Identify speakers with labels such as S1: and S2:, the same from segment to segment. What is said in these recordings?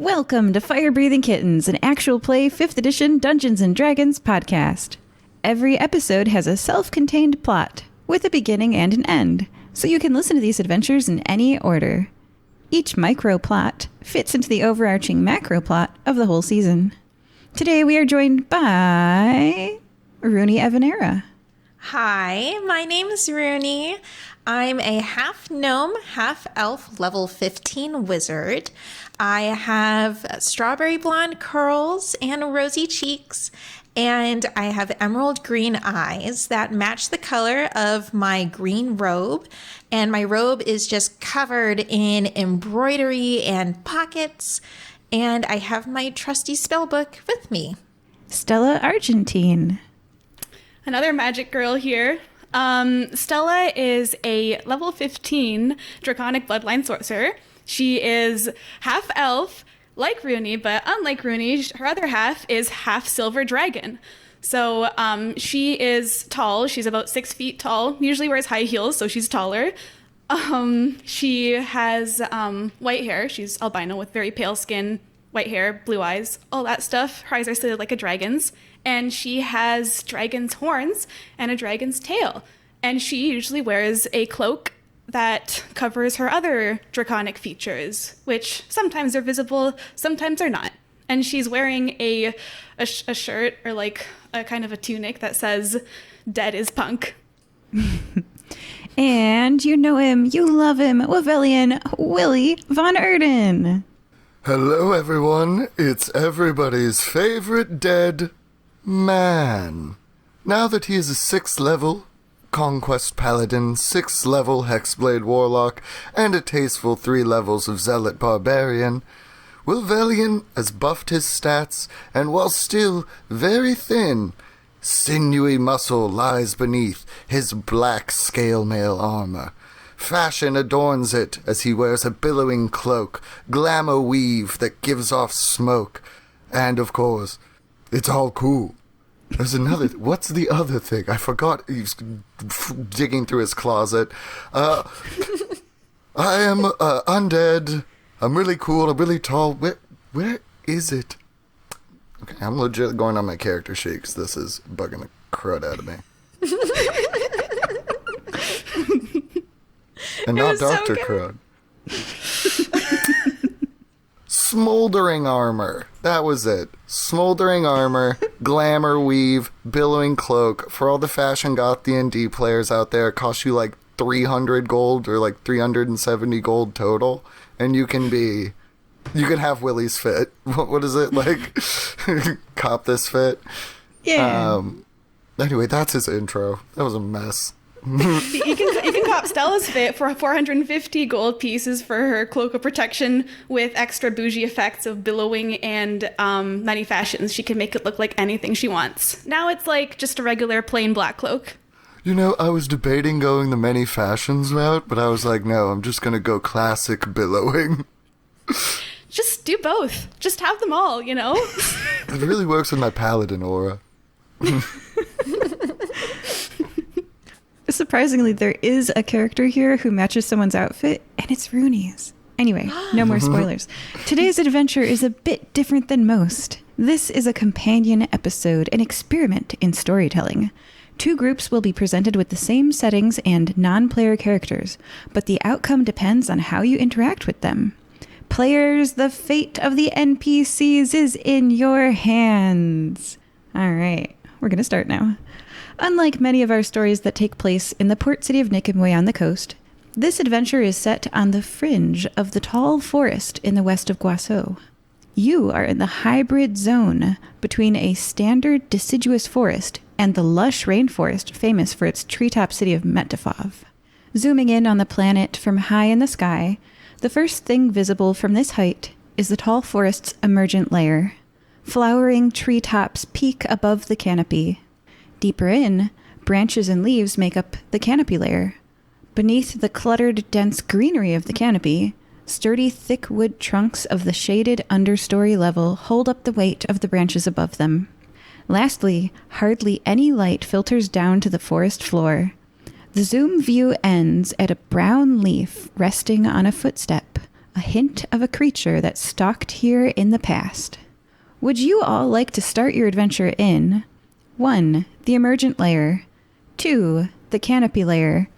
S1: Welcome to Fire Breathing Kittens, an actual play 5th edition Dungeons & Dragons podcast. Every episode has a self-contained plot, with a beginning and an end, so you can listen to these adventures in any order. Each micro-plot fits into the overarching macro-plot of the whole season. Today we are joined by Runi Evanera.
S2: Hi, my name is Runi. I'm a half-gnome, half-elf level 15 wizard. I have strawberry blonde curls and rosy cheeks, and I have emerald green eyes that match the color of my green robe. And my robe is just covered in embroidery and pockets, and I have my trusty spellbook with me.
S1: Stella Argentine.
S3: Another magic girl here. Stella is a level 15 draconic bloodline sorcerer. She is half elf, like Runi, but unlike Runi, her other half is half silver dragon. So she is tall. She's about 6 feet tall. Usually wears high heels, so she's taller. She has white hair. She's albino with very pale skin, white hair, blue eyes, all that stuff. Her eyes are slitted like a dragon's. And she has dragon's horns and a dragon's tail. And she usually wears a cloak that covers her other draconic features, which sometimes are visible, sometimes are not. And she's wearing a shirt, or like a kind of a tunic that says, "Dead is punk."
S1: And you know him, you love him, Wavelian Willy von Erden.
S4: Hello everyone, it's everybody's favorite dead man. Now that he is a 6th level Conquest Paladin, 6th level Hexblade Warlock, and a tasteful 3 levels of Zealot Barbarian, Wilvelian has buffed his stats, and while still very thin, sinewy muscle lies beneath his black scale mail armor. Fashion adorns it as he wears a billowing cloak, glamour weave that gives off smoke, and of course, it's all cool. There's another... What's the other thing? I forgot. He's digging through his closet. I am undead. I'm really cool. I'm really tall. Where is it? Okay, I'm legit going on my character sheet because this is bugging the crud out of me. And not Dr. Crud. Smoldering armor. That was it. Smoldering armor, glamour weave, billowing cloak. For all the fashion goth D&D players out there, it costs you like 300 gold or like 370 gold total. And you can have Willy's fit. What is it? Like, cop this fit?
S1: Yeah.
S3: Anyway,
S4: that's his intro. That was a mess.
S3: You can cop Stella's fit for 450 gold pieces for her cloak of protection with extra bougie effects of billowing and many fashions. She can make it look like anything she wants. Now it's like just a regular plain black cloak.
S4: You know, I was debating going the many fashions route, but I was like, no, I'm just going to go classic billowing.
S3: Just do both. Just have them all, you know?
S4: It really works with my paladin aura.
S1: Surprisingly, there is a character here who matches someone's outfit, and it's Runi's. Anyway, no more spoilers. Today's adventure is a bit different than most. This is a companion episode, an experiment in storytelling. 2 groups will be presented with the same settings and non-player characters, but the outcome depends on how you interact with them. Players, the fate of the NPCs is in your hands. All right, we're going to start now. Unlike many of our stories that take place in the port city of Nicomoy on the coast, this adventure is set on the fringe of the tall forest in the west of Guaso. You are in the hybrid zone between a standard deciduous forest and the lush rainforest famous for its treetop city of Metafov. Zooming in on the planet from high in the sky, the first thing visible from this height is the tall forest's emergent layer. Flowering treetops peak above the canopy. Deeper in, branches and leaves make up the canopy layer. Beneath the cluttered, dense greenery of the canopy, sturdy, thick wood trunks of the shaded understory level hold up the weight of the branches above them. Lastly, hardly any light filters down to the forest floor. The zoom view ends at a brown leaf resting on a footstep, a hint of a creature that stalked here in the past. Would you all like to start your adventure in 1. The emergent layer, 2. The canopy layer,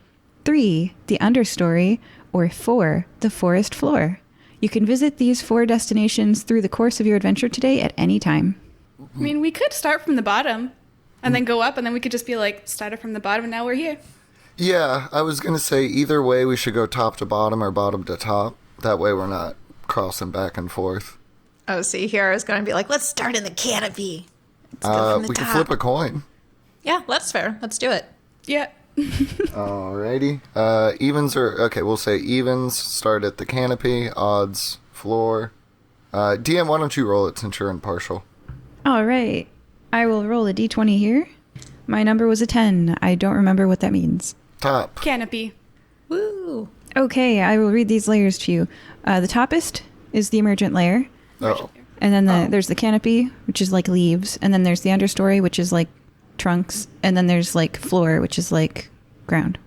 S1: 3. The understory, or 4. The forest floor? You can visit these 4 destinations through the course of your adventure today at any time.
S3: I mean, we could start from the bottom and then go up, and then we could just be like, started from the bottom and now we're here.
S4: Yeah, I was going to say either way we should go top to bottom or bottom to top. That way we're not crossing back and forth.
S2: Oh, see, here I was going to be like, let's start in the canopy. Let's go from the
S4: we
S2: top.
S4: can flip a coin.
S2: Yeah, that's fair. Let's do it.
S3: Yeah.
S4: Alrighty. Evens are... Okay, we'll say evens. Start at the canopy. Odds, floor. DM, why don't you roll it since you're impartial?
S1: All right. I will roll a d20 here. My number was a 10. I don't remember what that means.
S4: Top.
S3: Canopy.
S2: Woo.
S1: Okay, I will read these layers to you. The toppest is the emergent layer.
S4: Oh.
S1: And then there's the canopy, which is like leaves. And then there's the understory, which is like trunks. And then there's like floor, which is like ground.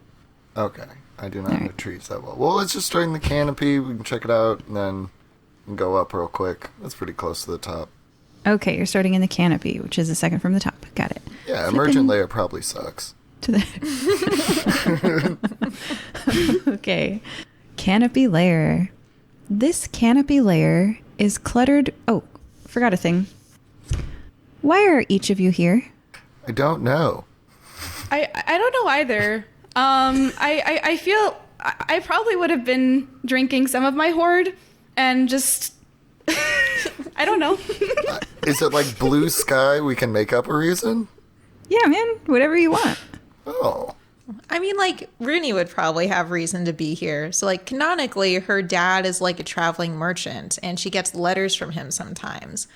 S4: Okay. I do not know trees that well. Well, let's just start in the canopy. We can check it out and then go up real quick. That's pretty close to the top.
S1: Okay, you're starting in the canopy, which is the second from the top. Got it.
S4: Yeah, emergent layer probably sucks.
S1: To the Okay. Canopy layer. This canopy layer is cluttered. Oh, forgot a thing. Why are each of you here?
S4: I don't know.
S3: I don't know either. I feel I probably would have been drinking some of my hoard and just I don't know.
S4: Is it like blue sky? We can make up a reason?
S1: Yeah, man. Whatever you want.
S4: Oh.
S2: I mean, like, Runi would probably have reason to be here. So, like, canonically, her dad is like a traveling merchant, and she gets letters from him sometimes.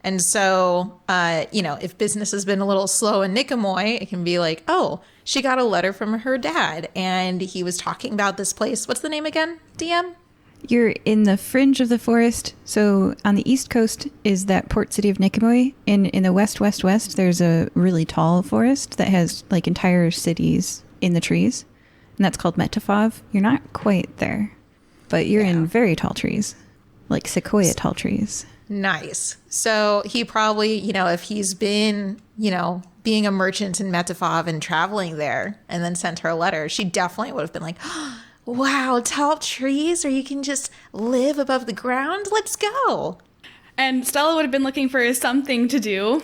S2: And so, if business has been a little slow in Nicomoy, it can be like, oh, she got a letter from her dad, and he was talking about this place. What's the name again, DM?
S1: You're in the fringe of the forest. So on the east coast is that port city of Nicomoy. In the west, there's a really tall forest that has like entire cities in the trees. And that's called Metafov. You're not quite there, but you're in very tall trees, like sequoia tall trees.
S2: Nice. So he probably, if he's been, being a merchant in Metafov and traveling there and then sent her a letter, she definitely would have been like, wow, tall trees, or you can just live above the ground. Let's go.
S3: And Stella would have been looking for something to do.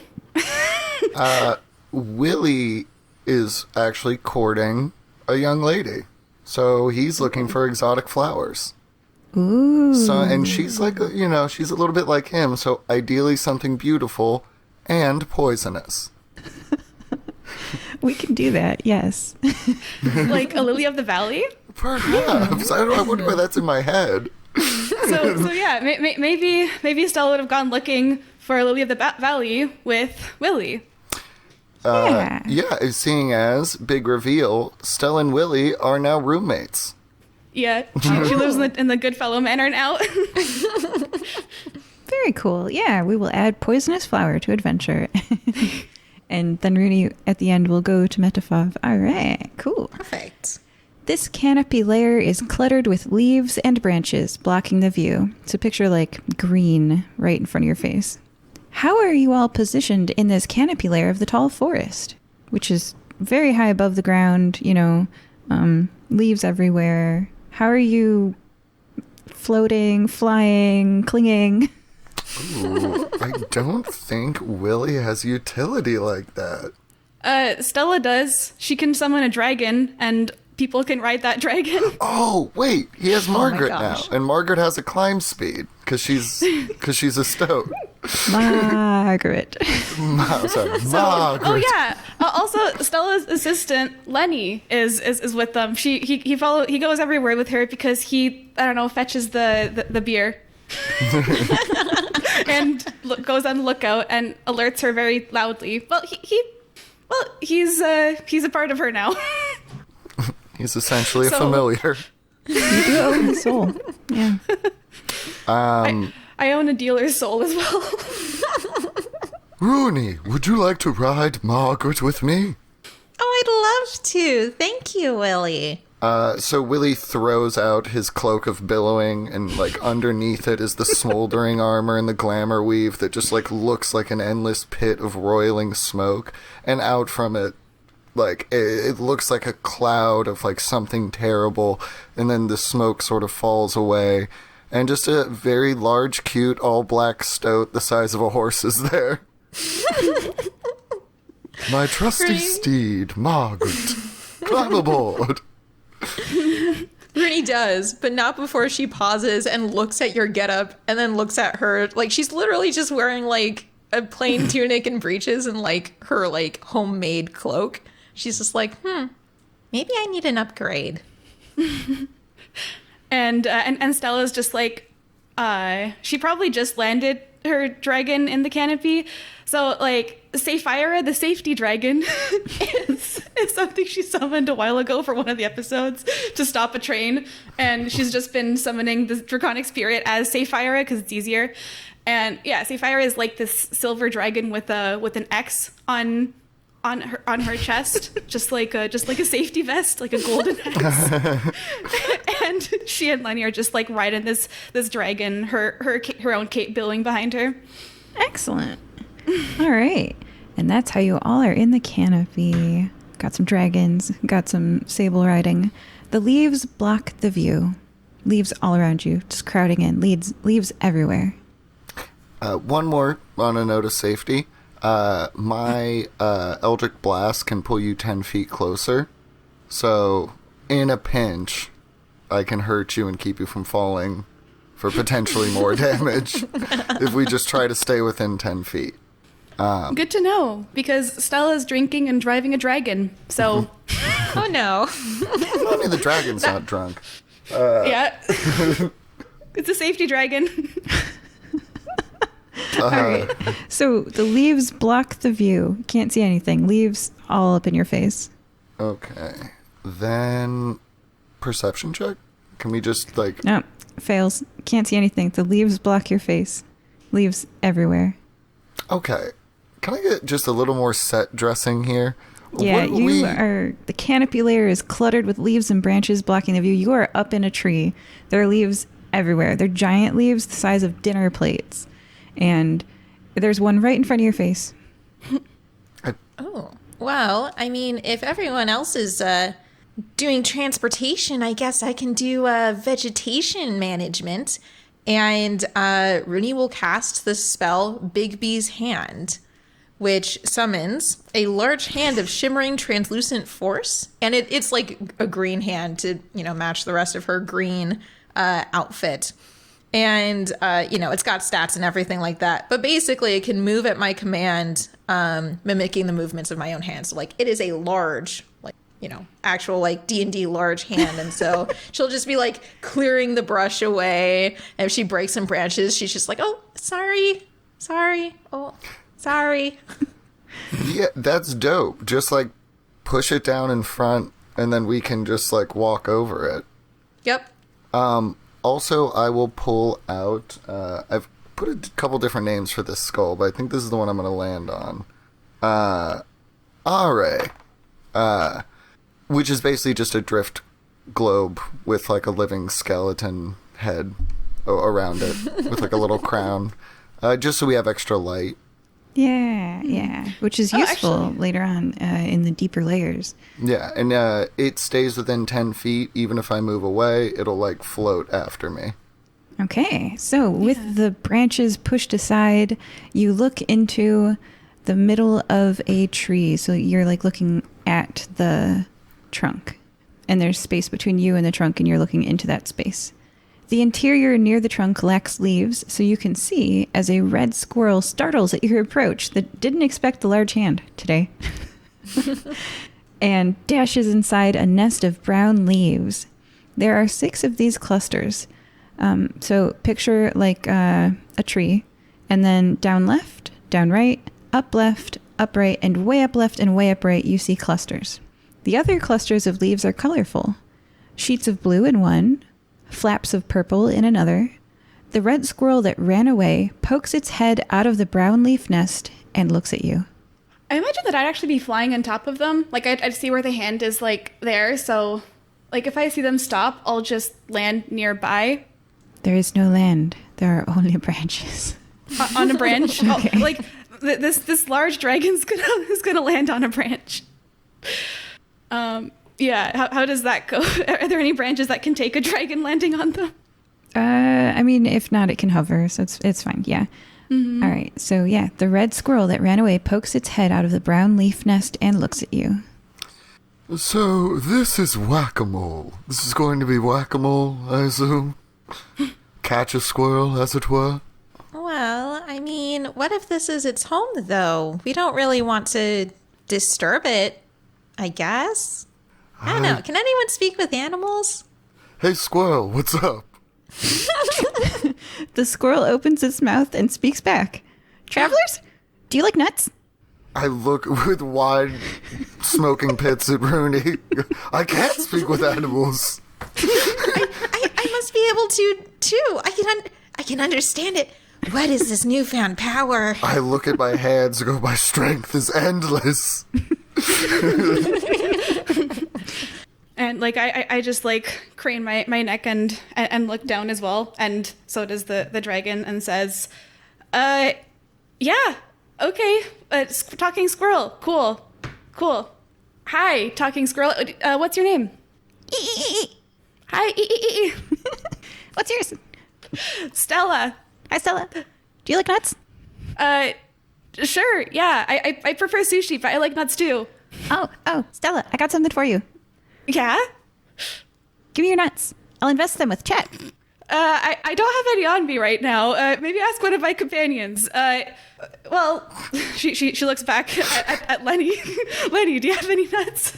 S4: Willy is actually courting a young lady. So he's looking for exotic flowers.
S1: Ooh.
S4: So, and she's like, she's a little bit like him. So ideally something beautiful and poisonous.
S1: We can do that, yes.
S3: Like a lily of the valley?
S4: Perhaps. I wonder why that's in my head.
S3: So yeah, maybe Stella would have gone looking for a lily of the valley with Willy.
S4: Yeah, seeing as, big reveal, Stella and Willy are now roommates.
S3: Yeah, she lives in the Goodfellow Manor now.
S1: Very cool. Yeah, we will add poisonous flower to adventure. And then Runi at the end will go to Metafov. All right, cool.
S2: Perfect.
S1: This canopy layer is cluttered with leaves and branches blocking the view. So picture like green right in front of your face. How are you all positioned in this canopy layer of the tall forest, which is very high above the ground, leaves everywhere? How are you floating, flying, clinging?
S4: Ooh, I don't think Willy has utility like that.
S3: Stella does. She can summon a dragon, and people can ride that dragon.
S4: Oh, wait, he has Margaret now.
S2: gosh.
S4: And Margaret has a climb speed, because she's a stoat.
S1: Margaret.
S4: Sorry, Margaret.
S3: Oh yeah. Also, Stella's assistant Lenny is with them. He goes everywhere with her because he fetches the beer. And goes on the lookout and alerts her very loudly. Well, he's a part of her now.
S4: He's essentially a familiar.
S1: You do own the soul. Yeah.
S3: I own a dealer's soul as well.
S4: Runi, would you like to ride Margaret with me?
S2: Oh, I'd love to. Thank you, Willy.
S4: So Willy throws out his cloak of billowing, and like underneath it is the smoldering armor and the glamour weave that just like looks like an endless pit of roiling smoke, and out from it, like it looks like a cloud of like something terrible, and then the smoke sort of falls away, and just a very large, cute, all black stoat the size of a horse is there. My trusty steed, Margaret. Climb aboard.
S2: Runi does, but not before she pauses and looks at your getup and then looks at her. Like, she's literally just wearing like a plain tunic and breeches and like her like homemade cloak. She's just like, maybe I need an upgrade.
S3: And Stella's just like, she probably just landed her dragon in the canopy. So like Sapphira, the safety dragon, is something she summoned a while ago for one of the episodes to stop a train. And she's just been summoning the draconic spirit as Sapphira because it's easier. And yeah, Sapphira is like this silver dragon with an X on her chest, just like a safety vest, like a golden X. And she and Lenny are just like riding this dragon, her own cape billowing behind her.
S1: Excellent. All right. And that's how you all are in the canopy. Got some dragons, got some sable riding. The leaves block the view. Leaves all around you, just crowding in. Leaves everywhere.
S4: One more on a note of safety. My Eldritch Blast can pull you 10 feet closer. So, in a pinch, I can hurt you and keep you from falling for potentially more damage if we just try to stay within 10 feet.
S3: Good to know, because Stella's drinking and driving a dragon, so...
S2: Oh no.
S4: I mean, the dragon's not drunk.
S3: Yeah. It's a safety dragon.
S1: All right. So the leaves block the view. Can't see anything. Leaves all up in your face.
S4: Okay. Then perception check? Can we just like...
S1: No, fails. Can't see anything. The leaves block your face. Leaves everywhere.
S4: Okay. Can I get just a little more set dressing here?
S1: Yeah, the canopy layer is cluttered with leaves and branches blocking the view. You are up in a tree. There are leaves everywhere. They're giant leaves the size of dinner plates. And there's one right in front of your face.
S2: Oh, well, I mean, if everyone else is doing transportation, I guess I can do vegetation management. And Runi will cast the spell Big B's Hand, which summons a large hand of shimmering translucent force. And it's like a green hand to, match the rest of her green outfit. And, it's got stats and everything like that. But basically, it can move at my command, mimicking the movements of my own hand. So, like, it is a large, actual, D&D large hand. And so she'll just be, clearing the brush away. And if she breaks some branches, she's just like, oh, sorry. Oh, sorry.
S4: Yeah, that's dope. Just, push it down in front, and then we can just, walk over it.
S2: Yep.
S4: Also, I will pull out... I've put a couple different names for this skull, but I think this is the one I'm going to land on. Are. Which is basically just a drift globe with, a living skeleton head around it, with, a little crown. Just so we have extra light.
S1: Yeah. Which is useful later on in the deeper layers.
S4: Yeah, and it stays within 10 feet. Even if I move away, it'll, float after me.
S1: Okay, so with the branches pushed aside, you look into the middle of a tree. So you're, looking at the trunk. And there's space between you and the trunk, and you're looking into that space. The interior near the trunk lacks leaves, so you can see as a red squirrel startles at your approach that didn't expect the large hand today. And dashes inside a nest of brown leaves. There are 6 of these clusters. So picture a tree, and then down left, down right, up left, up right, and way up left and way up right, you see clusters. The other clusters of leaves are colorful. Sheets of blue in one, flaps of purple in another. The red squirrel that ran away pokes its head out of the brown leaf nest and looks at you.
S3: I imagine that I'd actually be flying on top of them. I'd see where the hand is, there, so Like, if I see them stop, I'll just land nearby
S1: There is no land. There are only branches.
S3: on a branch.
S1: Okay.
S3: Oh, like, this large dragon's is gonna land on a branch. Yeah, how does that go? Are there any branches that can take a dragon landing on them?
S1: I mean, if not, it can hover, so it's fine. Yeah.
S3: Mm-hmm.
S1: All right. So yeah, the red squirrel that ran away pokes its head out of the brown leaf nest and looks at you.
S4: So, this is whack-a-mole. This is going to be whack-a-mole, I assume? Catch a squirrel, as it were?
S2: Well, I mean, what if this is its home, though? We don't really want to disturb it, I guess. I don't know. Can anyone speak with animals?
S4: Hey, squirrel, what's up?
S1: The squirrel opens its mouth and speaks back. Travelers, do you like nuts?
S4: I look with wide smoking pits at Runi. I can't speak with animals.
S2: I must be able to, too. I can understand it. What is this newfound power?
S4: I look at my hands and go, my strength is endless.
S3: And like I just like crane my neck and look down as well, and so does the dragon, and says, yeah, okay, talking squirrel, cool. Hi, talking squirrel. What's your name? Hi.
S1: What's yours?
S3: Stella.
S1: Hi, Stella. Do you like nuts?
S3: Sure, yeah. I prefer sushi, but I like nuts too.
S1: Oh, Stella, I got something for you.
S3: Yeah?
S1: Give me your nuts. I'll invest them with Chet.
S3: I don't have any on me right now. Maybe ask one of my companions. Well, she looks back at Lenny. Lenny, do you have any nuts?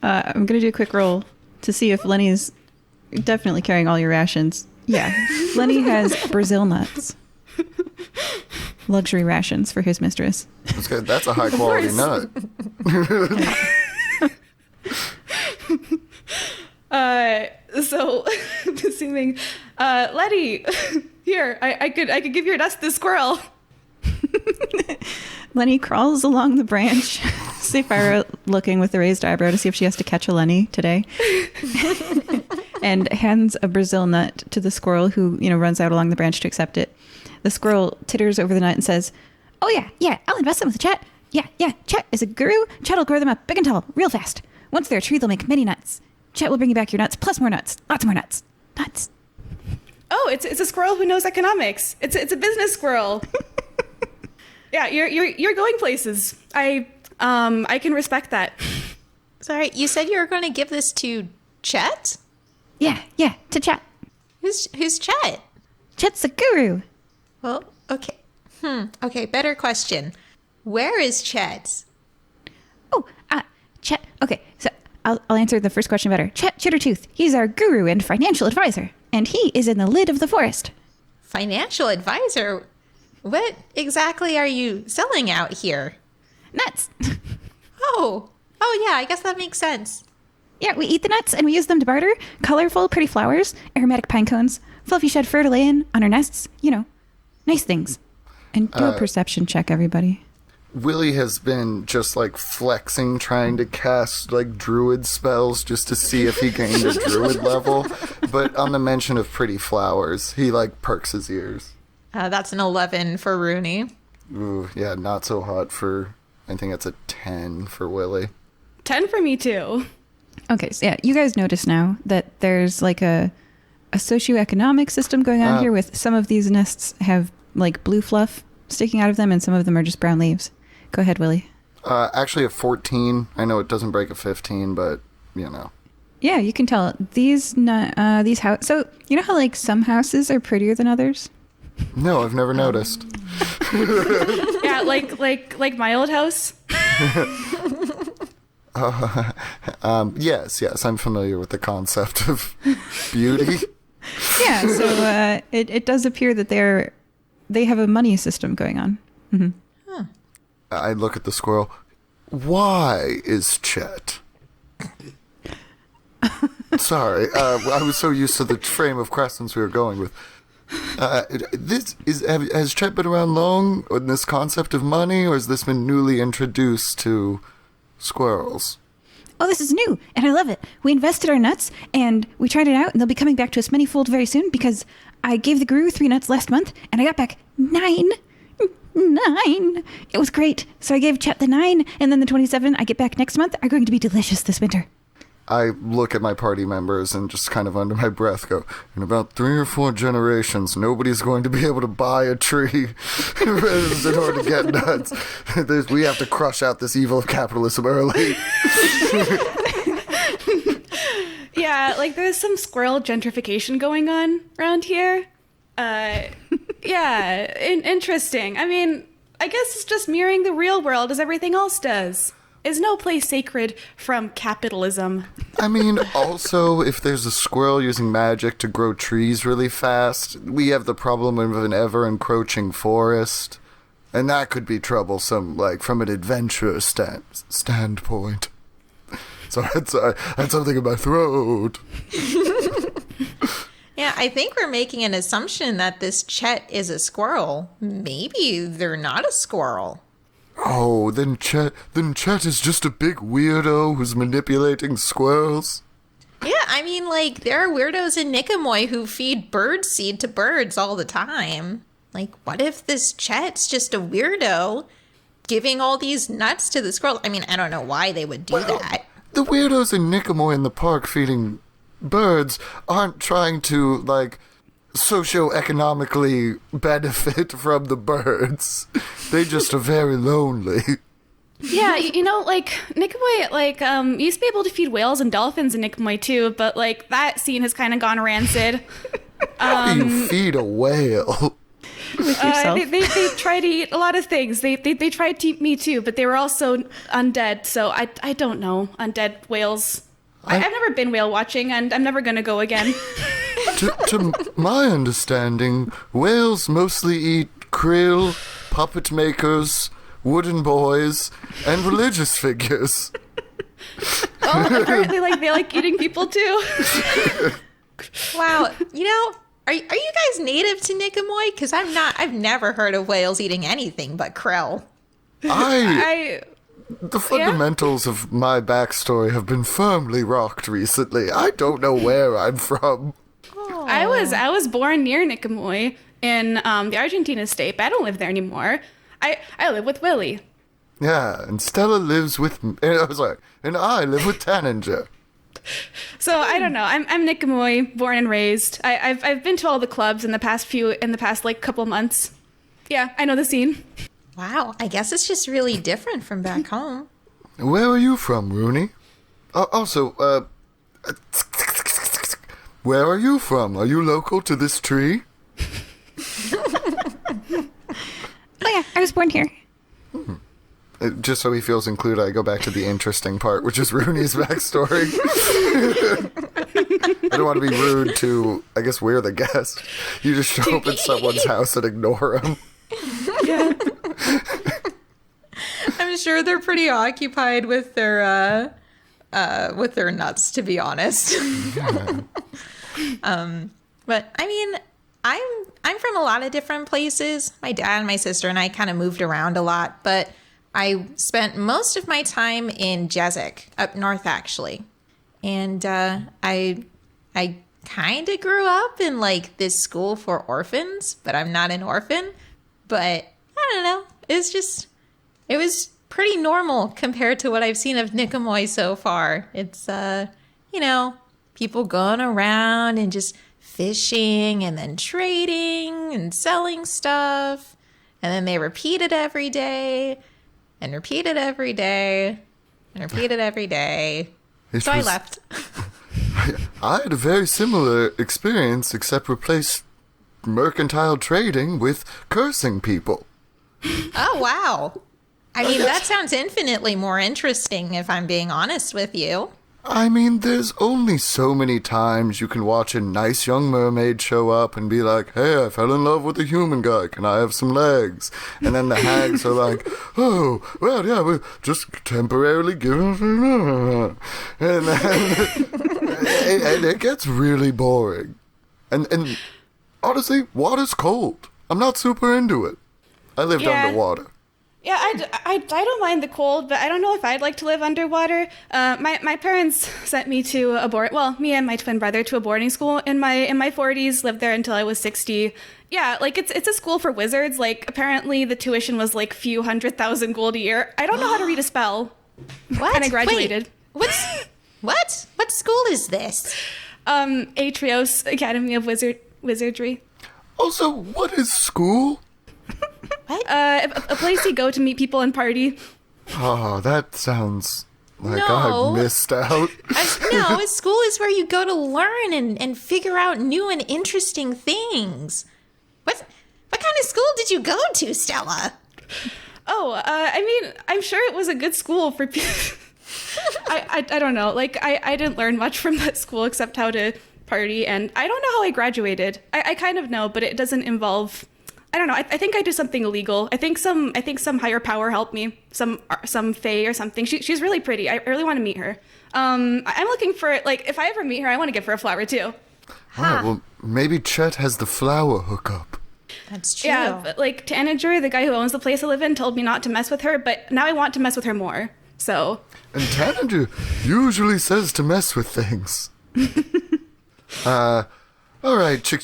S1: I'm going to do a quick roll to see if Lenny's definitely carrying all your rations. Yeah. Lenny has Brazil nuts. Luxury rations for his mistress.
S4: That's a high quality nut.
S3: So assuming Letty, here, I could give your nuts to the squirrel.
S1: Lenny crawls along the branch, Sapphira looking with the raised eyebrow to see if she has to catch a Lenny today, and hands a Brazil nut to the squirrel, who, runs out along the branch to accept it. The squirrel titters over the nut and says, "Oh yeah, I'll invest them with Chet. Yeah, Chet is a guru. Chet will grow them up big and tall, real fast. Once they're a tree, they'll make many nuts. Chet will bring you back your nuts, plus more nuts. Lots more nuts. Nuts."
S3: Oh, it's a squirrel who knows economics. It's a business squirrel. Yeah, you're going places. I can respect that.
S2: Sorry, you said you were going to give this to Chet?
S1: Yeah, to Chet.
S2: Who's Chet?
S1: Chet's a guru.
S2: Well, okay. Okay, better question. Where is Chet?
S1: Oh, Chet. Okay, so I'll answer the first question better. Chet Chittertooth. He's our guru and financial advisor, and he is in the lid of the forest.
S2: Financial advisor? What exactly are you selling out here?
S1: Nuts.
S2: Oh, yeah, I guess that makes sense.
S1: Yeah, we eat the nuts and we use them to barter. Colorful, pretty flowers, aromatic pine cones, fluffy shed fur to lay in on our nests. Nice things. And do a perception check, everybody.
S4: Willy has been just flexing, trying to cast druid spells just to see if he gained a druid level. But on the mention of pretty flowers, he perks his ears.
S2: That's an 11 for Runi.
S4: Ooh, yeah, not so hot for, I think that's a 10 for Willy.
S3: 10 for me too.
S1: Okay, so yeah, you guys notice now that there's a socioeconomic system going on here with some of these nests have blue fluff sticking out of them and some of them are just brown leaves. Go ahead, Willy.
S4: Actually a 14. I know it doesn't break a 15, but
S1: Yeah, you can tell these houses. So you know how some houses are prettier than others?
S4: No, I've never noticed.
S3: Yeah, like my old house.
S4: Yes, I'm familiar with the concept of beauty.
S1: Yeah, so it does appear that they have a money system going on. Mm-hmm.
S2: Huh.
S4: I look at the squirrel. Why is Chet? Sorry, I was so used to the frame of questions we were going with. Has Chet been around long in this concept of money, or has this been newly introduced to squirrels?
S1: oh, this is new, and I love it. We invested our nuts, and we tried it out, and they'll be coming back to us manyfold very soon because I gave the guru 3 nuts last month, and I got back 9. 9. It was great. So I gave Chet the 9, and then the 27 I get back next month are going to be delicious this winter.
S4: I look at my party members and just kind of under my breath go, in about 3 or 4 generations, nobody's going to be able to buy a tree in order to get nuts. We have to crush out this evil of capitalism early.
S3: Yeah, like there's some squirrel gentrification going on around here. Yeah, interesting. I mean, I guess it's just mirroring the real world as everything else does. Is no place sacred from capitalism.
S4: I mean, also, if there's a squirrel using magic to grow trees really fast, we have the problem of an ever-encroaching forest. And that could be troublesome, like, from an adventurer standpoint. So I had something in my throat.
S2: Yeah, I think we're making an assumption that this Chet is a squirrel. Maybe they're not a squirrel.
S4: Oh, then Chet is just a big weirdo who's manipulating squirrels?
S2: Yeah, I mean, like, there are weirdos in Nicomoy who feed bird seed to birds all the time. Like, what if this Chet's just a weirdo giving all these nuts to the squirrel? I mean, I don't know why they would do that.
S4: The weirdos in Nicomoy in the park feeding birds aren't trying to, like, socioeconomically benefit from the birds. They just are very lonely.
S3: Yeah, you know, like, Nicomoy, like, used to be able to feed whales and dolphins in Nicomoy, too, but, like, that scene has kind of gone rancid.
S4: How do you feed a whale?
S3: They tried to eat a lot of things. They tried to eat me, too, but they were also undead, so I don't know. Undead whales. I've never been whale watching, and I'm never going to go again.
S4: To my understanding, whales mostly eat krill, puppet makers, wooden boys, and religious figures.
S3: Oh, apparently, like, they like eating people, too.
S2: Wow. You know, are you guys native to Nicomoy? Because I've never heard of whales eating anything but krill.
S4: The fundamentals of my backstory have been firmly rocked recently. I don't know where I'm from.
S3: I was born near Nicomoy in the Argentina state, but I don't live there anymore. I live with Willy.
S4: Yeah, and Stella lives with... and I live with Taninger.
S3: So I don't know. I'm Nicomoy, born and raised. I've been to all the clubs in the past like couple months. Yeah, I know the scene.
S2: Wow, I guess it's just really different from back home.
S4: Where are you from, Runi? Also, where are you from? Are you local to this tree?
S1: Oh yeah, I was born here.
S4: Just so he feels included, I go back to the interesting part, which is Rooney's backstory. I don't want to be rude to, I guess we're the guest. You just show up at someone's house and ignore them.
S3: Yeah.
S2: I'm sure they're pretty occupied with their nuts, to be honest. But I mean, I'm from a lot of different places. My dad and my sister and I kind of moved around a lot, but I spent most of my time in Jezik, up north actually. And I kind of grew up in like this school for orphans, but I'm not an orphan. But I don't know. It was pretty normal compared to what I've seen of Nicomoy so far. It's, people going around and just fishing and then trading and selling stuff. And then they repeat it every day and repeat it every day and repeat it every day. I left.
S4: I had a very similar experience, except replaced mercantile trading with cursing people.
S2: Oh, wow. I mean, that sounds infinitely more interesting, if I'm being honest with you.
S4: I mean, there's only so many times you can watch a nice young mermaid show up and be like, hey, I fell in love with a human guy. Can I have some legs? And then the hags are like, oh, well, yeah, we're just temporarily giving... And then and it gets really boring. And honestly, water's cold. I'm not super into it. I lived underwater.
S3: Yeah, I don't mind the cold, but I don't know if I'd like to live underwater. My parents sent me to me and my twin brother to a boarding school in my 40s, lived there until I was 60. Yeah, like it's a school for wizards. Like apparently the tuition was like few 100,000 gold a year. I don't know how to read a spell.
S2: What?
S3: And I graduated.
S2: Wait, what school is this?
S3: Atrios Academy of Wizardry.
S4: Also, what is school?
S2: What?
S3: A place you go to meet people and party.
S4: Oh, that sounds like
S2: No.
S4: I missed out.
S2: No, a school is where you go to learn and figure out new and interesting things. What kind of school did you go to, Stella?
S3: Oh, I mean, I'm sure it was a good school for people. I don't know. Like, I didn't learn much from that school except how to party, and I don't know how I graduated. I kind of know, but it doesn't involve... I don't know. I think I did something illegal. I think some higher power helped me. Some fae or something. She's really pretty. I really want to meet her. I'm looking for, like, if I ever meet her, I want to give her a flower too.
S4: All right, well, maybe Chet has the flower hookup.
S2: That's true.
S3: Yeah, but, like, Tanager, the guy who owns the place I live in, told me not to mess with her, but now I want to mess with her more. So.
S4: And Tanager usually says to mess with things. All right, chick.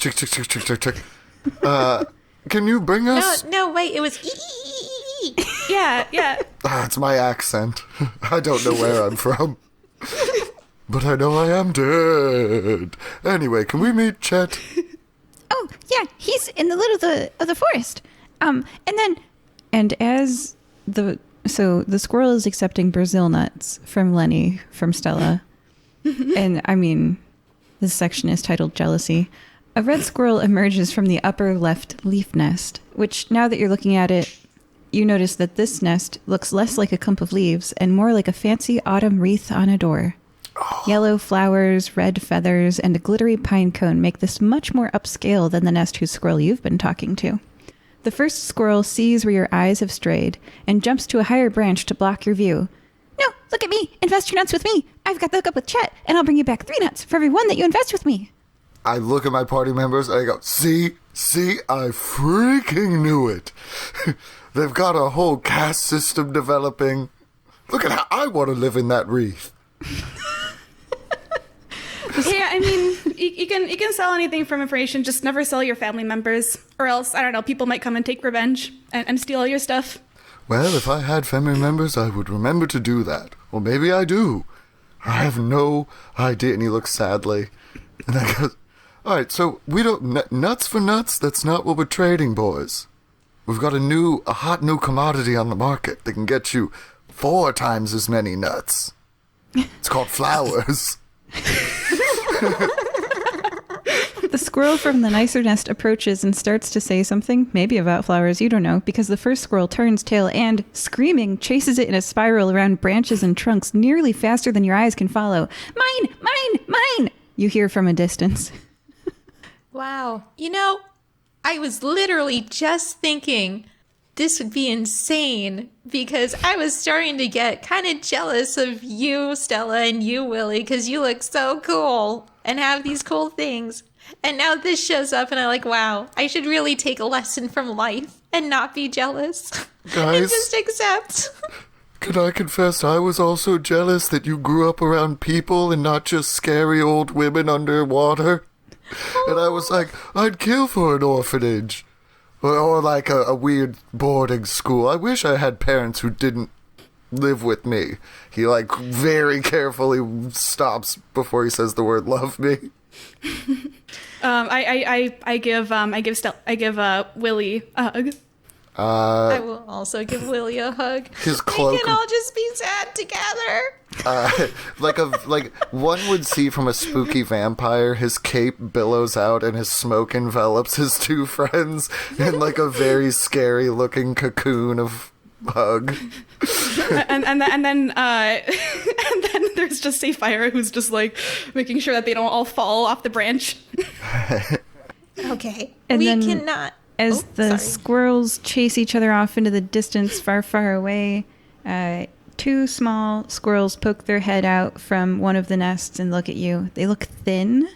S4: Can you bring us?
S2: No, wait, it was
S3: Yeah.
S4: It's my accent. I don't know where I'm from. But I know I am dead. Anyway, can we meet Chet?
S1: Oh, yeah, he's in the middle of the forest. So the squirrel is accepting Brazil nuts from Lenny, from Stella. And I mean, this section is titled Jealousy. A red squirrel emerges from the upper left leaf nest, which now that you're looking at it, you notice that this nest looks less like a clump of leaves and more like a fancy autumn wreath on a door. Yellow flowers, red feathers, and a glittery pine cone make this much more upscale than the nest whose squirrel you've been talking to. The first squirrel sees where your eyes have strayed and jumps to a higher branch to block your view. No, look at me! Invest your nuts with me! I've got the hookup with Chet, and I'll bring you back 3 nuts for every 1 that you invest with me!
S4: I look at my party members and I go, see, I freaking knew it. They've got a whole caste system developing. Look at how I want to live in that wreath.
S3: Yeah, I mean, you can sell anything from information, just never sell your family members. Or else, I don't know, people might come and take revenge and steal all your stuff.
S4: Well, if I had family members, I would remember to do that. Or maybe I do. I have no idea. And he looks sadly. And I go, all right, so we don't... nuts for nuts? That's not what we're trading, boys. We've got a hot new commodity on the market that can get you 4 times as many nuts. It's called flowers.
S1: The squirrel from the nicer nest approaches and starts to say something, maybe about flowers, you don't know, because the first squirrel turns tail and, screaming, chases it in a spiral around branches and trunks nearly faster than your eyes can follow. Mine! Mine! Mine! You hear from a distance.
S2: Wow. You know, I was literally just thinking this would be insane because I was starting to get kind of jealous of you, Stella, and you, Willy, because you look so cool and have these cool things. And now this shows up and I'm like, wow, I should really take a lesson from life and not be jealous.
S4: Guys,
S2: and just accept.
S4: Can I confess I was also jealous that you grew up around people and not just scary old women underwater? And I was like, I'd kill for an orphanage. Or like a weird boarding school. I wish I had parents who didn't live with me. He like very carefully stops before he says the word love me.
S3: I give Willy a hug.
S2: I will also give Willy a hug.
S4: His cloak.
S2: We can all just be sad together.
S4: Like one would see from a spooky vampire, his cape billows out and his smoke envelops his 2 friends in like a very scary looking cocoon of hug.
S3: and then there's just Sapphire who's just like making sure that they don't all fall off the branch.
S2: Okay.
S1: And
S2: we
S1: then
S2: cannot.
S1: As squirrels chase each other off into the distance far, far away, 2 small squirrels poke their head out from one of the nests and look at you. They look thin,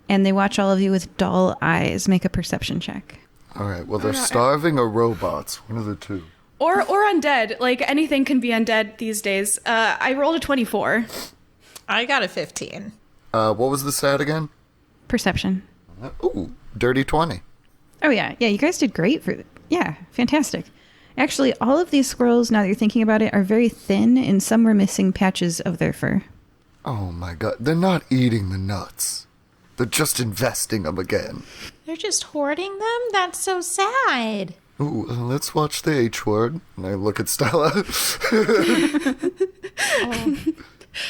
S1: and they watch all of you with dull eyes. Make a perception check.
S4: All right, well, they're starving or robots. One of the 2.
S3: Or undead. Like, anything can be undead these days. I rolled a 24.
S2: I got a 15.
S4: What was the stat again?
S1: Perception.
S4: Ooh, dirty 20.
S1: Oh, yeah. Yeah, you guys did great yeah, fantastic. Actually, all of these squirrels, now that you're thinking about it, are very thin, and some were missing patches of their fur.
S4: Oh my god, they're not eating the nuts. They're just investing them again.
S2: They're just hoarding them? That's so sad.
S4: Ooh, let's watch the H word. And I look at Stella.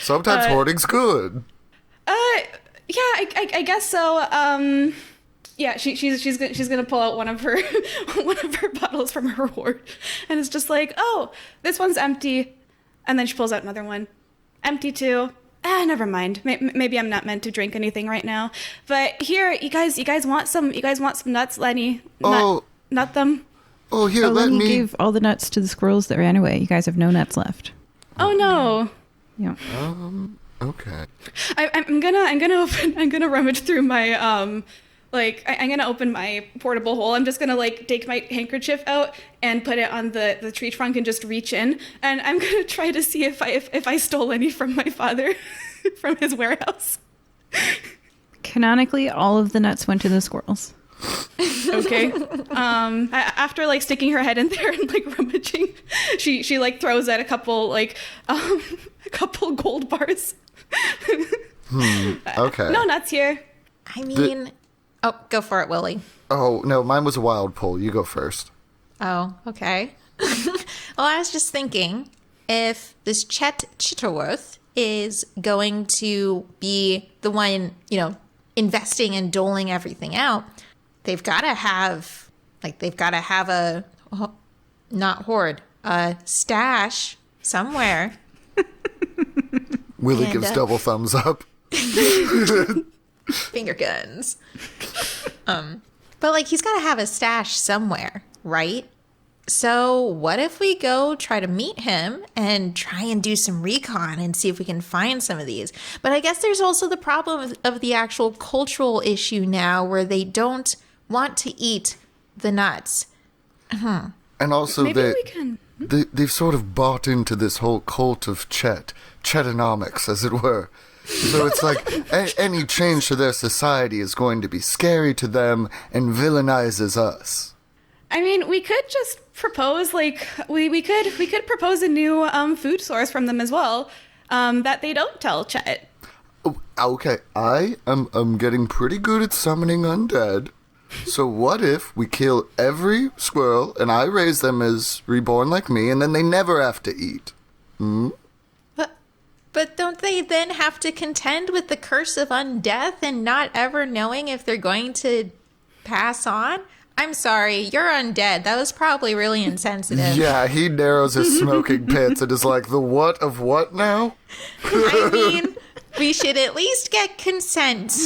S4: Sometimes hoarding's good.
S3: Yeah, I guess so. Yeah, she's gonna pull out one of her bottles from her hoard, and it's just like, oh, this one's empty, and then she pulls out another one, empty too. Never mind. Maybe I'm not meant to drink anything right now. But here, you guys want some nuts, Lenny? Nut them.
S4: Oh, here, let
S1: Lenny
S4: me.
S1: gave all the nuts to the squirrels that ran away. You guys have no nuts left.
S3: Oh no.
S1: Yeah.
S4: Okay.
S3: I'm gonna rummage through my I'm gonna open my portable hole. I'm just gonna like take my handkerchief out and put it on the tree trunk and just reach in, and I'm gonna try to see if I stole any from my father from his warehouse.
S1: Canonically, all of the nuts went to the squirrels.
S3: Okay. After like sticking her head in there and like rummaging, she like throws at a couple gold bars.
S4: Okay.
S3: No nuts here.
S2: I mean... Oh, go for it, Willy.
S4: Oh, no, mine was a wild pull. You go first.
S2: Oh, okay. Well, I was just thinking, if this Chet Chitterworth is going to be the one, investing and doling everything out, they've got to have a, not hoard, a stash somewhere.
S4: Willy
S2: And,
S4: gives double thumbs up.
S2: Finger guns. But like he's got to have a stash somewhere, right? So what if we go try to meet him and try and do some recon and see if we can find some of these? But I guess there's also the problem of the actual cultural issue now where they don't want to eat the nuts.
S4: And also,
S3: Maybe we can.
S4: they've sort of bought into this whole cult of Chetonomics, as it were. So it's like any change to their society is going to be scary to them and villainizes us.
S3: I mean, we could just propose, like, we could propose a new food source from them as well, that they don't tell Chet.
S4: Oh, okay, I'm getting pretty good at summoning undead. So what if we kill every squirrel and I raise them as reborn like me, and then they never have to eat?
S2: But don't they then have to contend with the curse of undeath and not ever knowing if they're going to pass on? I'm sorry, you're undead. That was probably really insensitive.
S4: Yeah, he narrows his smoking pits and is like, the what of what now?
S2: I mean, we should at least get consent.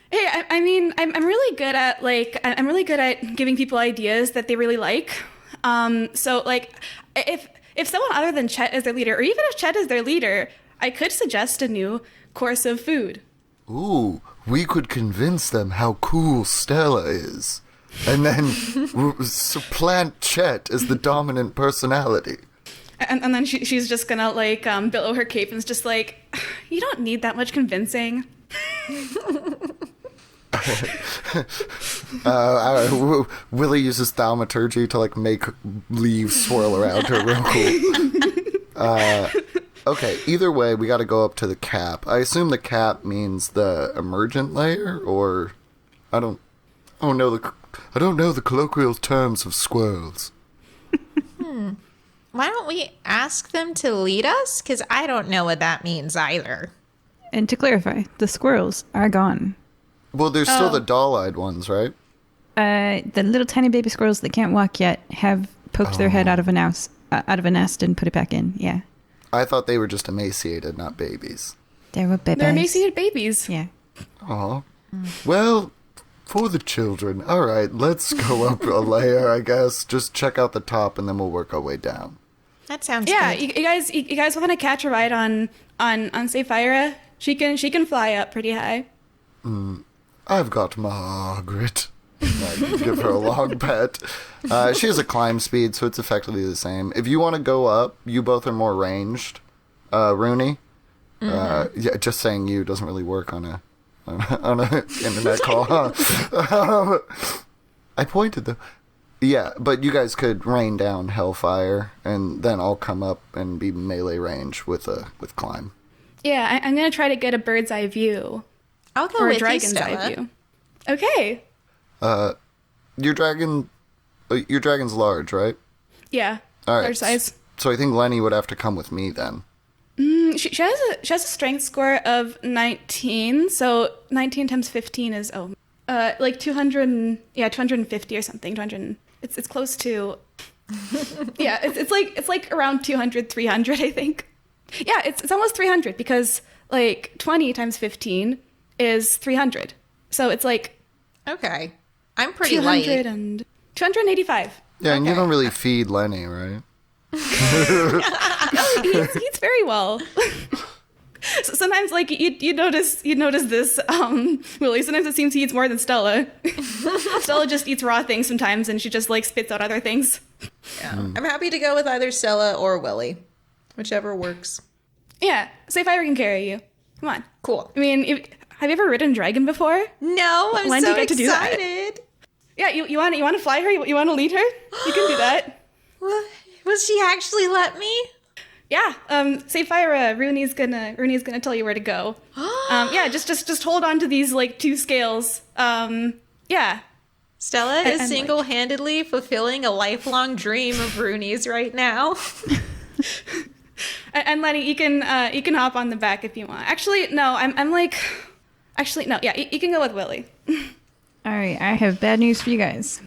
S3: Hey, I mean, I'm really good at giving people ideas that they really like. So like, if someone other than Chet is their leader, or even if Chet is their leader, I could suggest a new course of food.
S4: Ooh, we could convince them how cool Stella is. And then supplant Chet as the dominant personality.
S3: And then she's just gonna like billow her cape and it's just like, you don't need that much convincing.
S4: Willy uses thaumaturgy to like make leaves swirl around her real cool. Okay, either way, we got to go up to the cap. I assume the cap means the emergent layer, or I don't know the colloquial terms of squirrels.
S2: Why don't we ask them to lead us? Because I don't know what that means either.
S1: And to clarify, the squirrels are gone.
S4: Well, there's still the doll-eyed ones, right?
S1: The little tiny baby squirrels that can't walk yet have poked their head out of a nest and put it back in. Yeah.
S4: I thought they were just emaciated, not babies.
S1: They were babies.
S3: They're emaciated babies.
S1: Yeah.
S4: Aw. Well, for the children. All right, let's go up a layer, I guess. Just check out the top, and then we'll work our way down.
S2: That sounds
S3: Yeah,
S2: good.
S3: you guys want to catch a ride on Sapphira? She can fly up pretty high.
S4: I've got Margaret. Give her a long pet. She has a climb speed, so it's effectively the same. If you want to go up, you both are more ranged. Runi. Yeah, just saying you doesn't really work on a internet call. Huh? I pointed though. Yeah, but you guys could rain down Hellfire, and then I'll come up and be melee range with climb.
S3: Yeah, I'm gonna try to get a bird's eye view.
S2: I'll go
S3: Or a
S2: with
S3: dragon's
S2: you,
S3: eye
S2: Stella.
S3: view. Okay.
S4: Your dragon's large, right?
S3: Yeah.
S4: All right.
S3: Large size.
S4: So I think Lenny would have to come with me then.
S3: She has a strength score of 19, so 19 times 15 is like 250 or something. 200. It's close to. Yeah, it's like around 200, 300, I think. Yeah, it's almost 300 because like 20 times 15 is 300. So it's like
S2: Okay. I'm pretty
S3: 200
S2: light.
S3: and 285.
S4: Yeah, and you
S2: Okay.
S4: don't really feed Lenny, right?
S3: He eats very well. So sometimes, like you notice this, Willie. Sometimes it seems he eats more than Stella. Stella just eats raw things sometimes, and she just like spits out other things.
S2: Yeah. I'm happy to go with either Stella or Willy. Whichever works.
S3: Yeah, Sapphire can carry you. Come on.
S2: Cool.
S3: I mean, have you ever ridden dragon before?
S2: No, I'm
S3: When do
S2: so
S3: you get to do that?
S2: excited.
S3: Yeah, you want to fly her? You want to lead her? You can do that.
S2: Will she actually let me?
S3: Yeah. Sapphire, Runi's gonna tell you where to go. Yeah, just hold on to these like two scales. Yeah.
S2: Stella is
S3: like-
S2: single-handedly fulfilling a lifelong dream of Runi's right now.
S3: And Lenny, you can hop on the back if you want. Actually, no, Actually, no. Yeah, you can go with Willy.
S1: All right, I have bad news for you guys.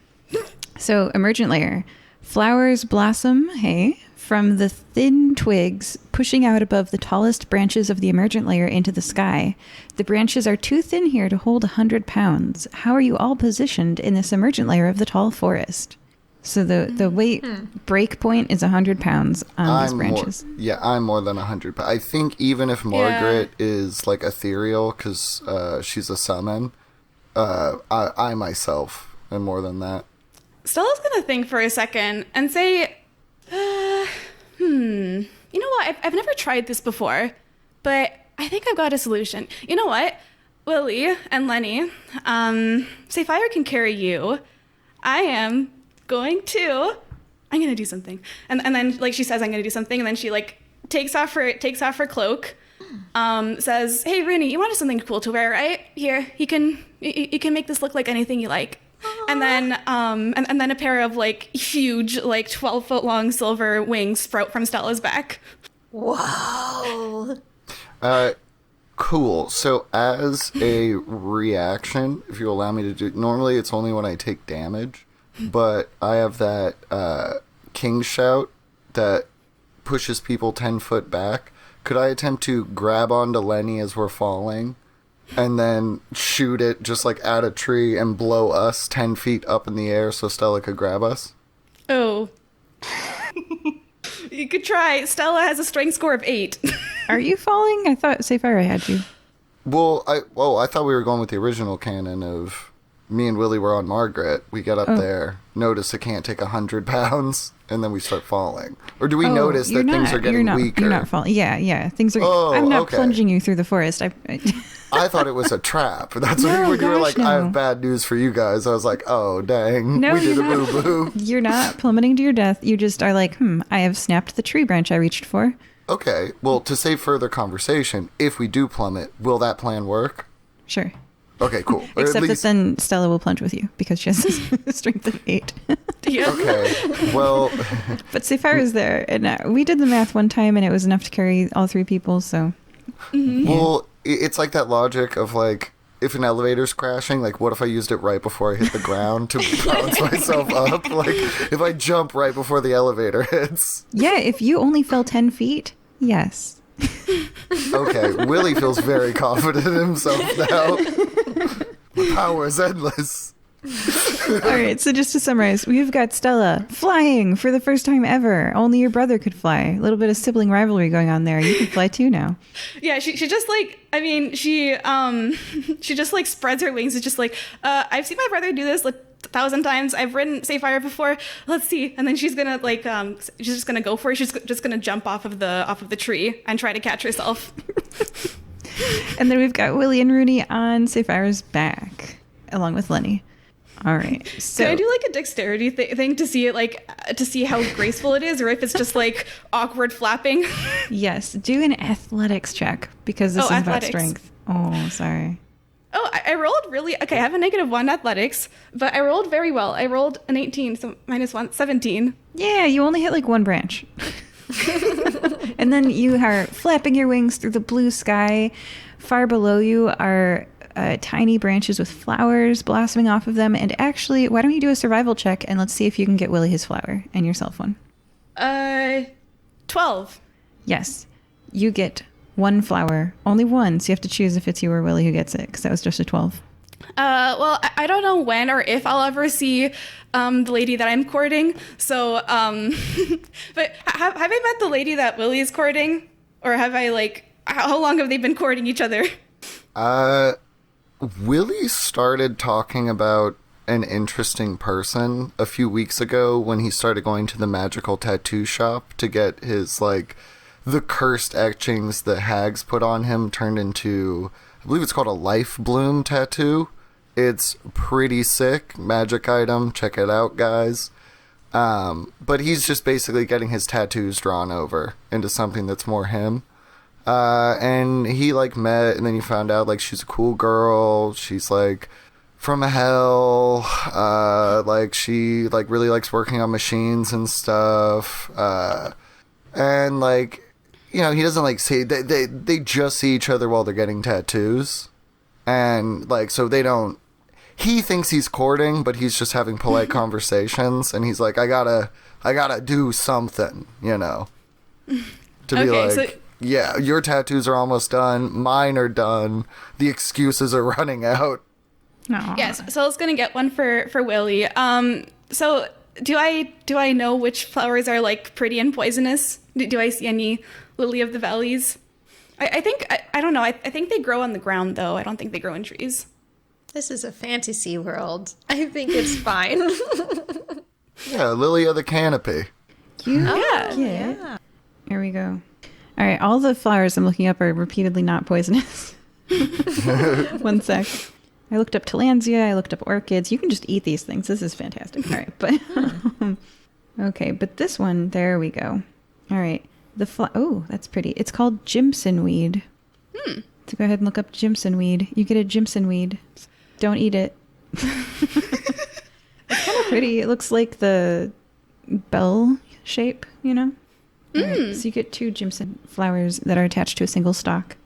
S1: So, emergent layer. Flowers blossom, hey, from the thin twigs pushing out above the tallest branches of the emergent layer into the sky. The branches are too thin here to hold 100 pounds. How are you all positioned in this emergent layer of the tall forest? So the weight break point is 100 pounds on these branches.
S4: I'm more than 100. But I think even if Margaret is like ethereal because she's a summon, I myself am more than that.
S3: Stella's gonna think for a second and say, you know what? I've never tried this before, but I think I've got a solution. You know what? Willy and Lenny, Sapphire can carry you. I'm gonna do something. And then like she says I'm gonna do something, and then she like takes off her cloak, says, "Hey Runi, you wanted something cool to wear, right? Here, you can make this look like anything you like." And then and then a pair of like huge, like 12-foot long silver wings sprout from Stella's back.
S2: Whoa.
S4: Cool. So as a reaction, if you allow me to do, normally it's only when I take damage, but I have that king shout that pushes people 10 foot back. Could I attempt to grab onto Lenny as we're falling and then shoot it just like at a tree and blow us 10 feet up in the air so Stella could grab us?
S3: Oh. You could try. Stella has a strength score of 8.
S1: Are you falling? I thought Sapphire had you.
S4: Well, I thought we were going with the original canon of me and Willy were on Margaret. We get up there, notice it can't take 100 pounds, and then we start falling. Or do we notice that things are getting weaker?
S1: You're not falling. Yeah. Things are.
S4: Oh,
S1: I'm not
S4: okay.
S1: plunging you through the forest.
S4: I thought it was a trap. That's
S1: No,
S4: when you were
S1: gosh,
S4: like, I
S1: no.
S4: have bad news for you guys. I was like, oh, dang.
S1: No,
S4: we did a
S1: you're not.
S4: boo-boo.
S1: You're not plummeting to your death. You just are like, I have snapped the tree branch I reached for.
S4: Okay, well, to save further conversation, if we do plummet, will that plan work?
S1: Sure.
S4: Okay, cool. Or
S1: Except
S4: at
S1: that
S4: least,
S1: then Stella will plunge with you because she has a strength of 8.
S3: Yeah.
S4: okay, well,
S1: But Sapphire is there, and we did the math one time, and it was enough to carry all 3 people. So
S4: well, it's like that logic of like, if an elevator's crashing, like what if I used it right before I hit the ground to bounce myself up? Like if I jump right before the elevator hits.
S1: yeah, if you only fell 10 feet, yes.
S4: Okay, Willy feels very confident in himself now. The power is endless.
S1: All right, so just to summarize, we've got Stella flying for the first time ever. Only your brother could fly. A little bit of sibling rivalry going on there. You can fly too now.
S3: Yeah, she just like, I mean, she just like spreads her wings. It's just like, I've seen my brother do this like 1,000 times. I've ridden Sapphire before. Let's see. And then she's gonna like she's just gonna go for it. She's just gonna jump off of the tree and try to catch herself.
S1: And then we've got Willy and Runi on Sapphire's back, along with Lenny. All right. So
S3: Can I do like a dexterity thing to see it, like to see how graceful it is, or if it's just like awkward flapping?
S1: yes, do an athletics check because this is about strength. Oh, sorry.
S3: Oh, I rolled really okay. I have a -1 athletics, but I rolled very well. I rolled an 18, so -1, 17.
S1: Yeah, you only hit like one branch. And then you are flapping your wings through the blue sky. Far below you are tiny branches with flowers blossoming off of them. And actually, why don't you do a survival check and let's see if you can get Willy his flower and yourself one.
S3: 12.
S1: Yes, you get one flower, only one. So you have to choose if it's you or Willy who gets it, because that was just a 12.
S3: Well, I don't know when or if I'll ever see the lady that I'm courting. So, but have I met the lady that Willy's courting, or have I like how long have they been courting each other?
S4: Willy started talking about an interesting person a few weeks ago when he started going to the magical tattoo shop to get his, like, the cursed etchings that hags put on him turned into, I believe it's called a life bloom tattoo. It's pretty sick. Magic item. Check it out, guys. But he's just basically getting his tattoos drawn over into something that's more him. And he like met, and then he found out like she's a cool girl. She's like from hell. Like she like really likes working on machines and stuff. And like, you know, he doesn't like say they just see each other while they're getting tattoos. And like, so they don't, he thinks he's courting, but he's just having polite conversations. And he's like, I gotta do something, you know, to be like, so yeah, your tattoos are almost done. Mine are done. The excuses are running out.
S1: Aww.
S3: Yes. So I was going to get one for Willy. So do I know which flowers are like pretty and poisonous? Do I see any lily of the valleys? I think, I don't know. I think they grow on the ground, though. I don't think they grow in trees.
S2: This is a fantasy world. I think it's fine.
S4: Yeah, lily of the canopy.
S1: Yeah. Here we go. All right, all the flowers I'm looking up are repeatedly not poisonous. One sec. I looked up tillandsia, I looked up orchids. You can just eat these things. This is fantastic. All right, but okay, but this one, there we go. All right. Oh, that's pretty. It's called Jimson weed. So go ahead and look up Jimson weed. You get a Jimson weed. Don't eat it. It's kind of pretty. It looks like the bell shape, you know? Right, so you get 2 Jimson flowers that are attached to a single stalk.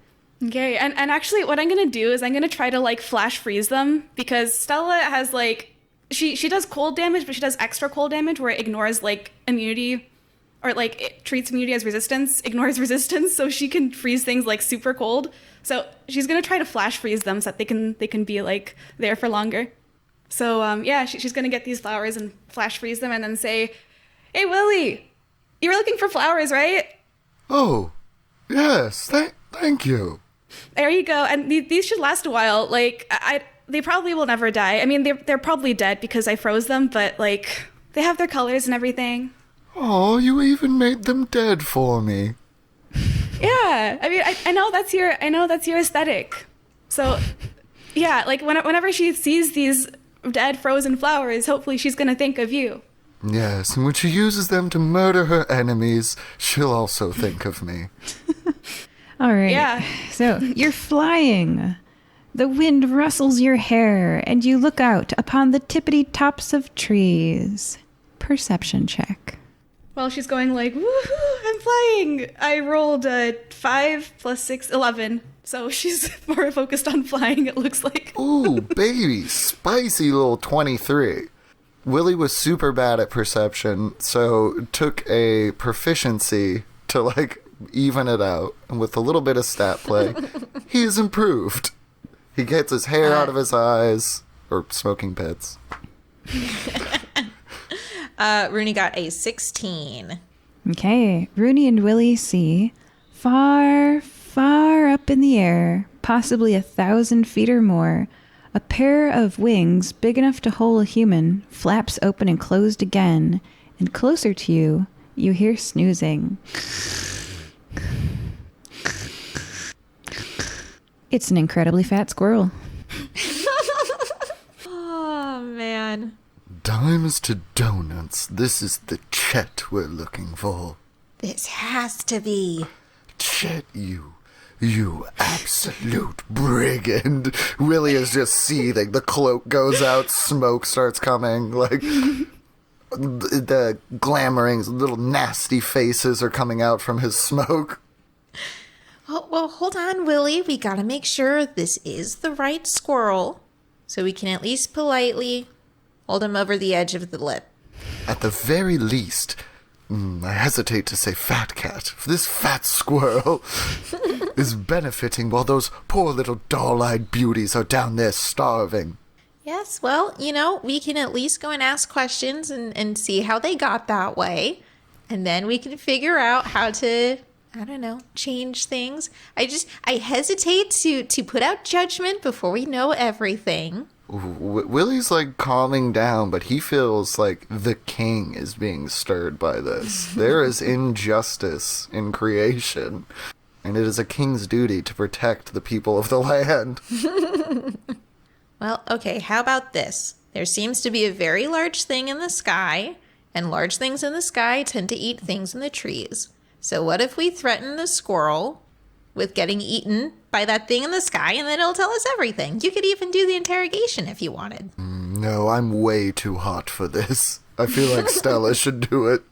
S3: Okay, and actually what I'm going to do is I'm going to try to like flash freeze them, because Stella has like, she does cold damage, but she does extra cold damage where it ignores like immunity, or like it treats immunity as resistance, ignores resistance, so she can freeze things like super cold. So she's going to try to flash freeze them so that they can be like there for longer. So yeah, she's going to get these flowers and flash freeze them and then say, "Hey Willy, you were looking for flowers, right?"
S4: Oh, yes. Thank you.
S3: There you go. And these should last a while. Like, they probably will never die. I mean, they're probably dead because I froze them, but like, they have their colors and everything.
S4: Oh, you even made them dead for me.
S3: Yeah. I mean, I know that's your aesthetic. So, yeah, like whenever she sees these dead frozen flowers, hopefully she's gonna think of you.
S4: Yes, and when she uses them to murder her enemies, she'll also think of me.
S1: All right.
S3: Yeah.
S1: So you're flying. The wind rustles your hair, and you look out upon the tippity tops of trees. Perception check.
S3: Well, she's going like, woohoo, I'm flying. I rolled 5 + 6, 11. So she's more focused on flying, it looks like.
S4: Ooh, baby, spicy little 23. Willy was super bad at perception, so took a proficiency to like even it out, and with a little bit of stat play, he has improved. He gets his hair out of his eyes, or smoking pits.
S2: Runi got a 16.
S1: Okay. Runi and Willy see far, far up in the air, possibly 1,000 feet or more, A pair of wings big enough to hold a human flaps open and closed again, and closer to you, you hear snoozing. It's an incredibly fat squirrel.
S2: Oh, man.
S4: Dimes to donuts. This is the Chet we're looking for.
S2: This has to be.
S4: Chet, you absolute brigand. Willy is just seething. The cloak goes out, smoke starts coming, like the glamourings, little nasty faces are coming out from his smoke.
S2: Oh, well, hold on, Willy. We gotta make sure this is the right squirrel, so we can at least politely hold him over the edge of the lip.
S4: At the very least, I hesitate to say fat cat. This fat squirrel is benefiting while those poor little doll-eyed beauties are down there starving.
S2: Yes, well, we can at least go and ask questions and see how they got that way. And then we can figure out how to, I don't know, change things. I hesitate to put out judgment before we know everything.
S4: Willy's like calming down, but he feels like the king is being stirred by this. There is injustice in creation, and it is a king's duty to protect the people of the land.
S2: Well, okay, how about this? There seems to be a very large thing in the sky, and large things in the sky tend to eat things in the trees. So what if we threaten the squirrel with getting eaten by that thing in the sky, and then it'll tell us everything? You could even do the interrogation if you wanted.
S4: No, I'm way too hot for this. I feel like Stella should do it.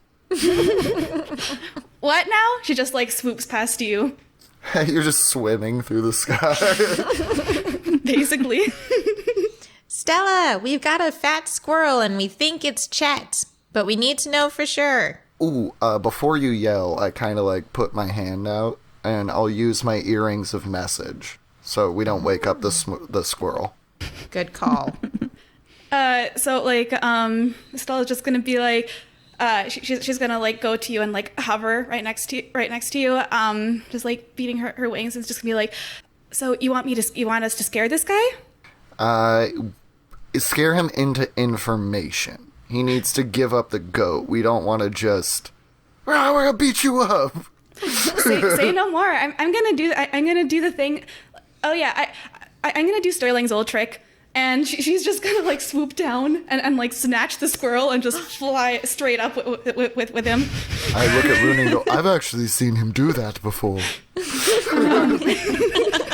S3: What now? She just like swoops past you.
S4: You're just swimming through the sky.
S3: Basically.
S2: Stella, we've got a fat squirrel and we think it's Chet, but we need to know for sure.
S4: Ooh, before you yell, I kind of like put my hand out, and I'll use my earrings of message, so we don't wake up the squirrel.
S2: Good call.
S3: So like, Stella's just gonna be like, she's gonna like go to you and like hover right next to you, just like beating her wings, and it's just gonna be like, so you want us to scare this guy?
S4: Scare him into information. He needs to give up the goat. We don't want to just, we're gonna beat you up.
S3: Say no more. I'm gonna do the thing. Oh yeah, I'm gonna do Sterling's old trick. And she's just gonna like swoop down and like snatch the squirrel and just fly straight up with him.
S4: I look at Runi and go, I've actually seen him do that before.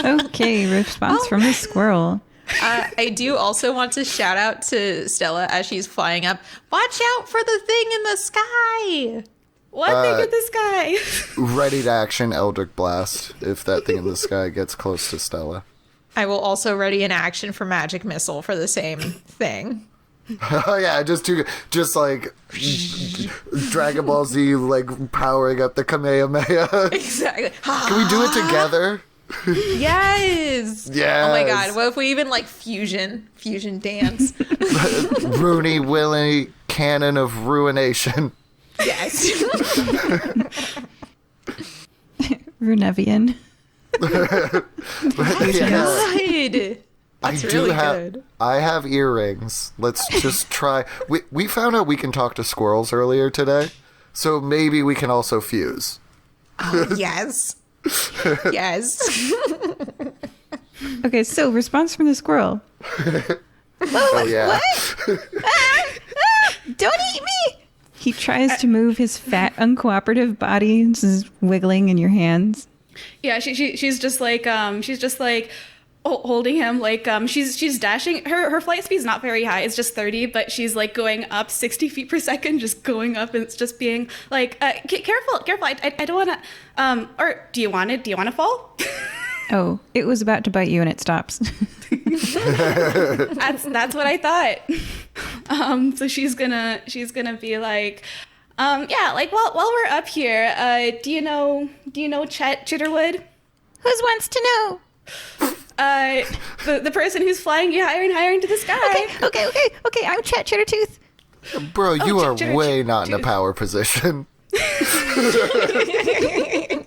S1: Okay, response from the squirrel.
S2: I do also want to shout out to Stella as she's flying up. Watch out for the thing in the sky.
S3: What thing in the sky?
S4: Ready to action Eldritch Blast if that thing in the sky gets close to Stella.
S2: I will also ready an action for Magic Missile for the same thing.
S4: Oh yeah, just like Dragon Ball Z, like powering up the Kamehameha.
S2: Exactly.
S4: Can we do it together?
S2: Yes.
S4: Yes.
S2: Oh my god. What if we even like fusion dance?
S4: Runi, Willy, Cannon of Ruination.
S2: Yes.
S1: Runevian.
S2: Good. That's really good.
S4: I have earrings. Let's just try. We found out we can talk to squirrels earlier today, so maybe we can also fuse.
S2: Oh, yes. Yes.
S1: Okay, so response from the squirrel.
S4: Oh yeah.
S1: Don't eat me! He tries to move his fat, uncooperative body. This is wiggling in your hands.
S3: Yeah, she's just like holding him like she's dashing. Her flight speed's not very high. It's just 30, but she's like going up 60 feet per second, just going up, and it's just being like, careful. I don't want to. Or do you want to fall?
S1: Oh, it was about to bite you and it stops.
S3: That's what I thought. So she's gonna be like, yeah, like while we're up here, do you know Chet Chitterwood?
S1: Who wants to know?
S3: The person who's flying you higher and higher into the sky.
S1: Okay. I'm Chet Chittertooth.
S4: Bro, you are way not in a power position.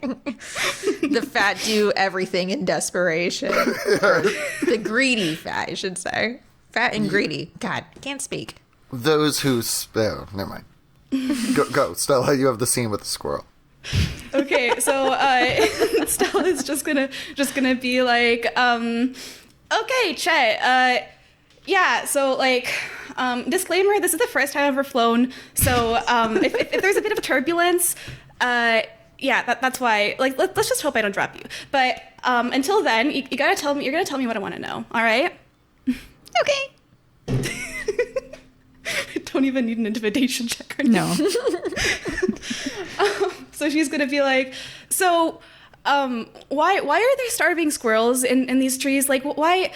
S2: The fat do everything in desperation. Or the greedy fat, I should say. Fat and greedy. God, I can't speak.
S4: Those who... Oh, never mind. Go, Stella, you have the scene with the squirrel.
S3: Okay, so Stella's just gonna be like, okay, Chet, yeah, so like, disclaimer, this is the first time I've ever flown, so if there's a bit of turbulence, yeah, that's why, like, let's just hope I don't drop you. But until then, you gotta tell me, you're gonna tell me what I want to know, all right?
S1: Okay.
S3: I don't even need an intimidation check or
S1: No.
S3: So she's gonna be like, so, why are there starving squirrels in these trees? Like, why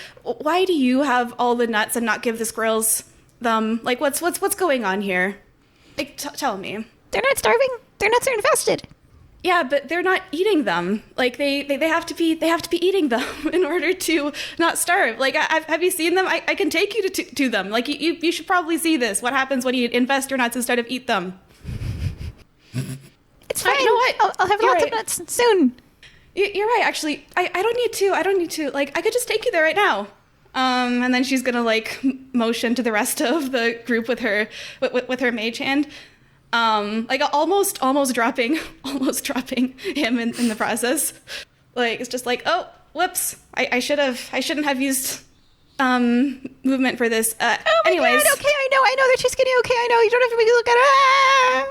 S3: do you have all the nuts and not give the squirrels them? Like, what's going on here? Like, tell me.
S1: They're not starving. Their nuts are infested.
S3: Yeah, but they're not eating them. Like, they have to be eating them in order to not starve. Like, have you seen them? I can take you to them. Like, you should probably see this. What happens when you infest your nuts instead of eat them?
S1: It's fine.
S3: You know what?
S1: I'll have
S3: You're
S1: lots
S3: right.
S1: of nuts soon.
S3: You're right, actually. I don't need to. Like, I could just take you there right now. And then she's gonna, like, motion to the rest of the group with her mage hand. Like, almost dropping him in the process. Like, it's just like, oh, whoops. I shouldn't have used movement for this.
S1: Oh my
S3: anyways.
S1: God, okay, I know that she's skinny. Okay, I know. You don't have to make it look at her.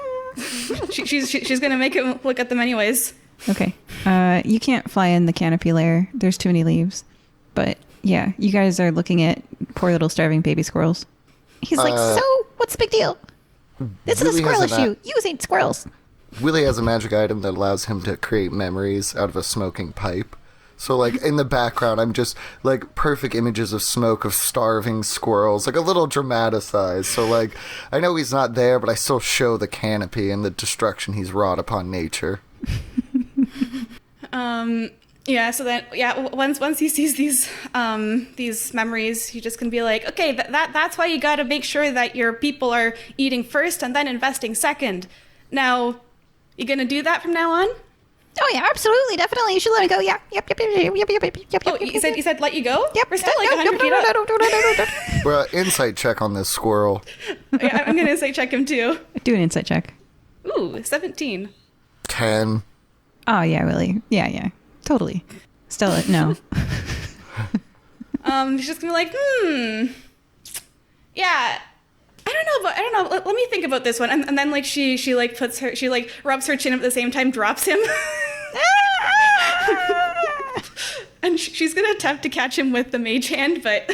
S3: She's gonna make him look at them anyways.
S1: Okay. You can't fly in the canopy layer. There's too many leaves. But yeah, you guys are looking at poor little starving baby squirrels. He's like, so what's the big deal? This is a
S4: Willy
S1: squirrel
S4: has
S1: issue. You ain't squirrels.
S4: Willy has a magic item that allows him to create memories out of a smoking pipe. So, like, in the background, I'm just, like, perfect images of smoke of starving squirrels, like, a little dramatized. So, like, I know he's not there, but I still show the canopy and the destruction he's wrought upon nature.
S3: Yeah, so then, yeah, once he sees these memories, he just can be like, okay, that's why you gotta make sure that your people are eating first and then investing second. Now, you gonna do that from now on?
S1: Oh yeah, absolutely, definitely. You should let me go. Yeah, yep.
S3: Oh, you said let you go?
S1: Yep.
S3: We're still like 100 feet up.
S4: Well, insight check on this squirrel.
S3: Yeah, I'm gonna say check him too.
S1: Do an insight check.
S3: Ooh, 17.
S4: 10.
S1: Oh yeah, Willy. Yeah, totally. Stella, no.
S3: She's just gonna be like, yeah. I don't know. Let me think about this one. And then like she like rubs her chin up at the same time, drops him. And she's gonna attempt to catch him with the mage hand, but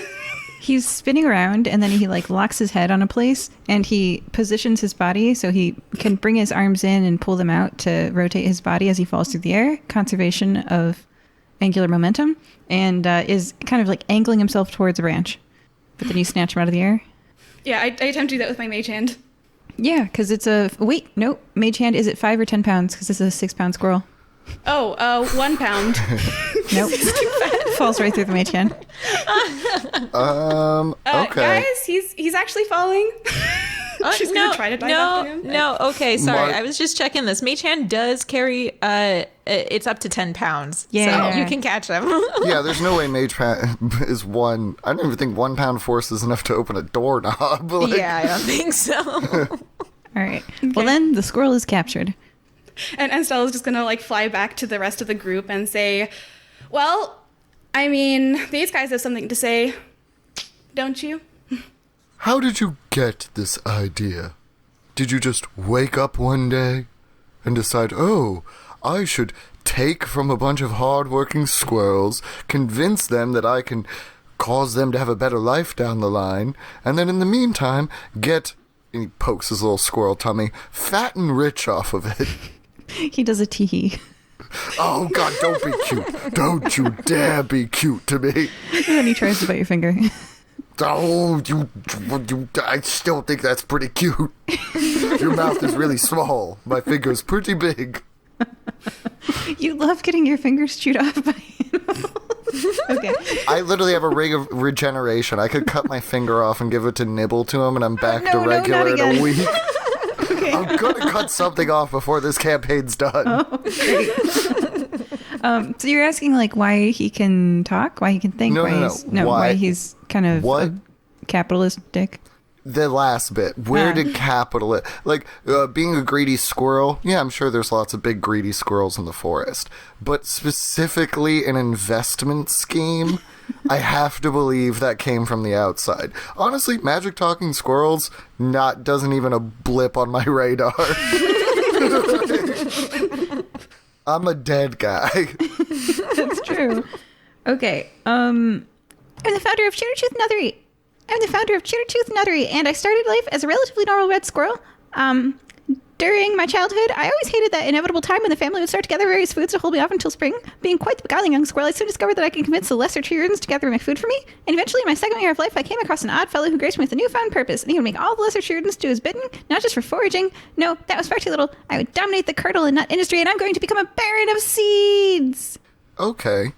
S1: He's spinning around and then he like locks his head on a place and he positions his body so he can bring his arms in and pull them out to rotate his body as he falls through the air. Conservation of angular momentum, and is kind of like angling himself towards a branch. But then you snatch him out of the air.
S3: yeah, I attempt to do that with my mage hand.
S1: Yeah, because it's a... Wait, no. Mage hand, is it 5 or 10 pounds? Because this is a 6-pound squirrel.
S3: Oh, 1 pound.
S1: Nope. Falls right through the mage hand.
S4: Okay.
S3: Guys, he's actually falling. She's gonna try to dive after him.
S2: No, okay, sorry.
S4: Mark-
S2: I was just checking this. Mage hand does carry, it's up to 10 pounds.
S1: Yeah.
S2: So you can catch them.
S4: Yeah, there's no way Mage Pound is one. I don't even think 1 pound force is enough to open a doorknob. Like,
S2: Yeah, I don't think so.
S1: All right. Well, then the squirrel is captured.
S3: And Stella's just gonna like fly back to the rest of the group and say, well, I mean, these guys have something to say, don't you?
S4: How did you get this idea? Did you just wake up one day and decide, oh, I should take from a bunch of hard-working squirrels, convince them that I can cause them to have a better life down the line, and then in the meantime, get, and he pokes his little squirrel tummy, fat and rich off of it?
S1: He does a tee-hee.
S4: Oh, God, don't be cute. Don't you dare be cute to me.
S1: And then he tries to bite your finger.
S4: Oh, I still think that's pretty cute. Your mouth is really small. My finger's pretty big.
S1: You love getting your fingers chewed off by animals. Okay.
S4: I literally have a ring of regeneration. I could cut my finger off and give it to Nibble to him, and I'm back to
S1: No,
S4: regular
S1: not
S4: in
S1: again.
S4: a week.
S1: Okay.
S4: I'm gonna cut something off before this campaign's done.
S1: So you're asking like why he can talk, why he can think, why he's kind of a capitalist dick.
S4: The last bit. Where did capital... Like, being a greedy squirrel, yeah, I'm sure there's lots of big greedy squirrels in the forest. But specifically an investment scheme, I have to believe that came from the outside. Honestly, magic talking squirrels doesn't even a blip on my radar. I'm a dead guy.
S1: That's true. Okay. I'm the founder of Chittertooth Nuttery. And I started life as a relatively normal red squirrel. During my childhood, I always hated that inevitable time when the family would start to gather various foods to hold me off until spring. Being quite the beguiling young squirrel, I soon discovered that I can convince the lesser tree rodents to gather my food for me. And eventually, in my second year of life, I came across an odd fellow who graced me with a newfound purpose, and he would make all the lesser tree rodents do his bidding, not just for foraging. No, that was far too little. I would dominate the kernel and nut industry, and I'm going to become a baron of seeds.
S4: Okay.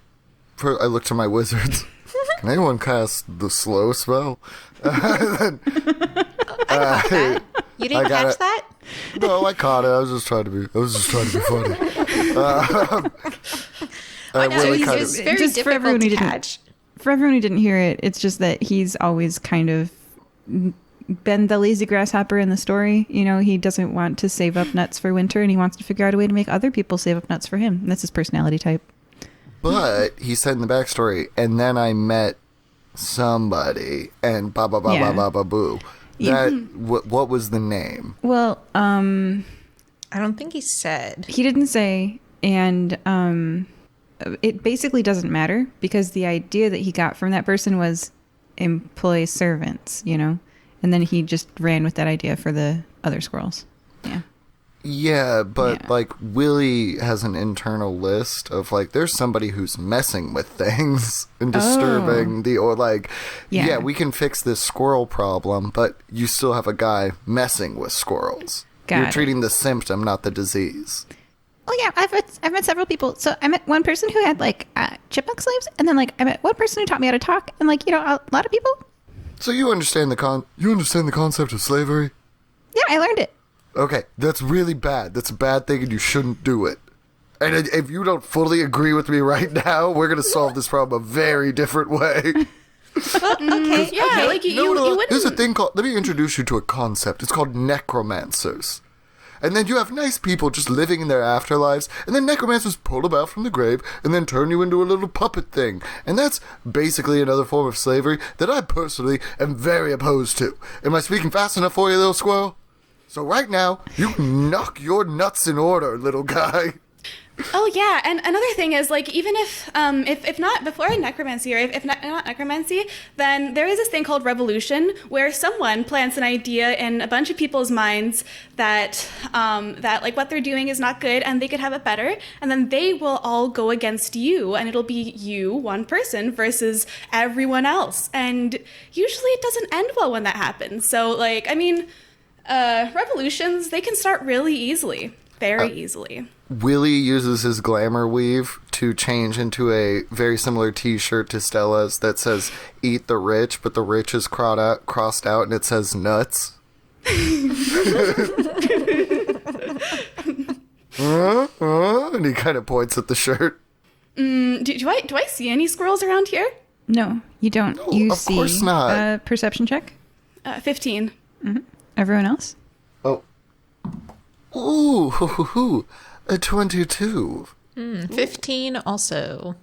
S4: I look to my wizards. Can anyone cast the slow spell?
S2: I got that. You didn't catch that?
S4: No, I caught it. I was just trying to be funny.
S2: It's very
S1: just
S2: difficult to catch.
S1: For everyone who didn't hear it, it's just that he's always kind of been the lazy grasshopper in the story. You know, he doesn't want to save up nuts for winter, and he wants to figure out a way to make other people save up nuts for him. That's his personality type.
S4: But he said in the backstory, and then I met somebody, and ba ba ba ba ba ba boo. What was the name?
S1: Well,
S2: I don't think he said.
S1: He didn't say, and it basically doesn't matter because the idea that he got from that person was employ servants, you know, and then he just ran with that idea for the other squirrels. Yeah.
S4: Yeah, but like Willy has an internal list of like there's somebody who's messing with things and disturbing we can fix this squirrel problem, but you still have a guy messing with squirrels. You're treating the symptom, not the disease.
S1: Oh yeah, I've met several people. So I met one person who had like chipmunk slaves, and then like I met one person who taught me how to talk, and like a lot of people.
S4: So you understand the concept of slavery?
S1: Yeah, I learned it.
S4: Okay, that's really bad. That's a bad thing and you shouldn't do it. And if you don't fully agree with me right now, we're going to solve this problem a very different way.
S2: Okay. Yeah,
S3: okay. Like you wouldn't...
S4: There's a thing called... Let me introduce you to a concept. It's called necromancers. And then you have nice people just living in their afterlives, and then necromancers pull them out from the grave and then turn you into a little puppet thing. And that's basically another form of slavery that I personally am very opposed to. Am I speaking fast enough for you, little squirrel? So right now, you can knock your nuts in order, little guy.
S3: Oh yeah, and another thing is like even if not before necromancy or if not necromancy, then there is this thing called revolution where someone plants an idea in a bunch of people's minds that like what they're doing is not good and they could have it better, and then they will all go against you and it'll be you, one person, versus everyone else, and usually it doesn't end well when that happens. So like I mean. Revolutions, they can start really easily. Very easily.
S4: Willy uses his glamour weave to change into a very similar t-shirt to Stella's that says, eat the rich, but the rich is crossed out and it says nuts. And he kind of points at the shirt.
S3: Do I see any squirrels around here?
S1: No, you don't.
S4: No,
S1: you
S4: of
S1: see
S4: course not.
S1: Perception check.
S3: 15.
S1: Mm-hmm. Everyone else?
S4: Oh. Ooh, a 22.
S2: 15 also.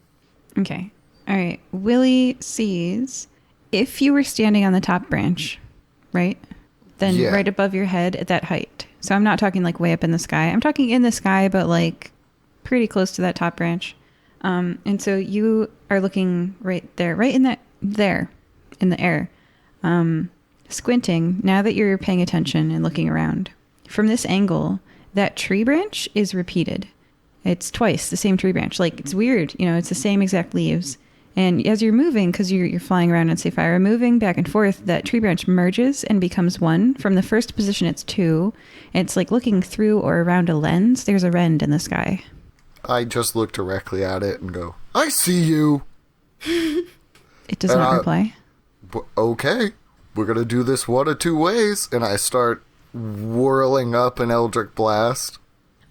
S1: Okay. All right. Willy sees if you were standing on the top branch, right? Then right above your head at that height. So I'm not talking like way up in the sky. I'm talking in the sky, but like pretty close to that top branch. And so you are looking right there, right in the air. Squinting, now that you're paying attention and looking around. From this angle, that tree branch is repeated. It's twice the same tree branch. Like, it's weird, it's the same exact leaves. And as you're moving, because you're flying around on Sapphire, moving back and forth, that tree branch merges and becomes one. From the first position, it's two. It's like looking through or around a lens. There's a rend in the sky.
S4: I just look directly at it and go, I see you.
S1: It does not reply.
S4: Okay. We're going to do this one of two ways. And I start whirling up an Eldritch Blast.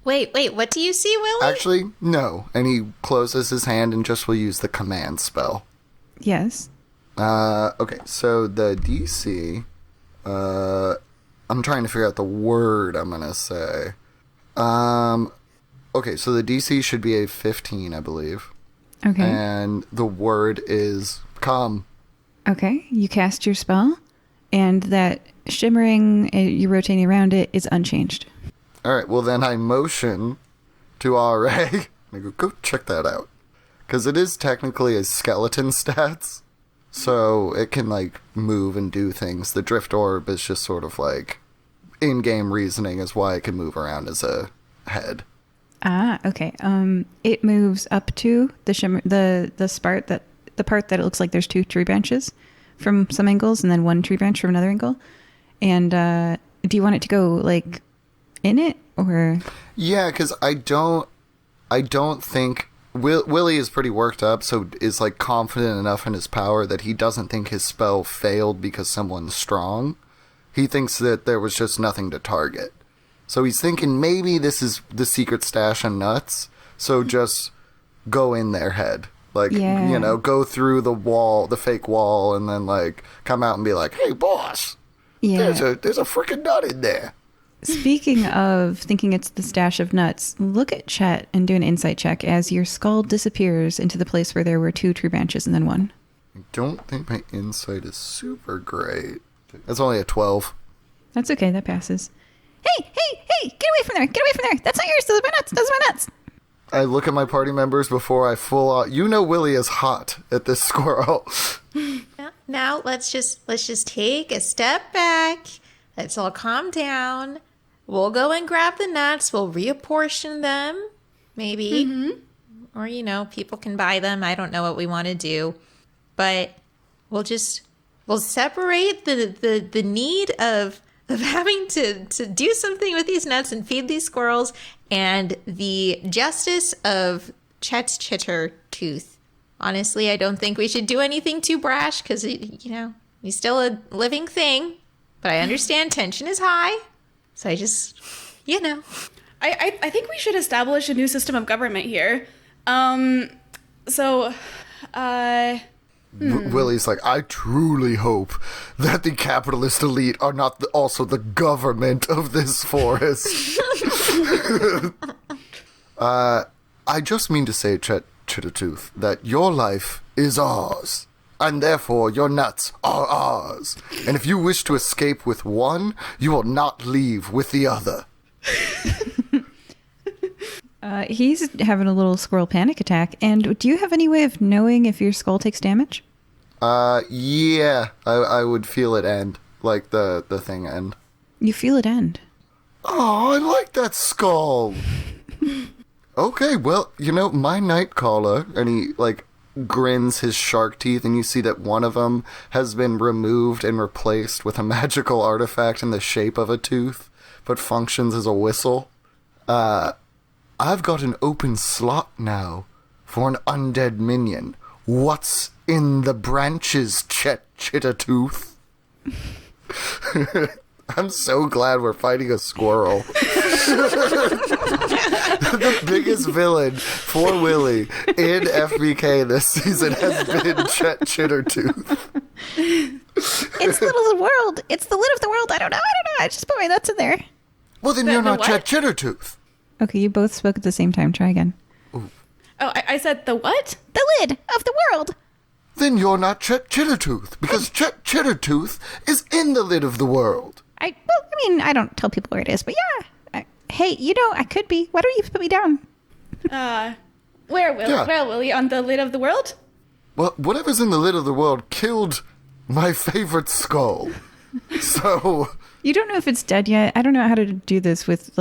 S2: Wait, what do you see, Willy?
S4: Actually, no. And he closes his hand and just will use the command spell.
S1: Yes.
S4: Okay, so the DC... I'm trying to figure out the word I'm gonna say. Okay, so the DC should be a 15, I believe.
S1: Okay.
S4: And the word is come.
S1: Okay. You cast your spell, and that shimmering, you're rotating around it, is unchanged.
S4: Alright, well then I motion to RA. I go check that out. Because it is technically a skeleton stats. So it can, like, move and do things. The Drift Orb is just sort of, like, in-game reasoning is why it can move around as a head.
S1: Ah, okay. It moves up to the shimmer, the part that it looks like there's 2 tree branches from some angles, and then 1 tree branch from another angle. And do you want it to go like in it, or?
S4: Yeah, because I don't think Willy is pretty worked up, so is like confident enough in his power that he doesn't think his spell failed because someone's strong. He thinks that there was just nothing to target. So he's thinking maybe this is the secret stash of nuts, so just go in their head. Like, go through the wall, the fake wall, and then, like, come out and be like, hey, boss, there's a freaking nut in there.
S1: Speaking of thinking it's the stash of nuts, look at Chet and do an insight check as your skull disappears into the place where there were 2 tree branches and then 1.
S4: I don't think my insight is super great. That's only a 12.
S1: That's okay, that passes. Hey, get away from there, That's not yours, those are my nuts.
S4: I look at my party members before I full out. You know Willy is hot at this squirrel.
S2: Now let's just take a step back. Let's all calm down. We'll go and grab the nuts. We'll reapportion them, maybe. Mm-hmm. Or, people can buy them. I don't know what we want to do. But we'll separate the need of having to do something with these nuts and feed these squirrels and the justice of Chet's chitter tooth. Honestly, I don't think we should do anything too brash because, he's still a living thing. But I understand tension is high. So I just,
S3: I think we should establish a new system of government here.
S4: Willy's like, I truly hope that the capitalist elite are not also the government of this forest. I just mean to say, Chet Chittertooth, that your life is ours. And therefore, your nuts are ours. And if you wish to escape with one, you will not leave with the other.
S1: He's having a little squirrel panic attack. And do you have any way of knowing if your skull takes damage?
S4: Yeah. I would feel it end. Like the thing end.
S1: You feel it end.
S4: Oh, I like that skull. Okay, well, my Nightcaller, and he, grins his shark teeth, and you see that one of them has been removed and replaced with a magical artifact in the shape of a tooth, but functions as a whistle. I've got an open slot now for an undead minion. What's in the branches, Chet Chittertooth? I'm so glad we're fighting a squirrel. The biggest villain for Willy in FBK this season has been Chet Chittertooth.
S1: It's the lid of the world. It's the lid of the world. I don't know. I just put my nuts in there.
S4: Well, then you're not Chet Chittertooth.
S1: Okay, you both spoke at the same time. Try again.
S3: Ooh. Oh, I said the what?
S1: The lid of the world.
S4: Then you're not Chet Chittertooth, because Chet Chittertooth is in the lid of the world.
S1: I don't tell people where it is, but yeah. Hey, I could be. Why don't you put me down?
S3: Where, Willy? On the lid of the world?
S4: Well, whatever's in the lid of the world killed my favorite skull. So...
S1: You don't know if it's dead yet. I don't know how to do this with,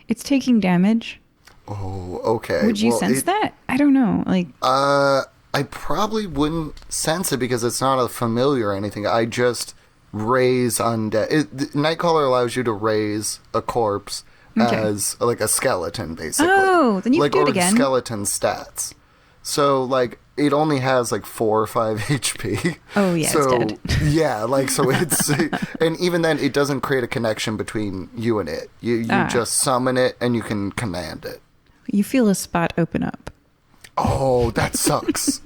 S1: it's taking damage.
S4: Oh, okay.
S1: Would you sense that? I don't know.
S4: I probably wouldn't sense it because it's not a familiar or anything. I just raise undead. Nightcaller allows you to raise a corpse as a skeleton, basically.
S1: Oh, then you can do it again.
S4: Skeleton stats. So, it only has like 4 or 5 HP.
S1: Oh, yeah,
S4: so,
S1: it's dead.
S4: Yeah, like, so it's... and even then, it doesn't create a connection between you and it. You just summon it, and you can command it.
S1: You feel a spot open up.
S4: Oh, that sucks.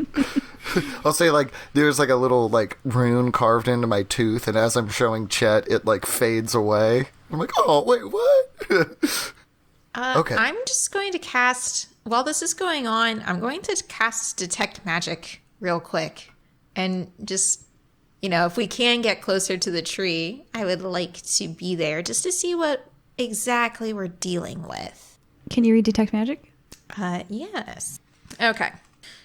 S4: I'll say, like, there's, like, a little, like, rune carved into my tooth, and as I'm showing Chet, it, like, fades away. I'm like, oh, wait, what? Okay.
S2: I'm just going to cast, while this is going on, I'm going to cast Detect Magic real quick. And just, if we can get closer to the tree, I would like to be there just to see what exactly we're dealing with.
S1: Can you read Detect Magic?
S2: Yes. Okay.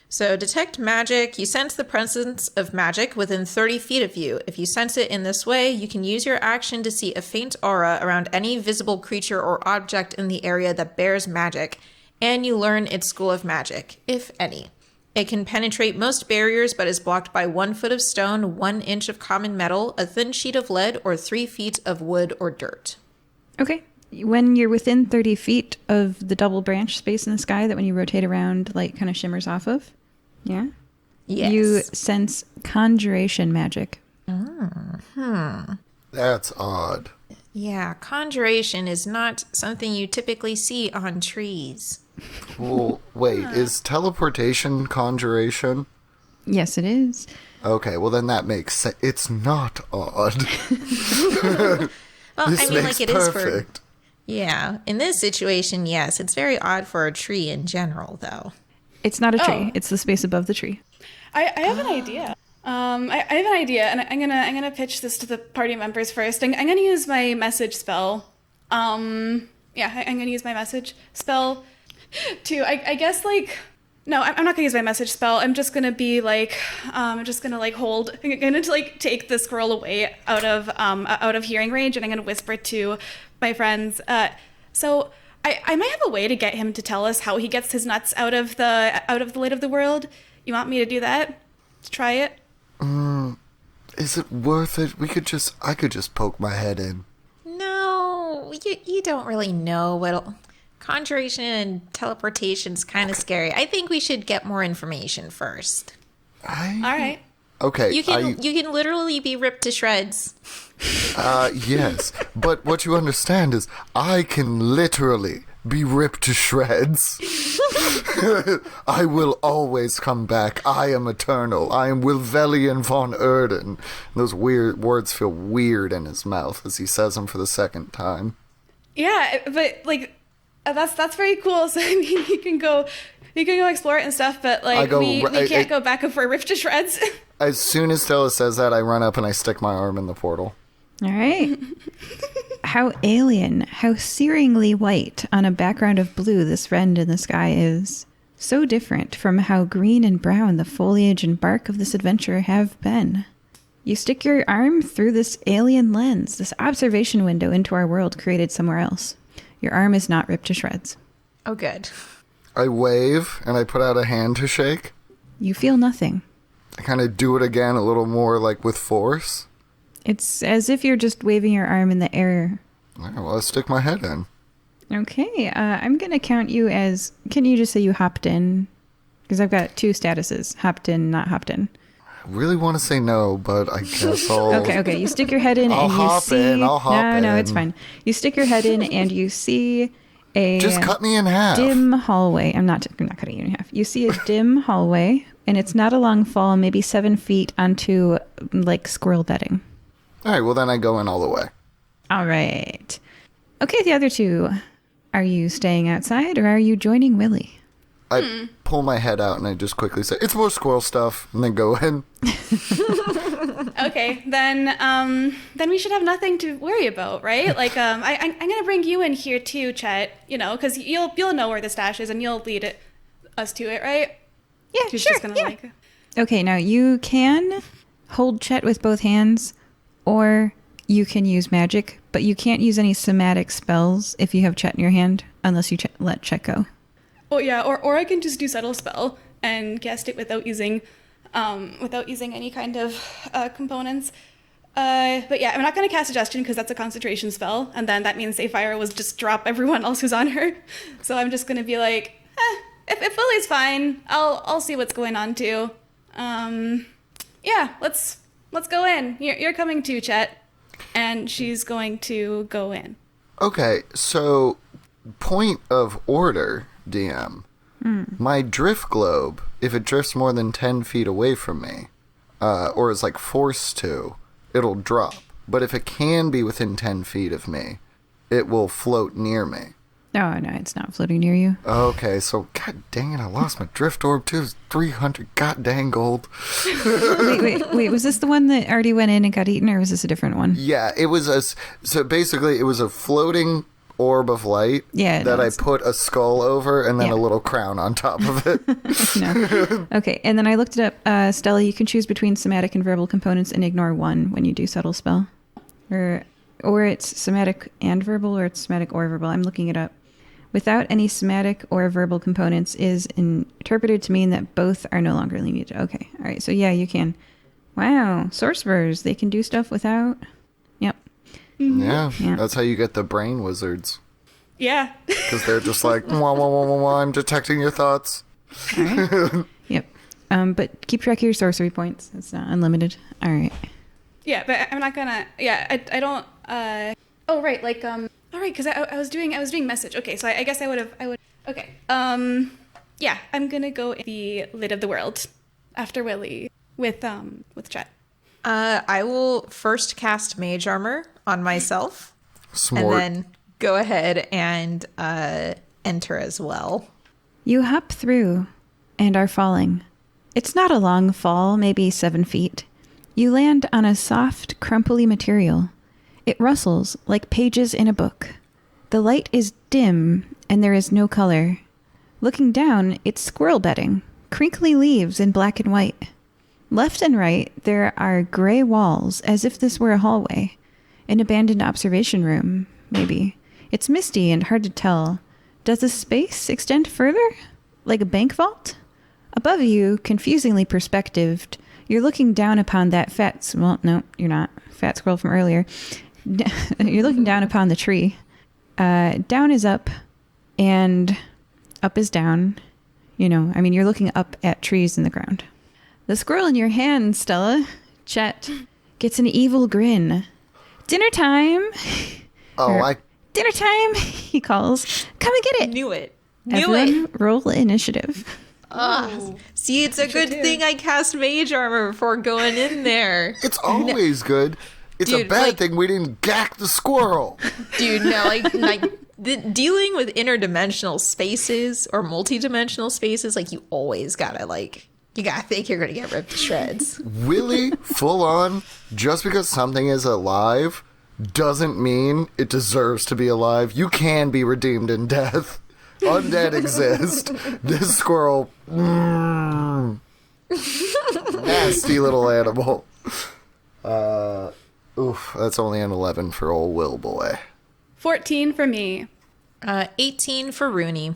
S2: So Detect Magic, you sense the presence of magic within 30 feet of you. If you sense it in this way, you can use your action to see a faint aura around any visible creature or object in the area that bears magic, and you learn its school of magic, if any. It can penetrate most barriers but is blocked by 1 foot of stone, 1 inch of common metal, a thin sheet of lead, or 3 feet of wood or dirt.
S1: Okay. When you're within 30 feet of the double branch space in the sky that when you rotate around, like, kind of shimmers off of, yeah?
S2: Yes.
S1: You sense conjuration magic.
S4: That's odd.
S2: Yeah, conjuration is not something you typically see on trees.
S4: Well, wait, is teleportation conjuration?
S1: Yes, it is.
S4: Okay, well then that makes sense. It's not odd.
S2: Well,
S4: This
S2: I mean,
S4: makes
S2: like it is
S4: perfect.
S2: for... Yeah, in this situation, yes. It's very odd for a tree in general, though.
S1: It's not a tree.
S3: Oh.
S1: It's the space above the tree.
S3: I have an idea. I have an idea, and I'm gonna pitch this to the party members first. I'm gonna use my message spell. I'm gonna use my message spell to, I guess, like... No, I'm not gonna use my message spell. I'm just gonna be like, I'm gonna like take the squirrel away out of hearing range, and I'm gonna whisper to my friends. So I might have a way to get him to tell us how he gets his nuts out of the light of the world. You want me to do that? To try it?
S4: Is it worth it? I could just poke my head in.
S2: No, you don't really know what... Conjuration and teleportation's kind of scary. I think we should get more information first.
S3: All right.
S4: Okay.
S2: You can literally be ripped to shreds.
S4: Yes, but what you understand is I can literally be ripped to shreds. I will always come back. I am eternal. I am Wilvelian von Erden. Those weird words feel weird in his mouth as he says them for the second time.
S3: Yeah, but like that's very cool. So I mean, you can go explore it and stuff, but like we can't go back if we're ripped to shreds.
S4: As soon as Stella says that, I run up and I stick my arm in the portal.
S1: All right. How alien, how searingly white on a background of blue this rend in the sky is. So different from how green and brown the foliage and bark of this adventure have been. You stick your arm through this alien lens, this observation window into our world created somewhere else. Your arm is not ripped to shreds.
S2: Oh, good.
S4: I wave and I put out a hand to shake.
S1: You feel nothing.
S4: I kind of do it again a little more like with force.
S1: It's as if you're just waving your arm in the air.
S4: All right, well, I stick my head in.
S1: Okay, I'm going to count you as... Can you just say you hopped in? Because I've got 2 statuses. Hopped in, not hopped in.
S4: I really want to say no, but I guess I'll...
S1: Okay. You stick your head in
S4: I'll
S1: and you
S4: hop
S1: see...
S4: in, I'll hop in.
S1: No, it's fine. You stick your head in and you see a...
S4: Just cut me in half.
S1: Dim hallway. I'm not cutting you in half. You see a dim hallway, and it's not a long fall, maybe 7 feet onto, like, squirrel bedding.
S4: All right, well, then I go in all the way.
S1: All right. Okay, the other 2. Are you staying outside, or are you joining Willy?
S4: I pull my head out and I just quickly say, it's more squirrel stuff, and then go in.
S3: Okay, then we should have nothing to worry about, right? Like, I'm gonna bring you in here too, Chet. You know, because you'll know where the stash is and you'll lead us to it, right?
S1: Yeah,
S3: She's
S1: sure.
S3: just gonna like.
S1: Okay, now you can hold Chet with both hands, or you can use magic, but you can't use any somatic spells if you have Chet in your hand, unless you let Chet go.
S3: Oh yeah, or I can just do subtle spell and cast it without using any kind of components. But yeah, I'm not going to cast Suggestion because that's a concentration spell, and then that means Sapphire was just drop everyone else who's on her. So I'm just going to be like, if Lily's fine, I'll see what's going on too. Yeah, let's go in. You're coming too, Chet. And she's going to go in.
S4: Okay, so point of order, DM. My drift globe, if it drifts more than 10 feet away from me, or is like forced to, it'll drop. But if it can be within 10 feet of me, it will float near me.
S1: No, it's not floating near you.
S4: Okay, so god dang it, I lost my drift orb too. 300 god dang gold.
S1: Wait, was this the one that already went in and got eaten, or was this a different one?
S4: Yeah, it was so basically it was a floating orb of light that I put a skull over and then a little crown on top of it.
S1: No. Okay, and then I looked it up. Stella, you can choose between somatic and verbal components and ignore one when you do subtle spell. Or it's somatic and verbal, or it's somatic or verbal. I'm looking it up. Without any somatic or verbal components is interpreted to mean that both are no longer lenient. Okay, all right, so yeah, you can. Wow, sorcerers, they can do stuff without... Yep.
S4: Yeah, that's how you get the brain wizards.
S3: Yeah.
S4: Because they're just like, wah, wah, wah, wah, wah, I'm detecting your thoughts.
S1: All right. Yep. But keep track of your sorcery points. It's not unlimited. All right.
S3: Yeah, but I'm not gonna... Yeah, I don't... Oh, right, like, all right, because I was doing message. Okay, so I guess I would. Okay. Yeah, I'm gonna go in the lid of the world after Willy with Chet.
S2: I will first cast Mage Armor on myself.
S4: Smart.
S2: And then go ahead and enter as well.
S1: You hop through and are falling. It's not a long fall, maybe 7 feet. You land on a soft, crumply material. It rustles like pages in a book. The light is dim and there is no color. Looking down, it's squirrel bedding, crinkly leaves in black and white. Left and right, there are gray walls, as if this were a hallway. An abandoned observation room, maybe. It's misty and hard to tell. Does the space extend further? Like a bank vault? Above you, confusingly perspectived, you're looking down upon that well, no, you're not. Fat squirrel from earlier. You're looking down upon the tree. Down is up, and up is down. You're looking up at trees in the ground. The squirrel in your hand, Stella, Chet, gets an evil grin. Dinner time! Dinner time, he calls. Come and get it.
S2: Knew it.
S1: Everyone roll initiative.
S2: See, it's a good thing I cast Mage Armor before going in there.
S4: It's always good. It's a bad thing we didn't gack the squirrel.
S2: Dude, no, dealing with interdimensional spaces or multidimensional spaces, you always gotta, you gotta think you're gonna get ripped to shreds.
S4: Willy, full on, just because something is alive doesn't mean it deserves to be alive. You can be redeemed in death. Undead exist. This squirrel, nasty little animal. Oof, that's only an 11 for old Will boy.
S3: 14 for me.
S2: 18 for Runi.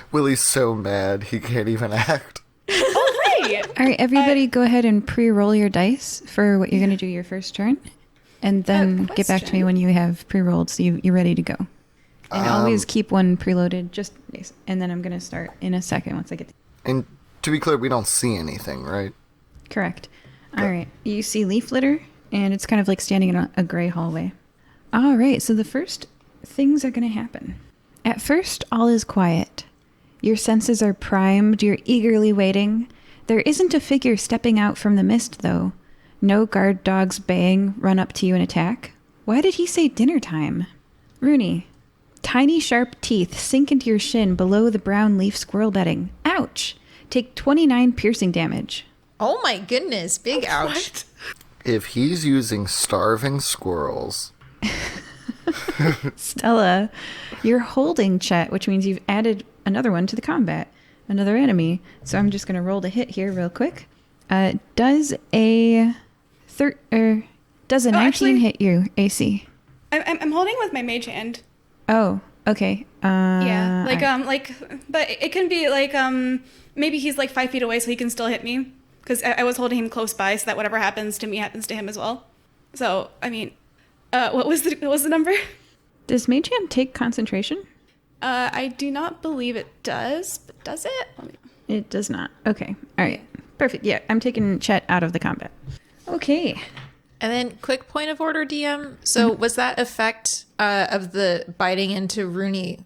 S4: Willy's so mad he can't even act.
S3: Oh, right.
S1: All right, everybody go ahead and pre-roll your dice for what you're going to do your first turn. And then get back to me when you have pre-rolled so you're ready to go. And always keep one preloaded, and then I'm going to start in a second once I get...
S4: And to be clear, we don't see anything, right?
S1: Correct. All right. You see leaf litter, and it's kind of like standing in a gray hallway. All right. So the first things are going to happen. At first, all is quiet. Your senses are primed. You're eagerly waiting. There isn't a figure stepping out from the mist, though. No guard dogs baying, run up to you and attack. Why did he say dinner time? Runi, tiny sharp teeth sink into your shin below the brown leaf squirrel bedding. Ouch! Take 29 piercing damage.
S2: Oh my goodness, big ouch.
S3: What?
S4: If he's using starving squirrels...
S1: Stella, you're holding Chet, which means you've added another one to the combat. Another enemy. So I'm just going to roll to hit here real quick. Does a 19
S3: actually,
S1: hit you, AC?
S3: I'm holding with my mage hand.
S1: Oh, okay.
S3: Yeah,
S1: right.
S3: but it can be maybe he's 5 feet away, so he can still hit me. Because I was holding him close by, so that whatever happens to me happens to him as well. So, what was the number?
S1: Does Mage Hand take concentration?
S3: I do not believe it does, but does it?
S1: It does not. Okay. All right. Perfect. Yeah, I'm taking Chet out of the combat. Okay.
S2: And then, quick point of order, DM. So, was that effect of the biting into Runi,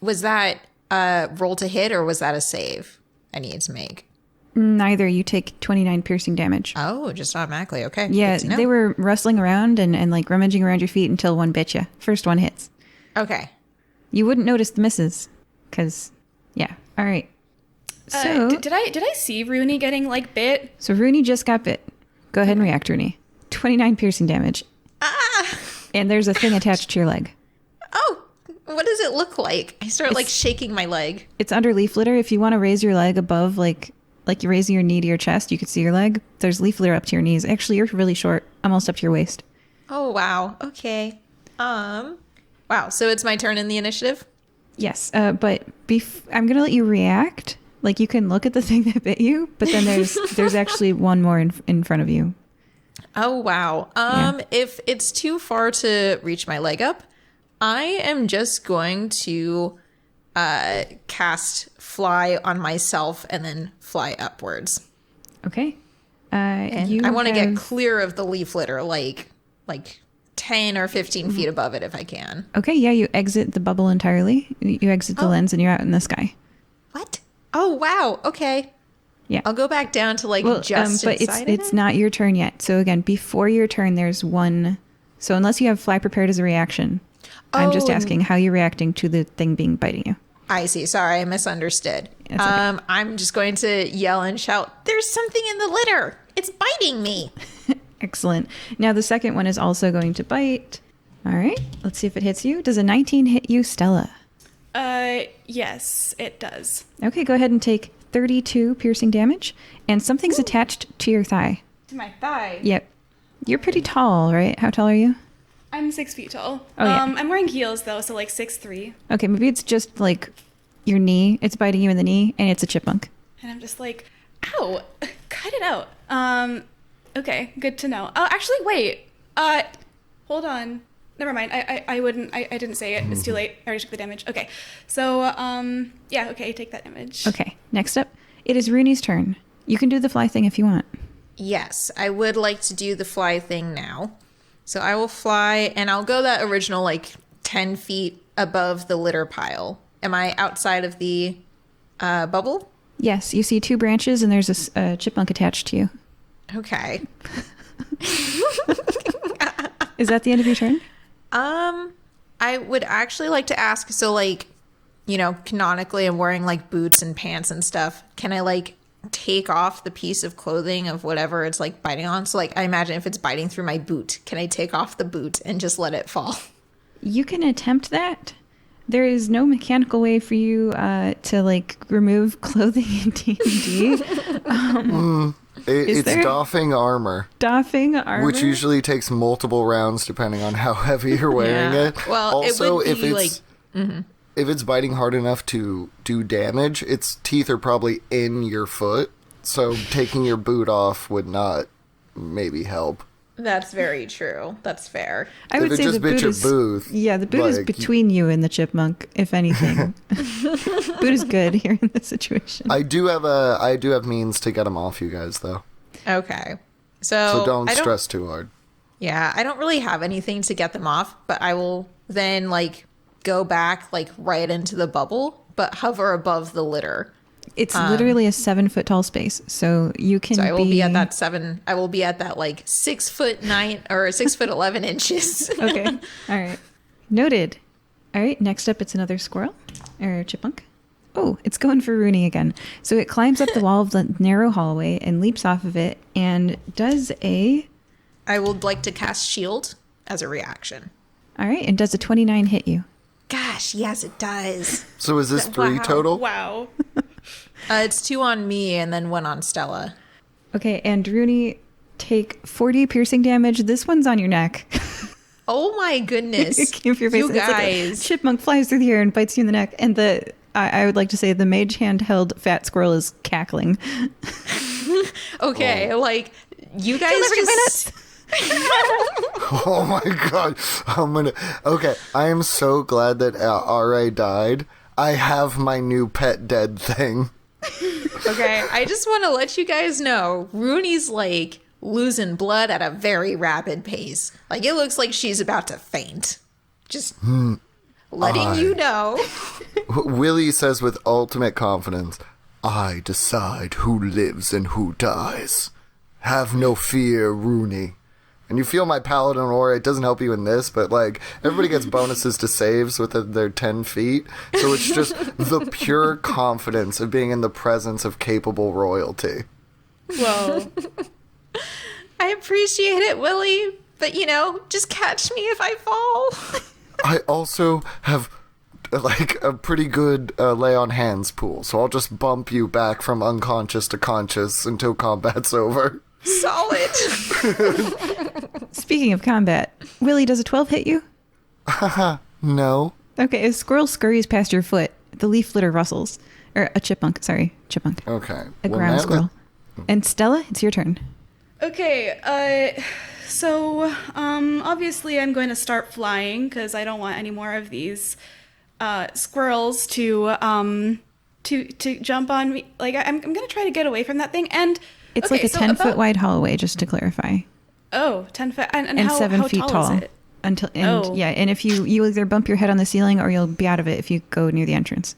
S2: was that roll to hit or was that a save I need to make?
S1: Neither. You take 29 piercing damage.
S2: Oh, just automatically. Okay.
S1: Yeah,
S2: good to know.
S1: they were rustling around and like rummaging around your feet until one bit you. First one hits.
S2: Okay.
S1: You wouldn't notice the misses because, yeah. All right. So,
S3: did I see Runi getting like bit?
S1: so Runi just got bit. Go ahead and react, Runi. 29 piercing damage.
S2: Ah!
S1: And there's a thing attached to your leg.
S2: Oh, what does it look like? I start like shaking my leg.
S1: It's under leaf litter. If you want to raise your leg above, like you're raising your knee to your chest, you could see your leg. There's leaf litter up to your knees. Actually, you're really short, almost up to your waist.
S2: Oh, wow. Okay. Wow. So it's my turn in the initiative?
S1: Yes, but I'm gonna let you react. Like you can look at the thing that bit you, but then there's actually one more in front of you.
S2: Oh, wow. If it's too far to reach my leg up, I am just going to cast fly on myself and then fly upwards.
S1: Okay.
S2: And I want to get clear of the leaf litter, like 10 or 15 feet above it if I can.
S1: Okay, yeah, you exit the bubble entirely. You exit the lens and you're out in the sky.
S2: What? Oh, wow. Okay.
S1: Yeah.
S2: I'll go back down to just
S1: but
S2: inside
S1: it's not your turn yet. So again, before your turn, there's one. So unless you have fly prepared as a reaction, I'm just asking how you're reacting to the thing biting you.
S2: I see. Sorry, I misunderstood.
S1: That's okay.
S2: I'm just going to yell and shout, "There's something in the litter! It's biting me!"
S1: Excellent. Now the second one is also going to bite. All right. Let's see if it hits you. Does a 19 hit you, Stella?
S3: Yes, it does.
S1: Okay, go ahead and take 32 piercing damage. And something's attached to your thigh.
S3: To my thigh.
S1: Yep. You're pretty tall, right? How tall are you?
S3: I'm 6 feet tall.
S1: Oh, yeah.
S3: I'm wearing heels though, so like 6'3".
S1: Okay, maybe it's just like your knee. It's biting you in the knee, and it's a chipmunk.
S3: And I'm just like, ow, cut it out. Okay, good to know. Oh, actually, wait. Hold on. Never mind. I wouldn't. I didn't say it. It's too late. I already took the damage. Okay. So, yeah. Okay, take that damage.
S1: Okay. Next up, it is Rooney's turn. You can do the fly thing if you want.
S2: Yes, I would like to do the fly thing now. So I will fly, and I'll go that original 10 feet above the litter pile. Am I outside of the bubble?
S1: Yes, you see 2 branches, and there's a chipmunk attached to you.
S2: Okay.
S1: Is that the end of your turn?
S2: I would actually like to ask, so canonically I'm wearing boots and pants and stuff. Can I take off the piece of clothing of whatever it's biting on? So I imagine if it's biting through my boot, can I take off the boot and just let it fall?
S1: You can attempt that. There is no mechanical way for you to remove clothing in D&D.
S4: It's doffing armor.
S1: Doffing armor?
S4: Which usually takes multiple rounds depending on how heavy you're wearing it.
S2: Well,
S4: also,
S2: it would be
S4: if it's biting hard enough to do damage, its teeth are probably in your foot. So taking your boot off would not maybe help.
S2: That's very true. That's fair.
S1: I would say the boot is... Yeah, the boot is between you and the chipmunk, if anything. Boot is good here in this situation.
S4: I do have means to get them off you guys, though.
S2: Okay.
S4: So don't stress too hard.
S2: Yeah, I don't really have anything to get them off, but I will then go back right into the bubble, but hover above the litter.
S1: It's literally a 7-foot tall space, so you can.
S2: So I will be at that 7. I will be at that 6'9" or 6'11" inches.
S1: Okay, all right, noted. All right, next up, it's another squirrel or chipmunk. Oh, it's going for Runi again. So it climbs up the wall of the narrow hallway and leaps off of it and does a.
S2: I would like to cast shield as a reaction.
S1: All right, and does a 29 hit you?
S2: Gosh, yes, it does.
S4: So is this 3 total?
S3: Wow.
S2: It's 2 on me and then 1 on Stella.
S1: Okay, and Runi, take 40 piercing damage. This one's on your neck.
S2: Oh my goodness.
S1: Keep your face.
S2: You guys.
S1: Chipmunk flies through the air and bites you in the neck. And I would like to say the mage handheld fat squirrel is cackling.
S2: Okay, you guys
S1: You'll never
S2: just...
S4: Oh my god. Okay, I am so glad that R.A. died. I have my new pet dead thing.
S2: Okay, I just want to let you guys know, Rooney's like losing blood at a very rapid pace. Like, it looks like she's about to faint. Just letting you know.
S4: Willy says with ultimate confidence, I decide who lives and who dies. Have no fear, Rooney. And you feel my paladin aura. It doesn't help you in this, but like everybody gets bonuses to saves with their 10 feet. So it's just the pure confidence of being in the presence of capable royalty.
S3: Whoa.
S2: I appreciate it, Willy, but just catch me if I fall.
S4: I also have like a pretty good lay on hands pool, so I'll just bump you back from unconscious to conscious until combat's over.
S2: Solid.
S1: Speaking of combat, Willy, does a 12 hit you?
S4: No.
S1: Okay, a squirrel scurries past your foot. The leaf litter rustles. Or a chipmunk, sorry. Chipmunk.
S4: Okay.
S1: A ground squirrel. And Stella, it's your turn.
S3: Okay, so obviously I'm going to start flying because I don't want any more of these squirrels to jump on me. Like, I'm going to try to get away from that thing. And
S1: It's
S3: okay,
S1: like a
S3: so
S1: 10-foot wide hallway, just to clarify.
S3: Oh, 10 feet. And
S1: And
S3: how,
S1: 7
S3: how
S1: feet
S3: tall is it?
S1: Yeah, and if you either bump your head on the ceiling or you'll be out of it if you go near the entrance.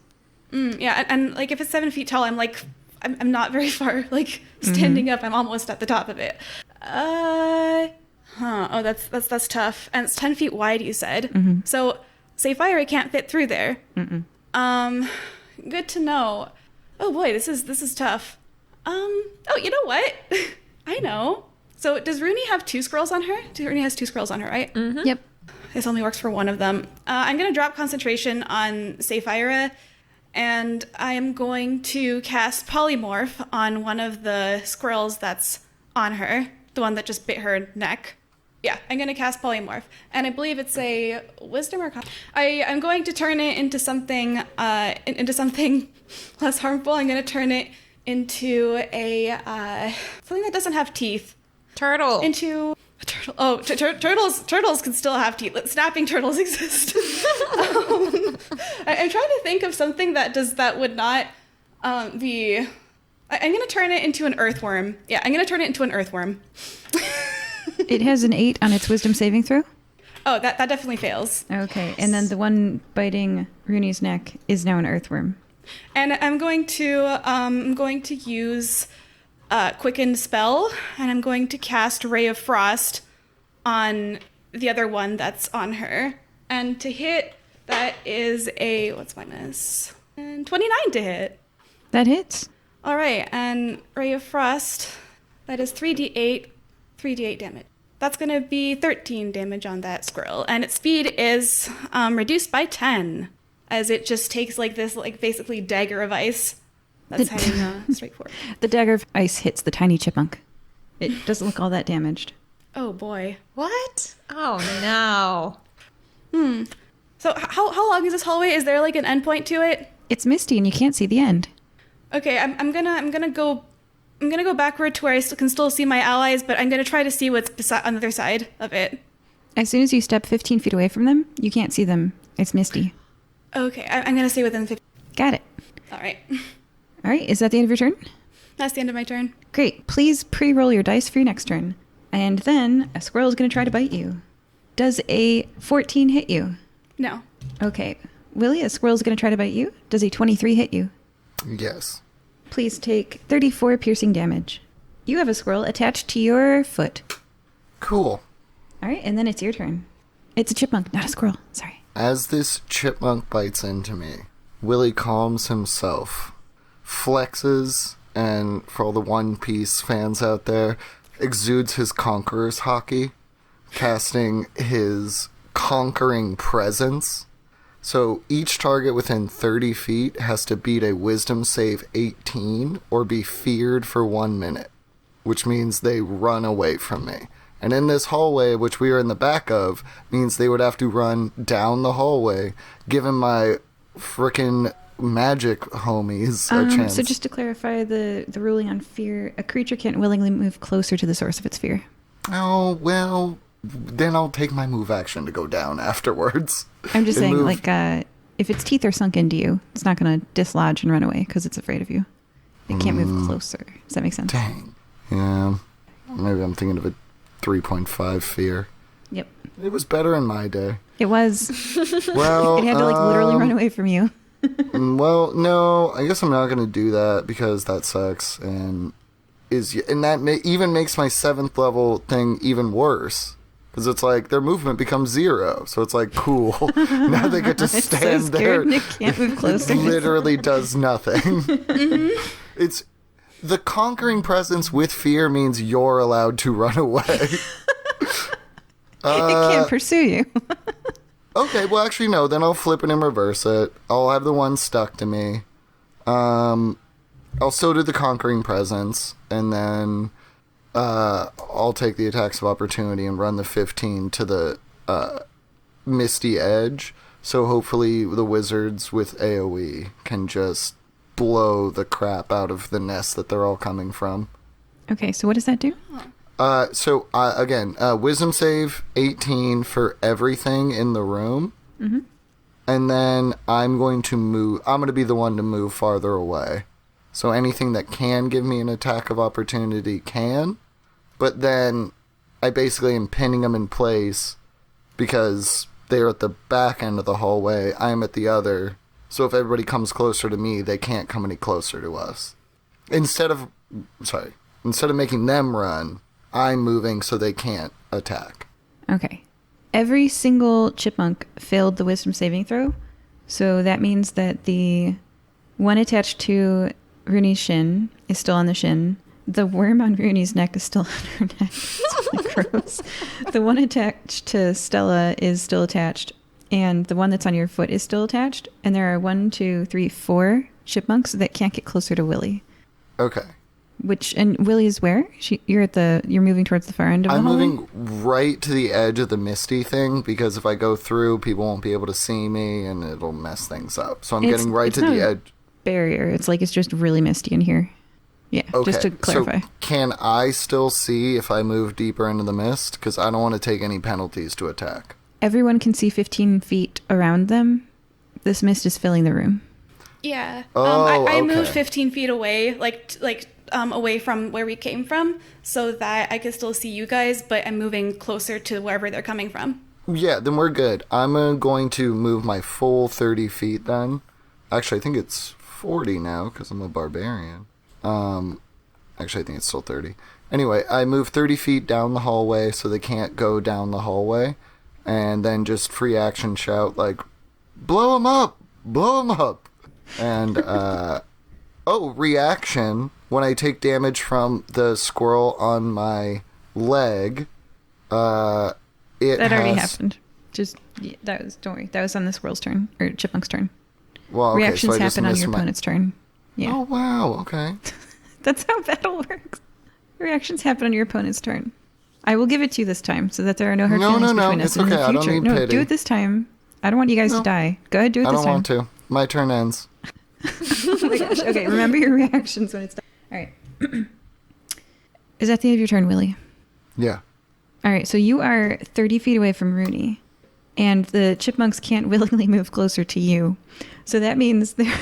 S3: Yeah, and like if it's 7 feet tall, I'm not very far. Like standing up, I'm almost at the top of it. Oh, that's tough. And it's 10 feet wide, you said. So say fire, it can't fit through there. Good to know. Oh boy, this is tough. Oh, you know what? I know. So does Runi have 2 scrolls on her? Runi has 2 scrolls on her, right?
S1: Yep.
S3: This only works for one of them. I'm going to drop concentration on Sapphira, and I am going to cast Polymorph on one of the squirrels that's on her, the one that just bit her neck. Yeah, I'm going to cast Polymorph, and I believe it's a Wisdom or I'm going to turn it into something less harmful. I'm going to turn it into a something that doesn't have teeth.
S2: Turtle.
S3: Into a turtle. Oh, turtles can still have teeth. Snapping turtles exist. I'm trying to think of something that would not be. I'm gonna turn it into an earthworm. Yeah, I'm gonna turn it into an earthworm.
S1: It has an 8 on its wisdom saving throw.
S3: Oh, that definitely fails.
S1: Okay, and then the one biting Rooney's neck is now an earthworm.
S3: And I'm going to use Quicken Spell, and I'm going to cast Ray of Frost on the other one that's on her. And to hit, that is a, what's my miss? And 29 to hit.
S1: That hits.
S3: All right, and Ray of Frost, that is 3d8 damage. That's going to be 13 damage on that squirrel, and its speed is reduced by 10, as it just takes like this, like basically dagger of ice. That's heading straight forward.
S1: The dagger of ice hits the tiny chipmunk. It doesn't look all that damaged.
S3: Oh boy.
S2: What? Oh no.
S3: So how long is this hallway? Is there like an endpoint to it?
S1: It's misty and you can't see the end.
S3: Okay, I'm gonna go backward to where I can still see my allies, but I'm gonna try to see what's on the other side of it.
S1: As soon as you step 15 feet away from them, you can't see them. It's misty.
S3: Okay, I'm gonna stay within 50.
S1: Got it.
S3: All right.
S1: All right, is that the end of your turn?
S3: That's the end of my turn.
S1: Great. Please pre-roll your dice for your next turn. And then a squirrel is going to try to bite you. Does a 14 hit you?
S3: No.
S1: Okay. Willy, a squirrel is going to try to bite you. Does a 23 hit you?
S4: Yes.
S1: Please take 34 piercing damage. You have a squirrel attached to your foot.
S4: Cool.
S1: All right, and then it's your turn. It's a chipmunk, not a squirrel. Sorry.
S4: As this chipmunk bites into me, Willy calms himself, flexes, and for all the One Piece fans out there, exudes his conqueror's hockey, casting his conquering presence. So each target within 30 feet has to beat a wisdom save 18 or be feared for 1 minute, which means they run away from me. And in this hallway, which we are in the back of, means they would have to run down the hallway, giving my frickin' magic homies a chance.
S1: So just to clarify the ruling on fear, a creature can't willingly move closer to the source of its fear.
S4: Oh, well, then I'll take my move action to go down afterwards.
S1: I'm just
S4: And
S1: saying,
S4: move-
S1: like, if its teeth are sunk into you, it's not going to dislodge and run away because it's afraid of you. It can't move closer. Does that make sense?
S4: Dang. Yeah. Maybe I'm thinking of a 3.5 fear.
S1: Yep.
S4: It was better in my day.
S1: It was.
S4: Well,
S1: It had to, like, literally run away from you.
S4: well, no, I guess I'm not going to do that because that sucks, and that even makes my 7th level thing even worse. Because it's like their movement becomes 0, so it's like cool. Now they get to
S1: It's so
S4: stand
S1: scared
S4: there.
S1: and it can't move closer.
S4: It literally does nothing. It's the conquering presence with fear means you're allowed to run away.
S1: It can't pursue you.
S4: Okay, well, actually, no. Then I'll flip it and reverse it. I'll have the one stuck to me. I'll still do the conquering presence, and then I'll take the attacks of opportunity and run the 15 to the Misty Edge. So hopefully the wizards with AoE can just blow the crap out of the nest that they're all coming from.
S1: Okay, so what does that do?
S4: Again, wisdom save 18 for everything in the room. Mm-hmm. And then I'm going to be the one to move farther away. So anything that can give me an attack of opportunity can. But then I basically am pinning them in place because they're at the back end of the hallway. I'm at the other. So if everybody comes closer to me, they can't come any closer to us. Instead of making them run, I'm moving so they can't attack.
S1: Okay. Every single chipmunk failed the wisdom saving throw. So that means that the one attached to Runi's shin is still on the shin. The worm on Runi's neck is still on her neck. It's really gross. The one attached to Stella is still attached. And the one that's on your foot is still attached. And there are 4 chipmunks that can't get closer to Willy.
S4: Okay.
S1: And Willy is where? You're moving towards the far end of the
S4: I'm
S1: hallway?
S4: moving right to the edge of the Misty thing because if I go through, people won't be able to see me and it'll mess things up. So I'm getting right to the edge.
S1: Barrier. It's just really misty in here. Yeah,
S4: Okay.
S1: just to clarify.
S4: So can I still see if I move deeper into the mist? Because I don't want to take any penalties to attack.
S1: Everyone can see 15 feet around them. This mist is filling the room.
S3: Yeah.
S4: Oh,
S3: I
S4: okay.
S3: moved 15 feet away, away from where we came from, so that I could still see you guys, but I'm moving closer to wherever they're coming from.
S4: Yeah, then we're good. I'm going to move my full 30 feet then. Actually, I think it's 40 now because I'm a barbarian. Actually, I think it's still 30. Anyway, I move 30 feet down the hallway so they can't go down the hallway. And then just free action shout, like, blow them up! Blow them up! And, reaction. When I take damage from the squirrel on my leg,
S1: That already happened. Don't worry. That was on the squirrel's turn, or chipmunk's turn.
S4: Well, okay,
S1: Reactions
S4: so I just
S1: happen on
S4: missed
S1: your opponent's turn. Yeah.
S4: Oh, wow, okay.
S1: That's how battle works. Reactions happen on your opponent's turn. I will give it to you this time so that there are no hard feelings between us
S4: it's
S1: in the
S4: okay. I
S1: future.
S4: don't need pity.
S1: Do it this time. I don't want you guys to die. Go ahead, do it
S4: I
S1: this
S4: don't
S1: time.
S4: want to. My turn ends.
S1: Oh my gosh. Okay, remember your reactions when it's done. All right. Is that the end of your turn, Willy?
S4: Yeah.
S1: All right, so you are 30 feet away from Runi, and the chipmunks can't willingly move closer to you. So that means there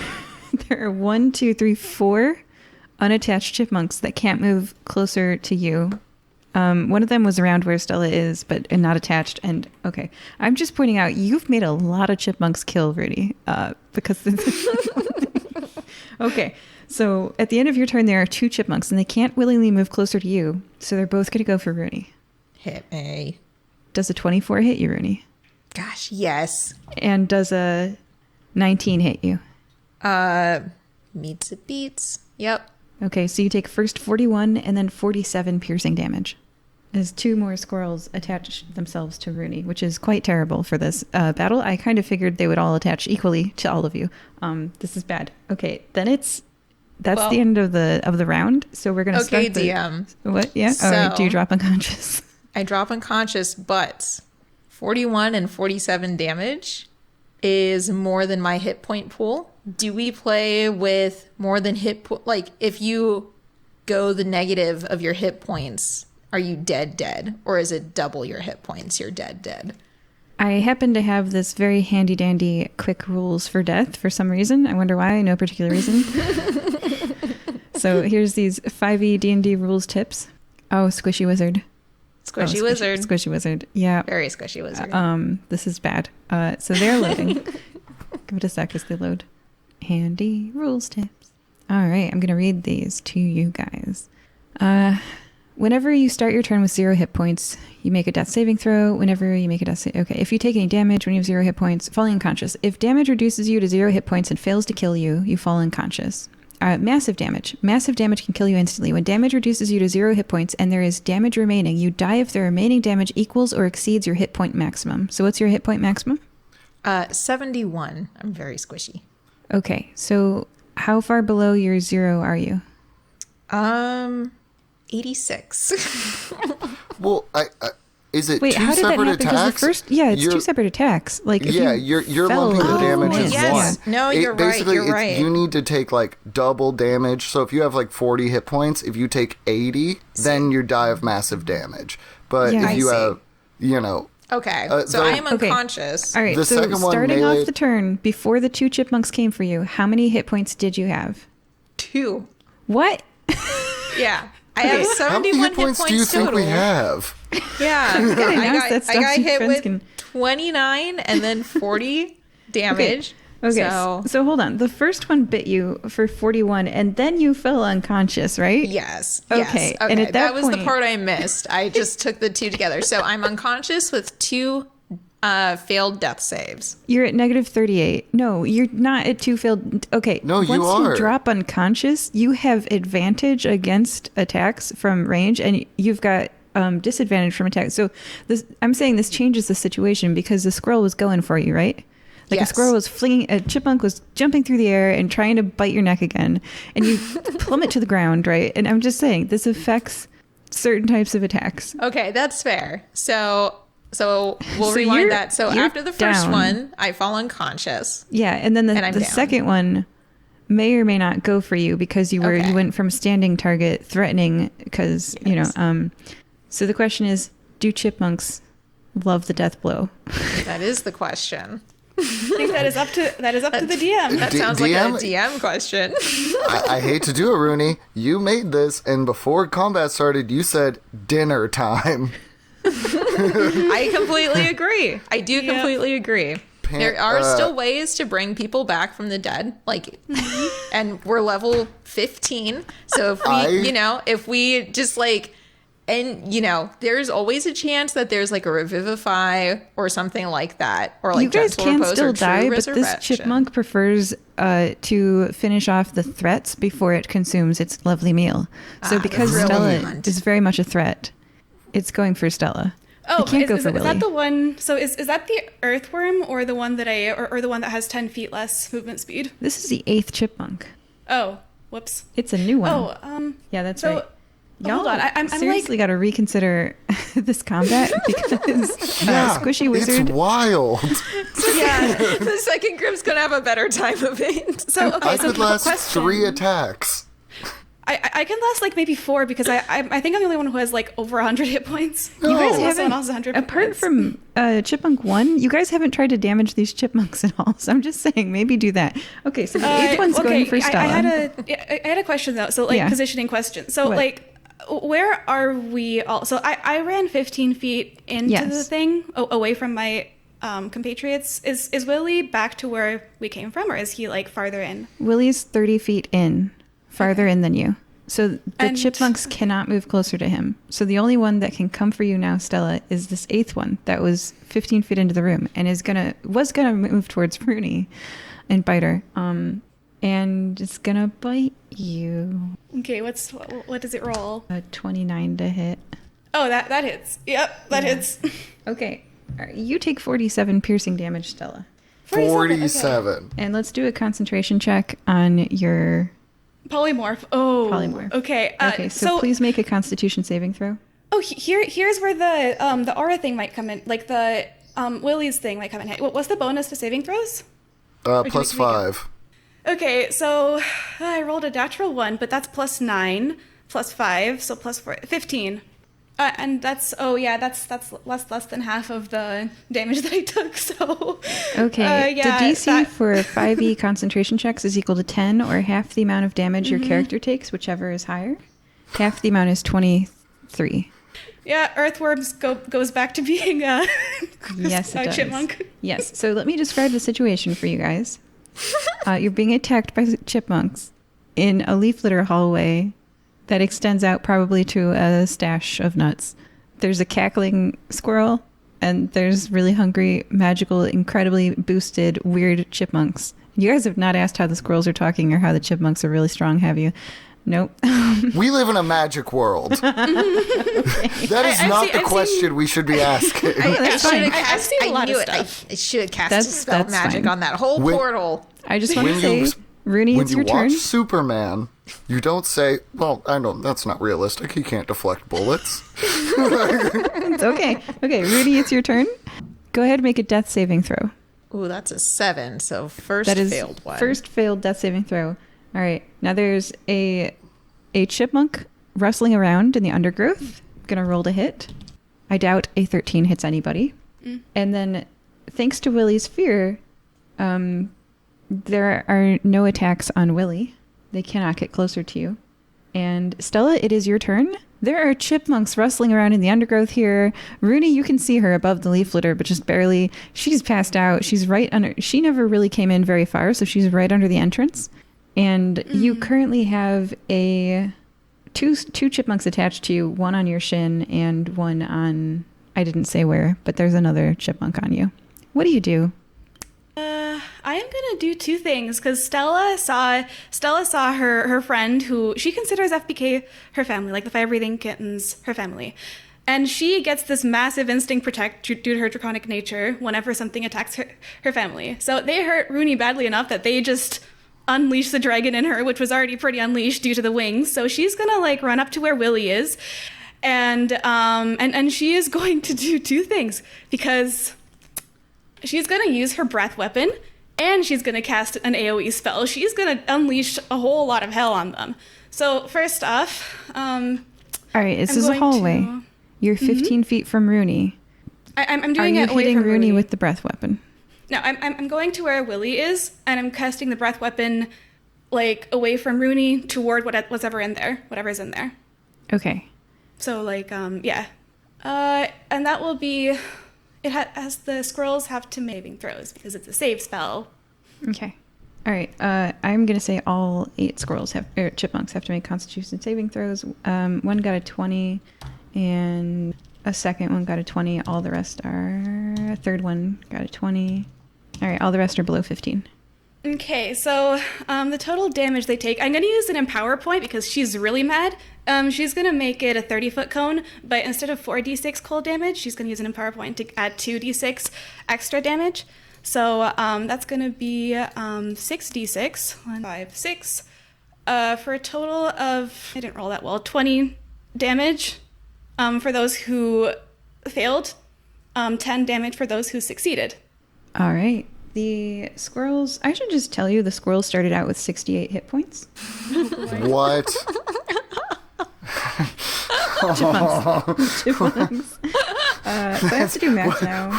S1: are 4 unattached chipmunks that can't move closer to you. One of them was around where Stella is, but not attached. And okay, I'm just pointing out you've made a lot of chipmunks kill Runi, because okay. So at the end of your turn, there are 2 chipmunks, and they can't willingly move closer to you. So they're both going to go for Runi.
S2: Hit me.
S1: Does a 24 hit you, Runi?
S2: Gosh, yes.
S1: And does a 19 hit you?
S2: Meets it beats. Yep.
S1: Okay, so you take first 41 and then 47 piercing damage as 2 more squirrels attach themselves to Runi, which is quite terrible for this battle. I kind of figured they would all attach equally to all of you. This is bad. Okay, then that's the end of the round. So we're going to start
S2: DM.
S1: What? Yeah?
S2: So,
S1: all right, do you drop unconscious?
S2: I drop unconscious, but 41 and 47 damage is more than my hit point pool. Do we play with more than hit like if you go the negative of your hit points, are you dead? Or is it double your hit points? You're dead.
S1: I happen to have this very handy dandy quick rules for death for some reason. I wonder why, no particular reason. So here's these 5e D&D rules tips. Oh, squishy wizard.
S2: Squishy wizard.
S1: Squishy wizard. Yeah.
S2: Very squishy wizard.
S1: This is bad. So they're loading. Give it a sec as they load. Handy rules tips. All right, I'm going to read these to you guys. Whenever you start your turn with 0 hit points, you make a death saving throw. Whenever you make a death okay, if you take any damage when you have 0 hit points, falling unconscious. If damage reduces you to 0 hit points and fails to kill you, you fall unconscious. Massive damage. Massive damage can kill you instantly. When damage reduces you to 0 hit points and there is damage remaining, you die if the remaining damage equals or exceeds your hit point maximum. So what's your hit point maximum?
S2: 71. I'm very squishy.
S1: Okay, so how far below your 0 are you?
S2: 86.
S4: Well, is it
S1: Wait,
S4: two
S1: how did that
S4: separate
S1: happen? Because
S4: attacks?
S1: the first, it's 2 separate attacks. Like, if
S4: you're
S1: fell
S4: lumping the damage as
S2: yes.
S4: one.
S2: No, you're right.
S4: Basically,
S2: You're right.
S4: you need to take like double damage. So if you have like 40 hit points, if you take 80, then you die of massive damage. But
S1: Yeah.
S4: if you
S2: I see.
S4: have, you know,
S2: Okay, so
S4: the-
S2: I am unconscious.
S1: All right,
S4: The
S1: so
S4: second one,
S1: starting
S4: melee-
S1: off the turn, before the 2 chipmunks came for you, how many hit points did you have?
S2: 2.
S1: What?
S2: Yeah. I have
S4: how many
S2: 71
S4: hit points do you think
S2: total.
S4: we have?
S2: Yeah.
S1: announce that
S2: I
S1: stuff
S2: got
S1: so your
S2: hit
S1: friends
S2: with
S1: can-
S2: 29 and then 40 damage.
S1: Okay,
S2: So,
S1: so hold on. The first one bit you for 41, and then you fell unconscious, right?
S2: yes.
S1: Okay,
S2: Yes.
S1: and at that
S2: was the
S1: point-
S2: part I missed. I just took the 2 together. So I'm unconscious with 2 failed death saves.
S1: You're at negative 38. No, you're not at 2 failed. Okay.
S4: No, you
S1: Once
S4: are.
S1: you drop unconscious, you have advantage against attacks from range, and you've got disadvantage from attacks. So I'm saying this changes the situation because the squirrel was going for you, right? Like
S2: Yes.
S1: a squirrel was a chipmunk was jumping through the air and trying to bite your neck again, and you plummet to the ground, right? And I'm just saying this affects certain types of attacks.
S2: Okay, that's fair. So we'll
S1: So
S2: rewind
S1: you're-
S2: that. So
S1: you're
S2: after the first
S1: down.
S2: one, I fall unconscious.
S1: Yeah, and then
S2: And I'm
S1: the
S2: down.
S1: second one may or may not go for you because you
S2: Okay.
S1: went from standing target threatening because so the question is, do chipmunks love the death blow?
S2: That is the question.
S3: I think that is up to the DM.
S2: That sounds like a DM question.
S4: I hate to do it, Rooney. You made this, and before combat started, you said dinner time.
S2: I completely agree. I do completely agree. There are still ways to bring people back from the dead, like, and we're level 15. So if we, if we just like, and there's always a chance that there's like a revivify or something like that, or like
S1: You guys
S2: gentle
S1: can
S2: repose
S1: still
S2: or true
S1: die, but this
S2: resurrection.
S1: chipmunk prefers to finish off the threats before it consumes its lovely meal. So because Stella
S2: brilliant.
S1: is very much a threat, it's going for Stella.
S3: Oh,
S1: It can't go
S3: is
S1: for
S3: that
S1: Willy.
S3: the one? So is that the earthworm or the one that or the one that has 10 feet less movement speed?
S1: This is the 8th chipmunk.
S3: Oh, whoops.
S1: It's a new one.
S3: Oh,
S1: Yeah, that's
S3: so
S1: right.
S3: hold on. I'm
S1: seriously got to reconsider this combat because Squishy
S4: It's
S1: Wizard.
S4: wild.
S2: Yeah, the second group's gonna have a better time of it.
S3: So okay,
S4: I
S3: so
S4: could last
S3: question.
S4: 3 attacks.
S3: I can last like maybe 4 because I think I'm the only one who has like over 100 hit points.
S1: You guys
S3: Someone
S1: haven't,
S3: else has 100 hit
S1: apart
S3: points.
S1: from Chipmunk 1, you guys haven't tried to damage these chipmunks at all. So I'm just saying, maybe do that. Okay, so the 8th one's going for Stella.
S3: I had a question though. So like
S1: Yeah.
S3: positioning question. So
S1: What?
S3: like where are we all? So I ran 15 feet into
S1: Yes.
S3: the thing away from my compatriots. Is Willy back to where we came from, or is he like farther in?
S1: Willy's 30 feet in, farther in than you. So the
S3: And-
S1: chipmunks cannot move closer to him. So the only one that can come for you now, Stella, is this 8th one that was 15 feet into the room and was gonna move towards Runi and bite her. And it's gonna bite you.
S3: Okay, what does it roll?
S1: A 29 to hit.
S3: Oh, that hits. Yep, that hits.
S1: Okay, all right, you take 47 piercing damage, Stella.
S4: 47.
S1: And let's do a concentration check on your
S3: Polymorph. Oh,
S1: polymorph.
S3: Okay.
S1: Okay, so please make a Constitution saving throw.
S3: Oh, here's where the aura thing might come in, like the Willy's thing might come in. What's the bonus to saving throws?
S4: Plus
S3: can we go?
S4: 5.
S3: Okay, so I rolled a natural 1, but that's plus 9, plus 5, so plus 4, 15. And that's less than half of the damage that I took. So
S1: Okay. The DC for 5e concentration checks is equal to 10, or half the amount of damage your character takes, whichever is higher. Half the amount is 23.
S3: Yeah, Earthworms goes back to being a
S1: Yes, it does.
S3: chipmunk.
S1: Yes. So let me describe the situation for you guys. You're being attacked by chipmunks in a leaf litter hallway that extends out probably to a stash of nuts. There's a cackling squirrel, and there's really hungry, magical, incredibly boosted, weird chipmunks. You guys have not asked how the squirrels are talking or how the chipmunks are really strong, have you? Nope.
S4: We live in a magic world. That is not the question we should be asking.
S3: I've seen a lot of stuff.
S2: I should have cast a spell
S1: that's
S2: magic
S1: fine.
S2: on that whole portal.
S1: I just want to say, Runi,
S4: When
S1: it's
S4: you
S1: your turn.
S4: watch Superman, you don't say, well, I know that's not realistic. He can't deflect bullets.
S1: It's okay. Okay, Rudy, it's your turn. Go ahead and make a death saving throw.
S2: Ooh, that's a 7. So first
S1: That is
S2: failed one.
S1: first failed death saving throw. All right. Now there's a chipmunk rustling around in the undergrowth. Gonna roll to hit. I doubt a 13 hits anybody. And then, thanks to Willy's fear, there are no attacks on Willy. They cannot get closer to you. And Stella, it is your turn. There are chipmunks rustling around in the undergrowth here. Runi, you can see her above the leaf litter, but just barely. She's passed out. She's right under. She never really came in very far, so she's right under the entrance. And you currently have two chipmunks attached to you, one on your shin and one on, I didn't say where, but there's another chipmunk on you. What do you do?
S3: I am gonna do two things because Stella saw her friend, who she considers FBK her family, like the fire breathing kittens, her family, and she gets this massive instinct protect due to her draconic nature whenever something attacks her family. So they hurt Runi badly enough that they just unleash the dragon in her, which was already pretty unleashed due to the wings. So she's gonna like run up to where Willy is, and she is going to do two things because she's gonna use her breath weapon. And she's going to cast an AoE spell. She's going to unleash a whole lot of hell on them. So first off,
S1: all right, this is a hallway. You're 15 feet from Runi.
S3: I'm doing it
S1: Are you
S3: away
S1: hitting
S3: from
S1: Runi with the breath weapon?
S3: No, I'm going to where Willy is, and I'm casting the breath weapon like away from Runi toward whatever's in there, whatever's in there.
S1: Okay.
S3: So like yeah, and that will be. It has the squirrels have to make saving throws because it's a save spell.
S1: Okay. All right. I'm gonna say all 8 chipmunks have to make Constitution saving throws. One got a 20, and a second one got a 20. All the rest are. A third one got a 20. All right. All the rest are below 15.
S3: Okay, so the total damage they take, I'm going to use an Empower point because she's really mad. She's going to make it a 30-foot cone, but instead of 4d6 cold damage, she's going to use an Empower point to add 2d6 extra damage. So that's going to be 6d6, 1, 5, 6, for a total of, I didn't roll that well, 20 damage for those who failed, 10 damage for those who succeeded.
S1: All right. The squirrels, I should just tell you, the squirrels started out with 68 hit points.
S4: What?
S1: Chipmunks. So I have to do math now.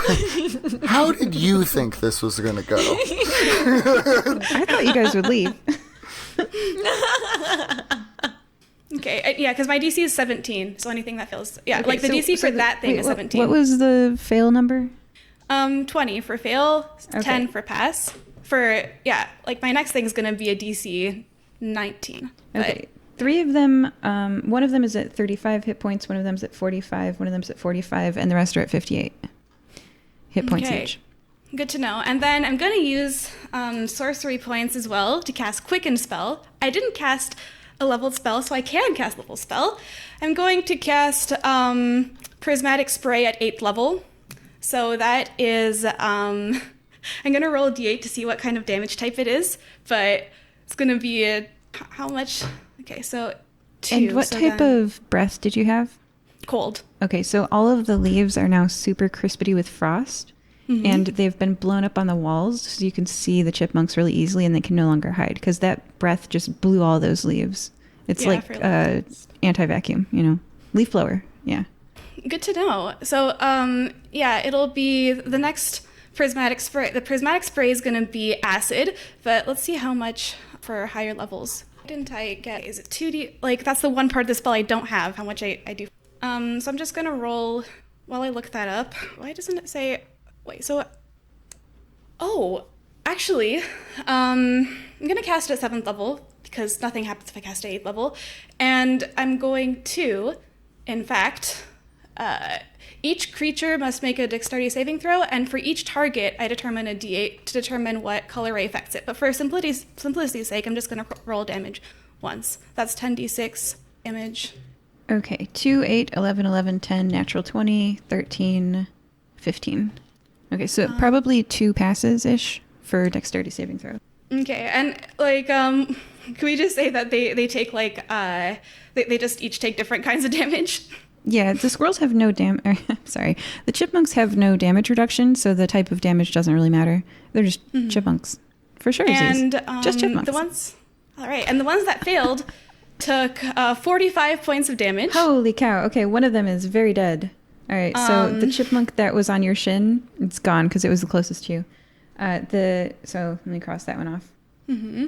S4: How did you think this was going to go?
S1: I thought you guys would leave.
S3: Okay, yeah, because my DC is 17, so anything that fails, yeah,
S1: Okay,
S3: like the DC for that thing is 17.
S1: What was the fail number?
S3: 20 for fail,
S1: Okay.
S3: 10 for pass. For, yeah, like my next thing is going to be a DC 19.
S1: Okay. 3 of them, one of them is at 35 hit points, one of them's at 45, one of them's at 45, and the rest are at 58 hit points each.
S3: Good to know. And then I'm going to use sorcery points as well to cast Quicken Spell. I didn't cast a leveled spell, so I can cast level spell. I'm going to cast Prismatic Spray at 8th level. So that is, I'm going to roll a d8 to see what kind of damage type it is, but it's going to be how much? Okay, so 2.
S1: And what type of breath did you have?
S3: Cold.
S1: Okay, so all of the leaves are now super crispity with frost, and they've been blown up on the walls, so you can see the chipmunks really easily, and they can no longer hide, because that breath just blew all those leaves. It's
S3: Yeah,
S1: like
S3: for leaves.
S1: anti-vacuum, you know? Leaf blower, yeah.
S3: Good to know. So, yeah, it'll be the next prismatic spray. The prismatic spray is going to be acid, but let's see how much for higher levels. Didn't I get? Is it 2D? Like, that's the one part of the spell I don't have, how much I do. So I'm just going to roll while I look that up. Why doesn't it say... Wait, so... Oh, actually, I'm going to cast it at 7th level, because nothing happens if I cast it at 8th level. And I'm going to, in fact... each creature must make a dexterity saving throw, and for each target, I determine a d8 to determine what color ray affects it. But for simplicity's sake, I'm just going to roll damage once. That's 10d6 damage.
S1: Okay, 2, 8, 11, 11, 10, natural 20, 13, 15. Okay, so probably 2 passes-ish for dexterity saving throw.
S3: Okay, and, like, can we just say that they take, like, they just each take different kinds of damage?
S1: Yeah, the squirrels have no sorry. The chipmunks have no damage reduction, so the type of damage doesn't really matter. They're just chipmunks. For sure.
S3: And
S1: just chipmunks.
S3: All right, and the ones that failed took 45 points of damage.
S1: Holy cow. Okay, one of them is very dead. All right, so the chipmunk that was on your shin, it's gone because it was the closest to you. So let me cross that one off. Mm-hmm.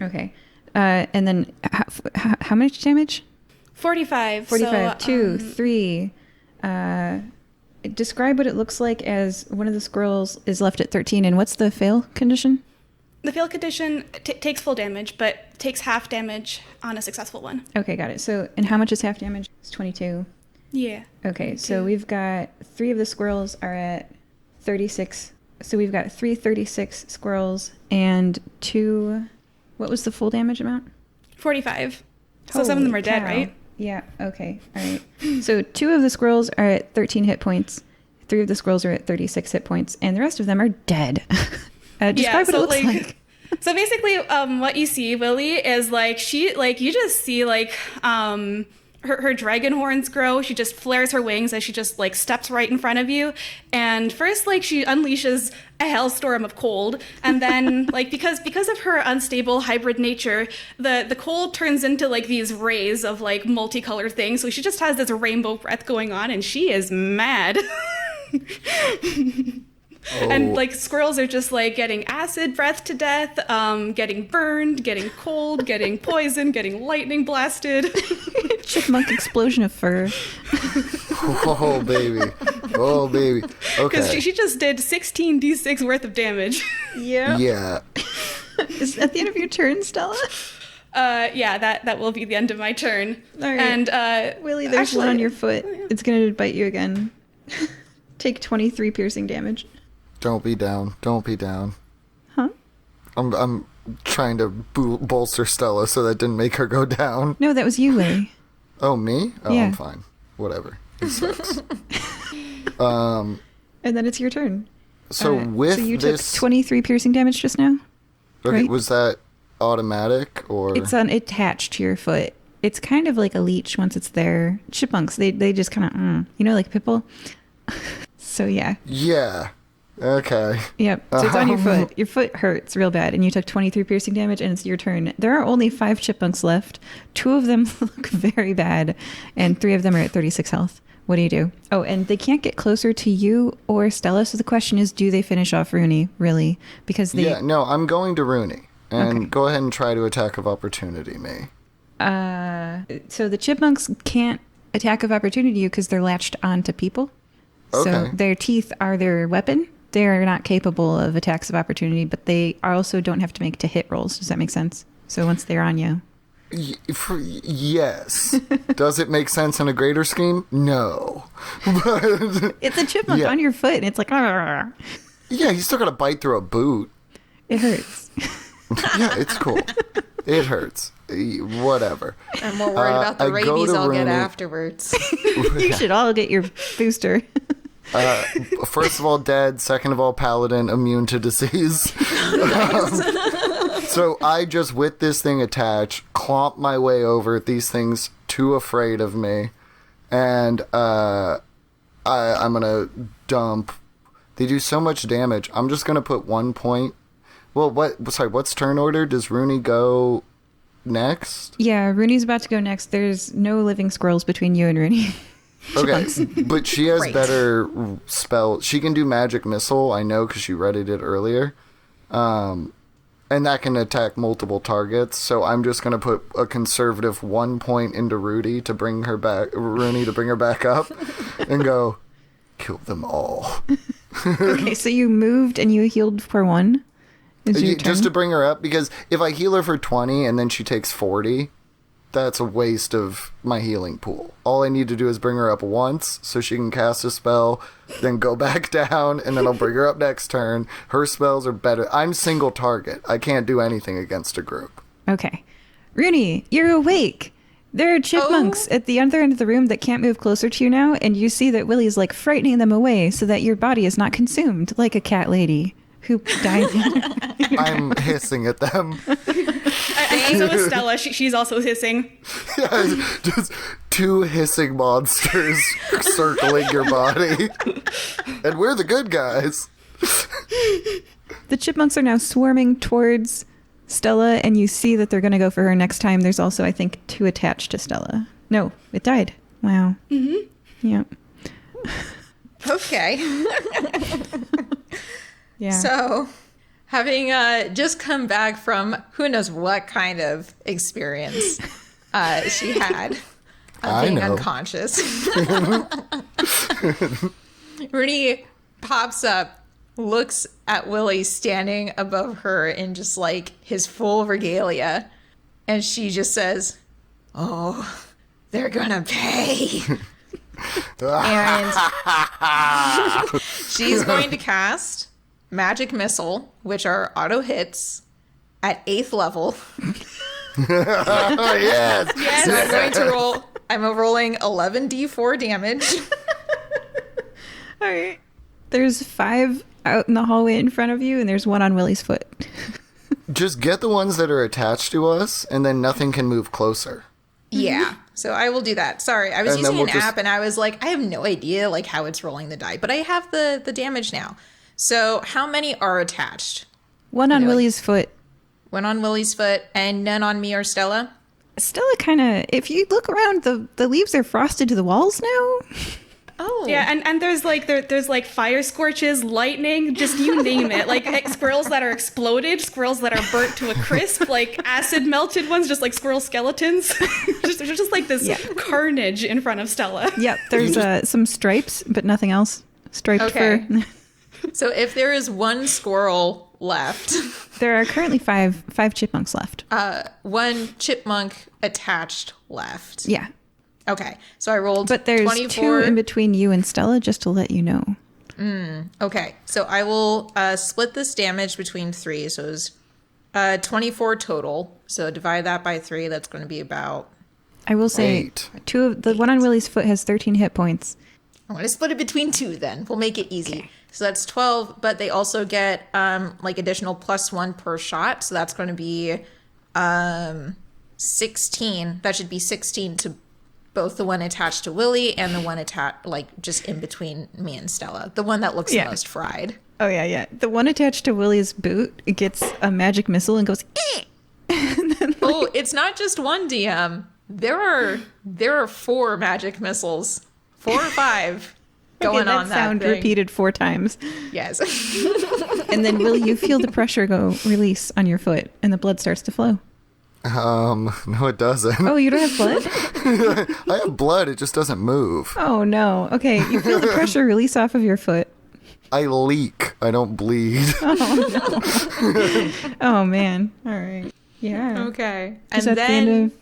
S1: Okay. And then how much damage?
S3: 45.
S1: 45.
S3: So,
S1: 2, 3. Describe what it looks like as one of the squirrels is left at 13. And what's the fail condition?
S3: The fail condition takes full damage, but takes half damage on a successful one.
S1: Okay, got it. So, and how much is half damage? It's 22.
S3: Yeah.
S1: Okay, so we've got 3 of the squirrels are at 36. So we've got 3 36 squirrels and 2... What was the full damage amount?
S3: 45. So some of them are dead, right?
S1: Yeah, okay, all right. So 2 of the squirrels are at 13 hit points, 3 of the squirrels are at 36 hit points, and the rest of them are dead. Describe what it looks like.
S3: So basically, what you see, Willy, is you just see her dragon horns grow. She just flares her wings as she just steps right in front of you. And first, she unleashes a hailstorm of cold. And then because of her unstable hybrid nature, the cold turns into these rays of multicolored things. So she just has this rainbow breath going on and she is mad.
S4: Oh.
S3: And squirrels are just getting acid breath to death, getting burned, getting cold, getting poisoned, getting lightning blasted.
S1: Chipmunk explosion of fur.
S4: Oh, baby. Oh, baby. Okay.
S3: Because she just did 16d6 worth of damage.
S1: Yeah.
S4: Yeah.
S1: Is that the end of your turn, Stella?
S3: Yeah, that will be the end of my turn.
S1: All right.
S3: And
S1: Willy, there's one on your foot. It's going to bite you again. Take 23 piercing damage.
S4: Don't be down. Don't be down.
S1: Huh?
S4: I'm trying to bolster Stella so that didn't make her go down.
S1: No, that was you, Willy.
S4: Oh, me? Oh,
S1: Yeah.
S4: I'm fine. Whatever. He sucks.
S1: And then it's your turn.
S4: So with
S1: So you
S4: this...
S1: took 23 piercing damage just now?
S4: Okay,
S1: right?
S4: was that automatic or...
S1: It's attached to your foot. It's kind of like a leech once it's there. Chipmunks, they just kind of, like Pipple. So yeah.
S4: Yeah. Okay.
S1: Yep. So it's on your foot. Your foot hurts real bad, and you took 23 piercing damage, and it's your turn. There are only 5 chipmunks left. 2 of them look very bad, and 3 of them are at 36 health. What do you do? Oh, and they can't get closer to you or Stella, so the question is, do they finish off Runi, really? Because they...
S4: Yeah, no, I'm going to Runi. And go ahead and try to attack of opportunity me.
S1: So the chipmunks can't attack of opportunity you because they're latched onto people.
S4: Okay.
S1: So their teeth are their weapon. They are not capable of attacks of opportunity, but they also don't have to make to-hit rolls. Does that make sense? So once they're on you.
S4: Yes. Does it make sense in a greater scheme? No. But
S1: It's a chipmunk on your foot, and it's like, "Arr."
S4: yeah, you still got to bite through a boot.
S1: It hurts.
S4: Yeah, it's cool. It hurts. Whatever.
S2: I'm more worried about the
S4: I go
S2: rabies
S4: to
S2: I'll get
S4: Runi.
S2: afterwards.
S1: You should all get your booster.
S4: First of all, dead. Second of all, paladin, immune to disease. So I just, with this thing attached, clomp my way over these things too afraid of me. And I'm going to dump. They do so much damage. I'm just going to put 1 point. Well, what's turn order? Does Runi go next?
S1: Yeah, Rooney's about to go next. There's no living squirrels between you and Rooney.
S4: Okay,
S1: chipmunks.
S4: but she has
S2: Great.
S4: better spell. She can do magic missile, I know, because she readied it earlier. And that can attack multiple targets. So I'm just going to put a conservative 1 point into Rudy to bring her back, Rooney to bring her back up, and go, kill them all.
S1: Okay, so you moved and you healed for 1. Is your turn?
S4: Just to bring her up, because if I heal her for 20 and then she takes 40, that's a waste of my healing pool. All I need to do is bring her up once so she can cast a spell, then go back down, and then I'll bring her up next turn. Her spells are better. I'm single target. I can't do anything against a group.
S1: Okay. Rooney, you're awake. There are chipmunks at the other end of the room that can't move closer to you now, and you see that Willy's like frightening them away so that your body is not consumed like a cat lady who died.
S4: I'm hissing at them.
S3: And so is Stella. She's also hissing.
S4: Just 2 hissing monsters circling your body. And we're the good guys.
S1: The chipmunks are now swarming towards Stella, and you see that they're going to go for her next time. There's also, I think, 2 attached to Stella. No, it died. Wow. Mm-hmm. Yep.
S2: Okay.
S1: Yeah.
S2: So, having just come back from who knows what kind of experience she had
S4: I
S2: being
S4: know.
S2: unconscious, Rooney pops up, looks at Willy standing above her in just like his full regalia, and she just says, "Oh, they're gonna pay." And she's going to cast Magic Missile, which are auto hits at 8th level.
S4: Oh, yes.
S2: So I'm going to roll. I'm rolling 11d4 damage.
S1: All right. There's 5 out in the hallway in front of you, and there's 1 on Willy's foot.
S4: Just get the ones that are attached to us, and then nothing can move closer.
S2: Yeah. So I will do that. Sorry, I was
S4: And then
S2: using
S4: we'll
S2: an app, and I was like, I have no idea like how it's rolling the die, but I have the damage now. So how many are attached?
S1: 1 on
S2: Really?
S1: Willy's foot.
S2: 1 on Willy's foot, and none on me or Stella.
S1: Stella kind of, if you look around, the leaves are frosted to the walls now.
S2: Oh,
S3: Yeah, and there's like there's like fire scorches, lightning, just you name it. Like squirrels that are exploded, squirrels that are burnt to a crisp, like acid melted ones, just like squirrel skeletons. There's just like this carnage in front of Stella.
S1: Yep. There's some stripes, but nothing else. Striped
S2: Okay.
S1: fur.
S2: So if there is 1 squirrel left,
S1: There are currently five chipmunks left.
S2: 1 chipmunk attached left.
S1: Yeah.
S2: Okay, so I rolled
S1: But there's
S2: 24.
S1: 2 in between you and Stella, just to let you know.
S2: Okay, so I will split this damage between 3. So it was 24 total. So divide that by 3. That's going to be about.
S1: I will say
S4: 8.
S1: 2 of the 1 on Willy's foot has 13 hit points.
S2: I'm going to split it between 2 then. We'll make it easy. So that's 12, but they also get like additional +1 per shot. So that's going to be 16. That should be 16 to both the one attached to Willy and the one attached, like just in between me and Stella. The one that looks
S1: Yeah.
S2: the most fried.
S1: Oh, yeah. The one attached to Willy's boot gets a magic missile and goes, eh!
S2: Oh, it's not just 1 DM. There are 4 magic missiles. 4 or 5 going
S1: Okay,
S2: on that
S1: sound
S2: thing.
S1: repeated 4 times.
S2: Yes.
S1: And then Willy, you feel the pressure go release on your foot and the blood starts to flow.
S4: No, it doesn't.
S1: Oh, you don't have blood?
S4: I have blood, it just doesn't move.
S1: Oh, no. Okay, you feel the pressure release off of your foot.
S4: I leak. I don't bleed.
S1: Oh, man. All right. Yeah.
S2: Okay.
S1: Is
S2: And
S1: that the end
S2: then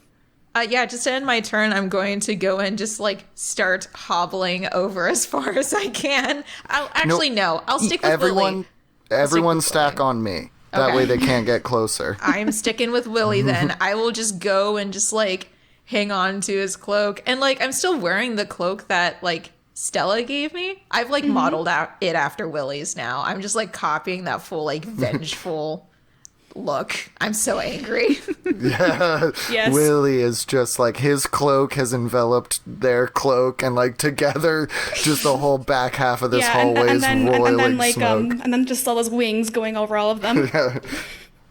S1: of...
S2: yeah, just to end my turn, I'm going to go and just like start hobbling over as far as I can. I'll stick with Willy.
S4: Everyone
S2: with
S4: stack
S2: Willy.
S4: on me. That
S2: Okay.
S4: way they can't get closer.
S2: I'm sticking with Willy then. I will just go and just like hang on to his cloak. And like I'm still wearing the cloak that like Stella gave me. I've like modeled out it after Willy's now. I'm just like copying that full like vengeful look. I'm so angry.
S4: Yeah.
S3: Yes.
S4: Willy is just like his cloak has enveloped their cloak, and like together, just the whole back half of this hallway is roiling
S3: and then like
S4: smoke.
S3: and then just Stella's wings going over all of them.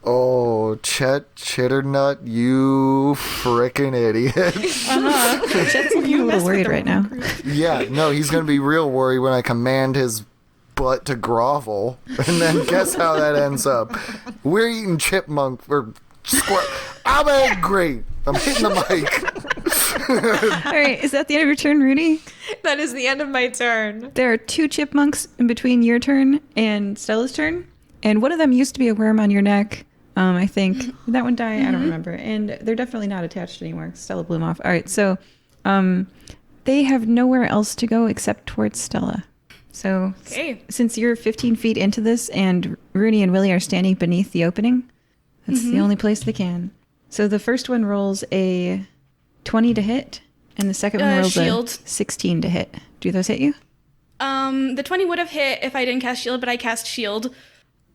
S4: Oh, Chet Chitternut, you frickin' idiot.
S1: Chet's looking a little worried right now.
S4: Yeah, no, he's going to be real worried when I command his butt to grovel. And then guess how that ends up? We're eating chipmunk or squirrel. I'm angry. I'm hitting the mic.
S1: All right, is that the end of your turn, Runi?
S2: That is the end of my turn.
S1: There are 2 chipmunks in between your turn and Stella's turn, and one of them used to be a worm on your neck. I think. Did that one die? I don't remember. And they're definitely not attached anymore. Stella blew them off. All right, so they have nowhere else to go except towards Stella. So since you're 15 feet into this and Runi and Willy are standing beneath the opening, that's the only place they can. So the first one rolls a 20 to hit, and the second one rolls
S3: shield.
S1: a 16 to hit. Do those hit you?
S3: The 20 would have hit if I didn't cast shield, but I cast shield.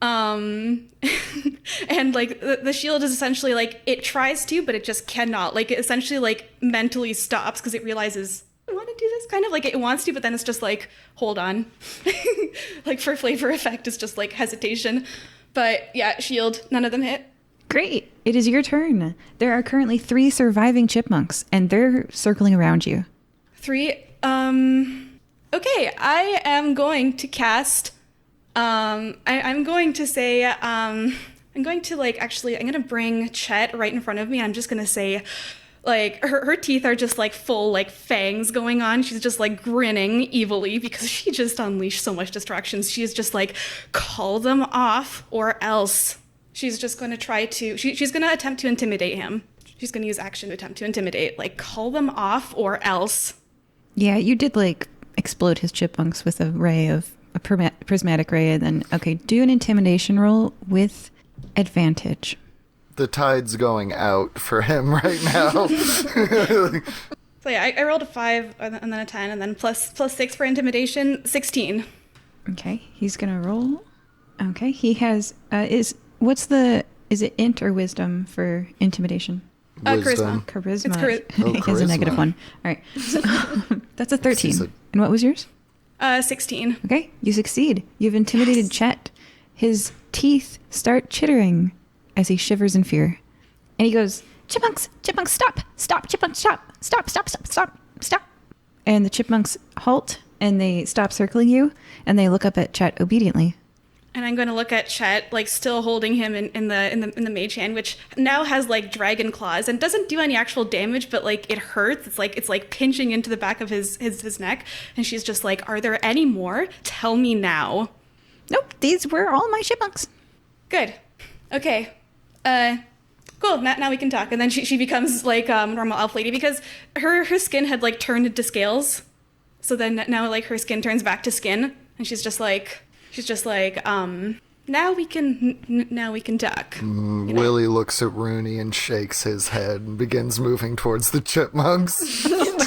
S3: And like the shield is essentially like it tries to, but it just cannot. Like it essentially like mentally stops because it realizes I want to do this, kind of like it wants to, but then it's just like hold on. Like for flavor effect, it's just like hesitation. But yeah, shield, none of them hit.
S1: Great. It is your turn. There are currently 3 surviving chipmunks, and they're circling around you.
S3: 3. Okay, I am going to cast. I'm going to say, I'm going to like, actually, I'm going to bring Chet right in front of me. I'm just going to say, like, her teeth are just like full, like fangs going on. She's just like grinning evilly because she just unleashed so much distractions. She's just like, call them off or else. She's just going to try to, she's going to attempt to intimidate him. She's going to use action to attempt to intimidate, like, call them off or else.
S1: Yeah, you did like explode his chipmunks with a ray of a prismatic ray, and then do an intimidation roll with advantage.
S4: The tide's going out for him right now.
S3: So yeah, I rolled a 5 and then a 10, and then plus 6 for intimidation, 16.
S1: Okay, he's gonna roll. Okay, he has is it int or wisdom for intimidation?
S4: Wisdom.
S1: Charisma.
S3: It's
S1: He has a negative 1. All right, so that's a 13. And what was yours?
S3: 16.
S1: Okay, you succeed. You've intimidated Chet. His teeth start chittering as he shivers in fear. And he goes, chipmunks, stop, chipmunks, stop. And the chipmunks halt, and they stop circling you, and they look up at Chet obediently.
S3: And I'm going to look at Chet, like still holding him in the mage hand, which now has like dragon claws and doesn't do any actual damage, but like it hurts. It's like pinching into the back of his neck. And she's just like, "Are there any more? Tell me now."
S1: Nope, these were all my chipmunks.
S3: Good. Okay. Cool. Now we can talk. And then she becomes like normal elf lady because her skin had like turned into scales. So then now like her skin turns back to skin, and she's just like. Now we can talk.
S4: Willy looks at Runi and shakes his head and begins moving towards the chipmunks.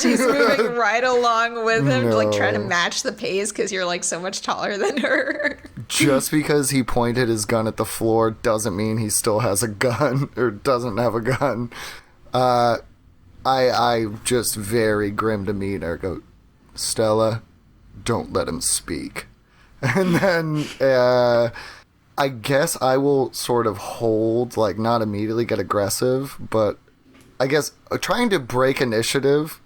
S2: She's moving right along with him,
S4: No.
S2: like trying to match the pace because you're like so much taller than her.
S4: Just because he pointed his gun at the floor doesn't mean he still has a gun or doesn't have a gun. I just very grim demeanor go, Stella, don't let him speak. And then I guess I will sort of hold, like not immediately get aggressive, but I guess trying to break initiative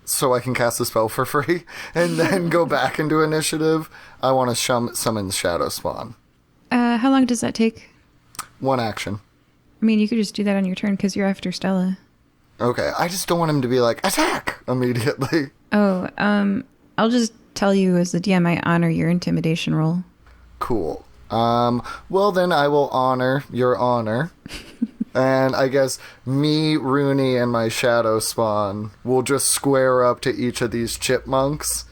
S4: so I can cast the spell for free and then go back into initiative. I want to summon Shadow Spawn.
S1: How long does that take?
S4: 1 action.
S1: I mean, you could just do that on your turn because you're after Stella.
S4: Okay, I just don't want him to be like, attack, immediately.
S1: Oh, I'll just tell you as the DM I honor your intimidation roll.
S4: Cool. Well then I will honor your honor. And I guess me, Runi, and my Shadow Spawn will just square up to each of these chipmunks.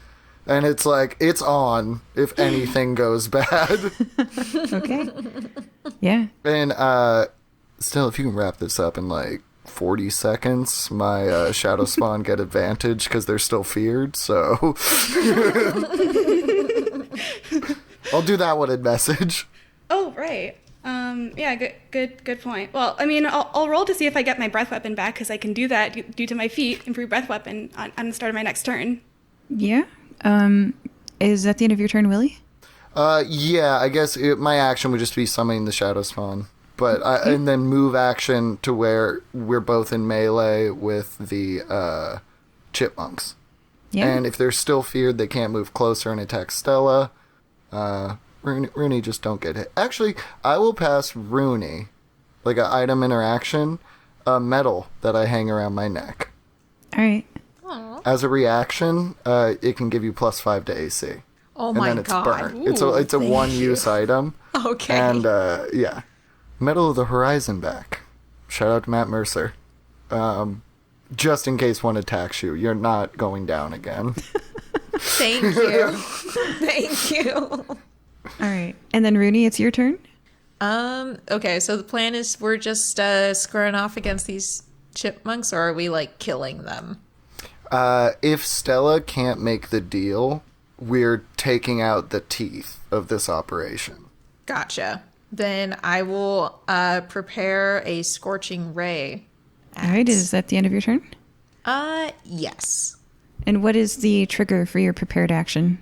S4: And it's like, it's on if anything goes bad.
S1: Okay. Yeah.
S4: And still, if you can wrap this up in like 40 seconds, my Shadow Spawn get advantage because they're still feared, so I'll do that one in message.
S3: Oh, right. Yeah, good point. Well, I mean, I'll roll to see if I get my breath weapon back because I can do that due to my feat, improve breath weapon on the start of my next turn.
S1: Yeah. Is that the end of your turn, Willy?
S4: Yeah, I guess my action would just be summoning the Shadow Spawn. But and then move action to where we're both in melee with the chipmunks.
S1: Yeah.
S4: And if they're still feared, they can't move closer and attack Stella. Runi just don't get hit. Actually, I will pass Runi, like an item interaction, a medal that I hang around my neck.
S1: All right.
S4: As a reaction, it can give you +5 to AC.
S2: Oh
S4: and
S2: my
S4: then it's
S2: god.
S4: burnt. It's a one-use item.
S2: Okay.
S4: And, yeah. Medal of the Horizon back. Shout out to Matt Mercer. Just in case one attacks you, you're not going down again.
S2: Thank you. Thank you.
S1: All right. And then Runi, it's your turn.
S2: Okay, so the plan is we're just squaring off against these chipmunks, or are we like killing them?
S4: If Stella can't make the deal, we're taking out the teeth of this operation.
S2: Gotcha. Then I will prepare a scorching ray.
S1: All right. Is that the end of your turn?
S2: Yes.
S1: And what is the trigger for your prepared action?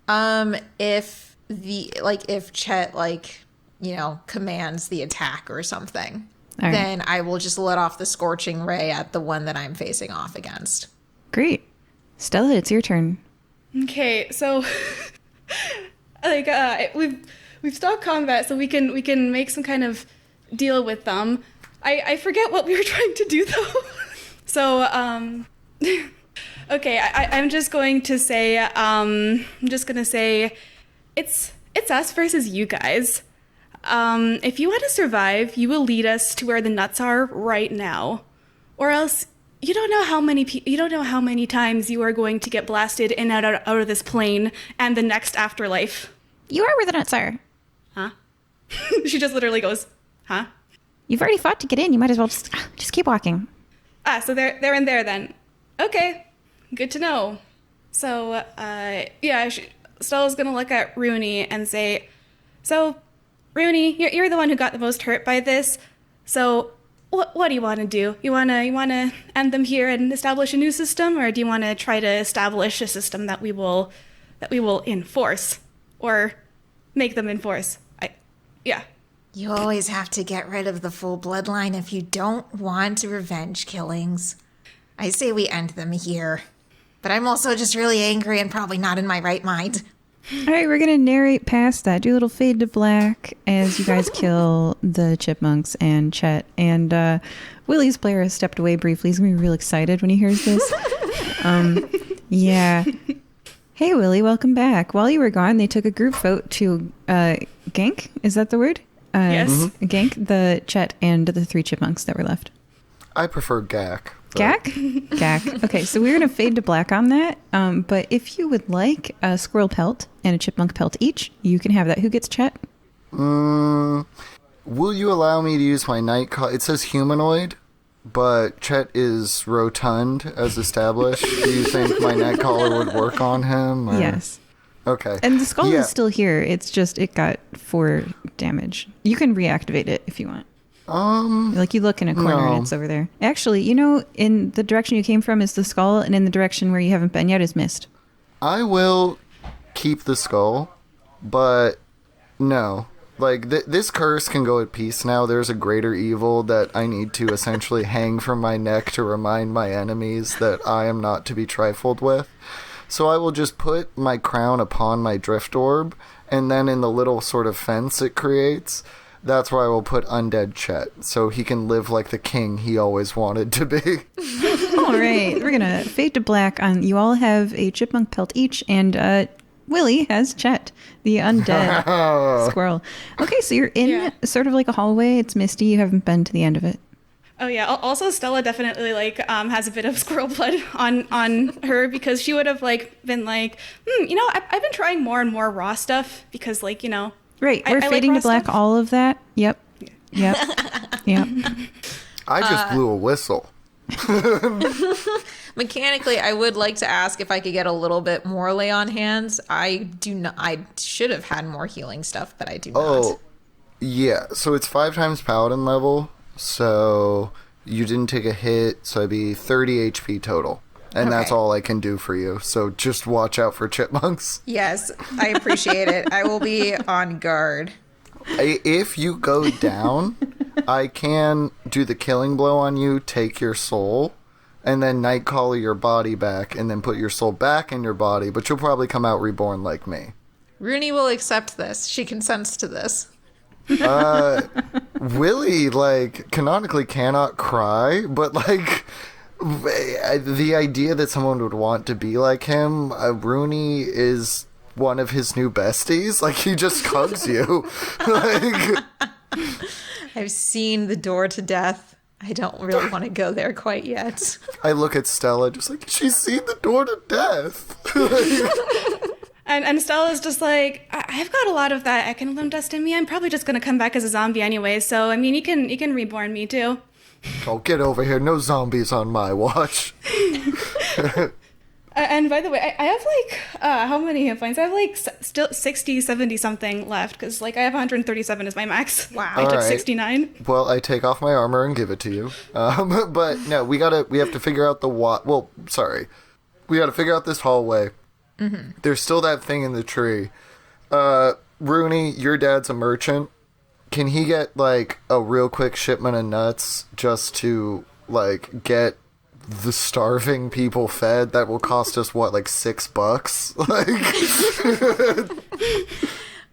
S2: If Chet commands the attack or something,
S1: All right.
S2: then I will just let off the scorching ray at the one that I'm facing off against.
S1: Great. Stella, it's your turn.
S3: Okay, so we've stopped combat, so we can make some kind of deal with them. I forget what we were trying to do though. So okay, I'm just going to say it's us versus you guys. If you want to survive, you will lead us to where the nuts are right now, or else you don't know how many times you are going to get blasted in and out of this plane and the next afterlife.
S1: You are where the nuts are.
S3: Huh? She just literally goes, huh?
S1: You've already fought to get in. You might as well just keep walking.
S3: So they're in there then. Okay, good to know. So Stella's gonna look at Runi and say, "So, Runi, you're the one who got the most hurt by this. So, what do you want to do? You wanna end them here and establish a new system, or do you want to try to establish a system that we will enforce, or make them enforce?" Yeah.
S2: You always have to get rid of the full bloodline if you don't want revenge killings. I say we end them here. But I'm also just really angry and probably not in my right mind.
S1: All right, we're going to narrate past that. Do a little fade to black as you guys kill the chipmunks and Chet. And Willy's player has stepped away briefly. He's going to be real excited when he hears this. Yeah. Hey, Willy, welcome back. While you were gone, they took a group vote to gank. Is that the word?
S3: Yes.
S1: Gank the Chet and the 3 chipmunks that were left.
S4: I prefer Gak.
S1: Gak? Gak. Okay, so we're going to fade to black on that. But if you would like a squirrel pelt and a chipmunk pelt each, you can have that. Who gets Chet?
S4: Will you allow me to use my night collar? It says humanoid, but Chet is rotund as established. Do you think my night collar would work on him? Or?
S1: Yes.
S4: Okay.
S1: And the skull is still here. It's just it got 4 damage. You can reactivate it if you want. Like you look in a corner and it's over there. Actually, in the direction you came from is the skull, and in the direction where you haven't been yet is mist.
S4: I will keep the skull, but no. Like, this curse can go at peace now. There's a greater evil that I need to essentially hang from my neck to remind my enemies that I am not to be trifled with. So I will just put my crown upon my drift orb, and then in the little sort of fence it creates, that's where I will put undead Chet, so he can live like the king he always wanted to be.
S1: All right, we're going to fade to black on you all have a chipmunk pelt each, and Willy has Chet, the undead squirrel. Okay, so you're in sort of like a hallway. It's misty. You haven't been to the end of it.
S3: Oh yeah. Also, Stella definitely has a bit of squirrel blood on her, because she would have been like, I've been trying more and more raw stuff because
S1: Right, we're fading to black all of that. Yep. Yep.
S4: I just blew a whistle.
S2: Mechanically, I would like to ask if I could get a little bit more lay on hands. I should have had more healing stuff, but I do not.
S4: Oh, yeah. So it's 5 times paladin level. So you didn't take a hit. So it'd be 30 HP total. And that's all I can do for you. So just watch out for chipmunks.
S2: Yes, I appreciate it. I will be on guard.
S4: If you go down, I can do the killing blow on you, take your soul, and then Nightcaller your body back, and then put your soul back in your body, but you'll probably come out reborn like me.
S2: Runi will accept this. She consents to this.
S4: Willy, like, canonically cannot cry, but, like, the idea that someone would want to be like him, Runi is one of his new besties. Like, he just hugs you. Like,
S2: I've seen the door to death. I don't really want to go there quite yet.
S4: I look at Stella just like, she's seen the door to death.
S3: And Stella's just like, I've got a lot of that Ekenlim dust in me. I'm probably just gonna come back as a zombie anyway. So I mean, you can reborn me too.
S4: Oh, get over here! No zombies on my watch.
S3: And by the way, I have like how many hit points? I have like still 60, 70 something left because like I have 137 as my max.
S2: Wow.
S3: I took
S4: Alright.
S3: 69.
S4: Well, I take off my armor and give it to you. But no, we have to figure out we gotta figure out this hallway. Mm-hmm. There's still that thing in the tree. Runi, your dad's a merchant. Can he get, like, a real quick shipment of nuts just to, like, get the starving people fed? That will cost us, what, like $6? Like...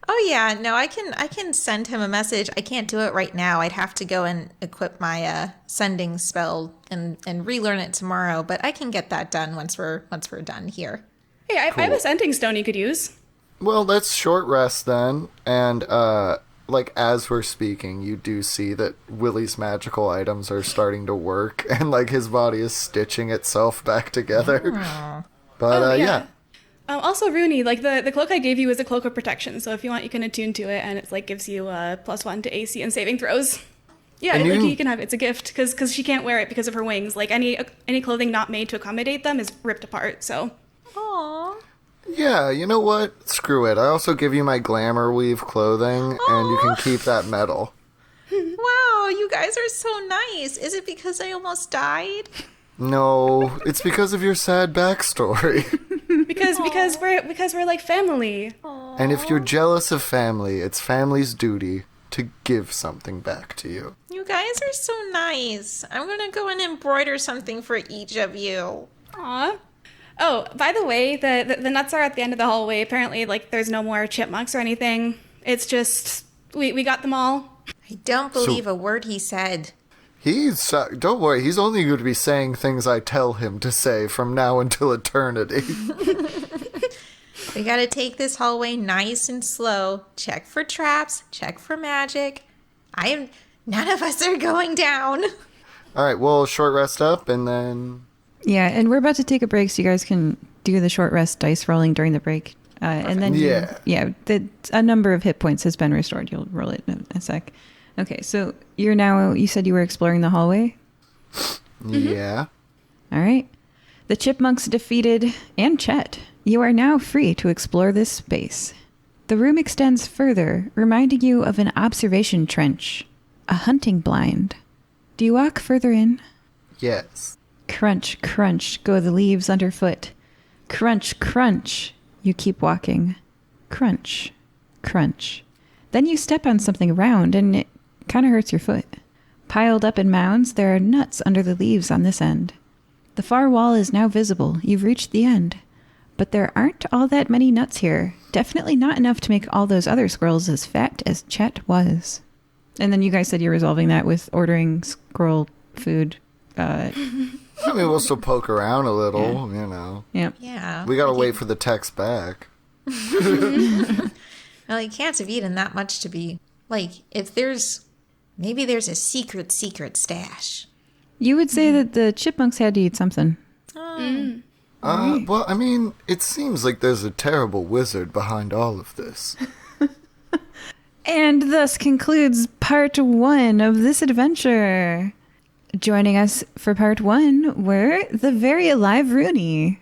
S2: Oh yeah, no, I can send him a message. I can't do it right now. I'd have to go and equip my sending spell and relearn it tomorrow, but I can get that done once we're done here.
S3: Hey, I have a sending stone you could use.
S4: Well, let's short rest then, and, like, as we're speaking, you do see that Willy's magical items are starting to work, and, like, his body is stitching itself back together.
S2: Aww.
S4: But, yeah.
S3: Also, Runi, like, the cloak I gave you is a cloak of protection, so if you want, you can attune to it, and it's, like, gives you +1 to AC and saving throws. Yeah,
S4: And
S3: like,
S4: you-
S3: you can have it. It's a gift, because she can't wear it because of her wings. Like, any clothing not made to accommodate them is ripped apart, so...
S2: Aww.
S4: Yeah, you know what? Screw it. I also give you my glamour weave clothing, and you can keep that medal.
S2: Wow, you guys are so nice. Is it because I almost died?
S4: No, it's because of your sad backstory.
S3: because we're like family.
S4: And if you're jealous of family, it's family's duty to give something back to you.
S2: You guys are so nice. I'm gonna go and embroider something for each of you.
S3: Aw. Oh, by the way, the nuts are at the end of the hallway. Apparently, like, there's no more chipmunks or anything. It's just, we got them all.
S2: I don't believe a word he said.
S4: Don't worry, he's only going to be saying things I tell him to say from now until eternity.
S2: We gotta take this hallway nice and slow. Check for traps, check for magic. None of us are going down.
S4: Alright, we'll short rest up and then...
S1: Yeah, and we're about to take a break so you guys can do the short rest dice rolling during the break. And then, a number of hit points has been restored. You'll roll it in a sec. Okay, so you said you were exploring the hallway?
S4: Yeah.
S1: All right. The chipmunks defeated, and Chet, you are now free to explore this space. The room extends further, reminding you of an observation trench, a hunting blind. Do you walk further in?
S4: Yes.
S1: Crunch, crunch, go the leaves underfoot. Crunch, crunch. You keep walking. Crunch, crunch. Then you step on something round and it kind of hurts your foot. Piled up in mounds, there are nuts under the leaves on this end. The far wall is now visible. You've reached the end. But there aren't all that many nuts here. Definitely not enough to make all those other squirrels as fat as Chet was. And then you guys said you're resolving that with ordering squirrel food.
S4: I mean, we'll still poke around a little, you know.
S1: Yep.
S2: Yeah.
S4: We gotta wait for the text back.
S2: Well, you can't have eaten that much to be... Like, maybe there's a secret stash.
S1: You would say that the chipmunks had to eat something.
S4: Well, I mean, it seems like there's a terrible wizard behind all of this.
S1: And thus concludes part 1 of this adventure. Joining us for part 1 were the very alive Runi,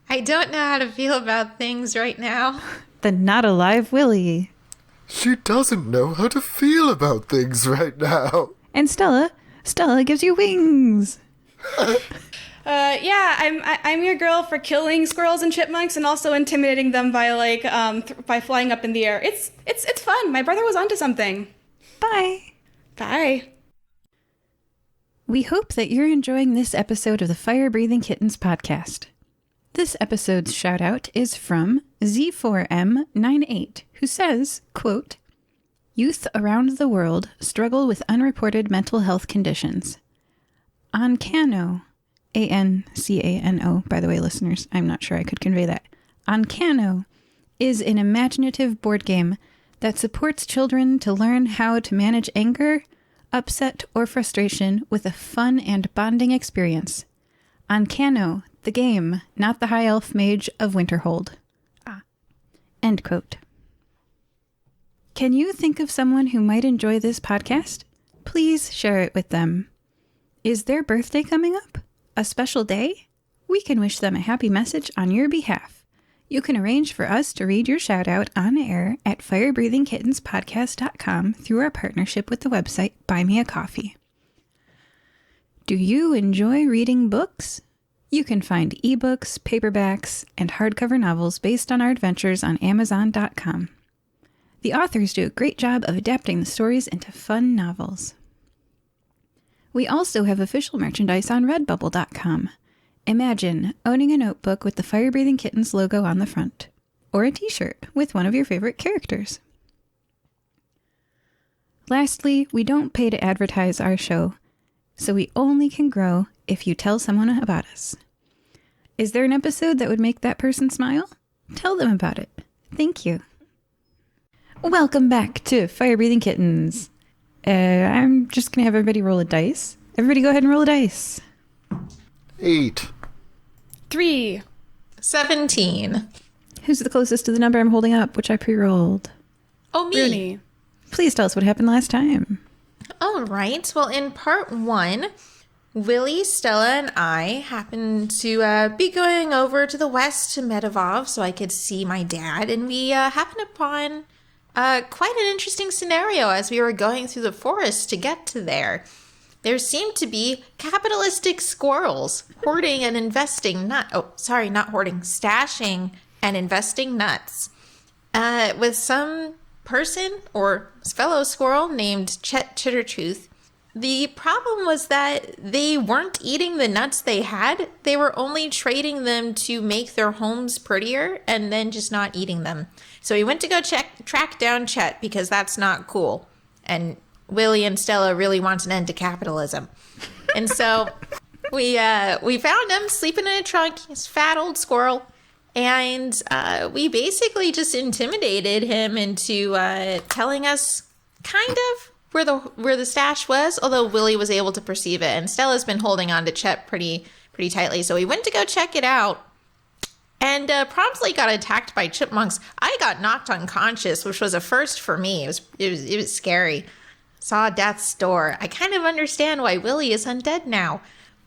S2: I don't know how to feel about things right now.
S1: the not alive Willy,
S4: She doesn't know how to feel about things right now.
S1: and Stella. Stella gives you wings.
S3: I'm your girl for killing squirrels and chipmunks and also intimidating them by like by flying up in the air. It's fun. My brother was onto something.
S1: Bye.
S3: Bye.
S1: We hope that you're enjoying this episode of the Fire Breathing Kittens podcast. This episode's shout out is from Z4M98, who says, quote, "Youth around the world struggle with unreported mental health conditions. Ancano, A-N-C-A-N-O, by the way, listeners, I'm not sure I could convey that. Ancano is an imaginative board game that supports children to learn how to manage anger, upset, or frustration with a fun and bonding experience. Ancano, the game, not the high elf mage of Winterhold." End quote. Can you think of someone who might enjoy this podcast? Please share it with them. Is their birthday coming up? A special day? We can wish them a happy message on your behalf. You can arrange for us to read your shout out on air at firebreathingkittenspodcast.com through our partnership with the website Buy Me a Coffee. Do you enjoy reading books? You can find ebooks, paperbacks, and hardcover novels based on our adventures on Amazon.com. The authors do a great job of adapting the stories into fun novels. We also have official merchandise on Redbubble.com. Imagine owning a notebook with the Fire Breathing Kittens logo on the front, or a t-shirt with one of your favorite characters. Lastly, we don't pay to advertise our show, so we only can grow if you tell someone about us. Is there an episode that would make that person smile? Tell them about it. Thank you. Welcome back to Fire Breathing Kittens. I'm just going to have everybody roll a dice. Everybody go ahead and roll a dice.
S4: 8.
S3: 3.
S2: 17.
S1: Who's the closest to the number I'm holding up, which I pre-rolled?
S2: Oh, me.
S3: Runi.
S1: Please tell us what happened last time.
S2: All right. Well, in part 1, Willy, Stella, and I happened to be going over to the west to Medivov so I could see my dad. And we happened upon quite an interesting scenario as we were going through the forest to get to there. There seemed to be capitalistic squirrels hoarding and investing stashing and investing nuts. With some person or fellow squirrel named Chet Chittertooth. The problem was that they weren't eating the nuts they had. They were only trading them to make their homes prettier and then just not eating them. So he went to go track down Chet because that's not cool. And Willy and Stella really want an end to capitalism. And so we found him sleeping in a trunk. He's a fat old squirrel. And we basically just intimidated him into telling us kind of where the stash was, although Willy was able to perceive it. And Stella's been holding on to Chet pretty tightly. So we went to go check it out and promptly got attacked by chipmunks. I got knocked unconscious, which was a first for me. It was scary. Saw death's door. I kind of understand why Willy is undead now.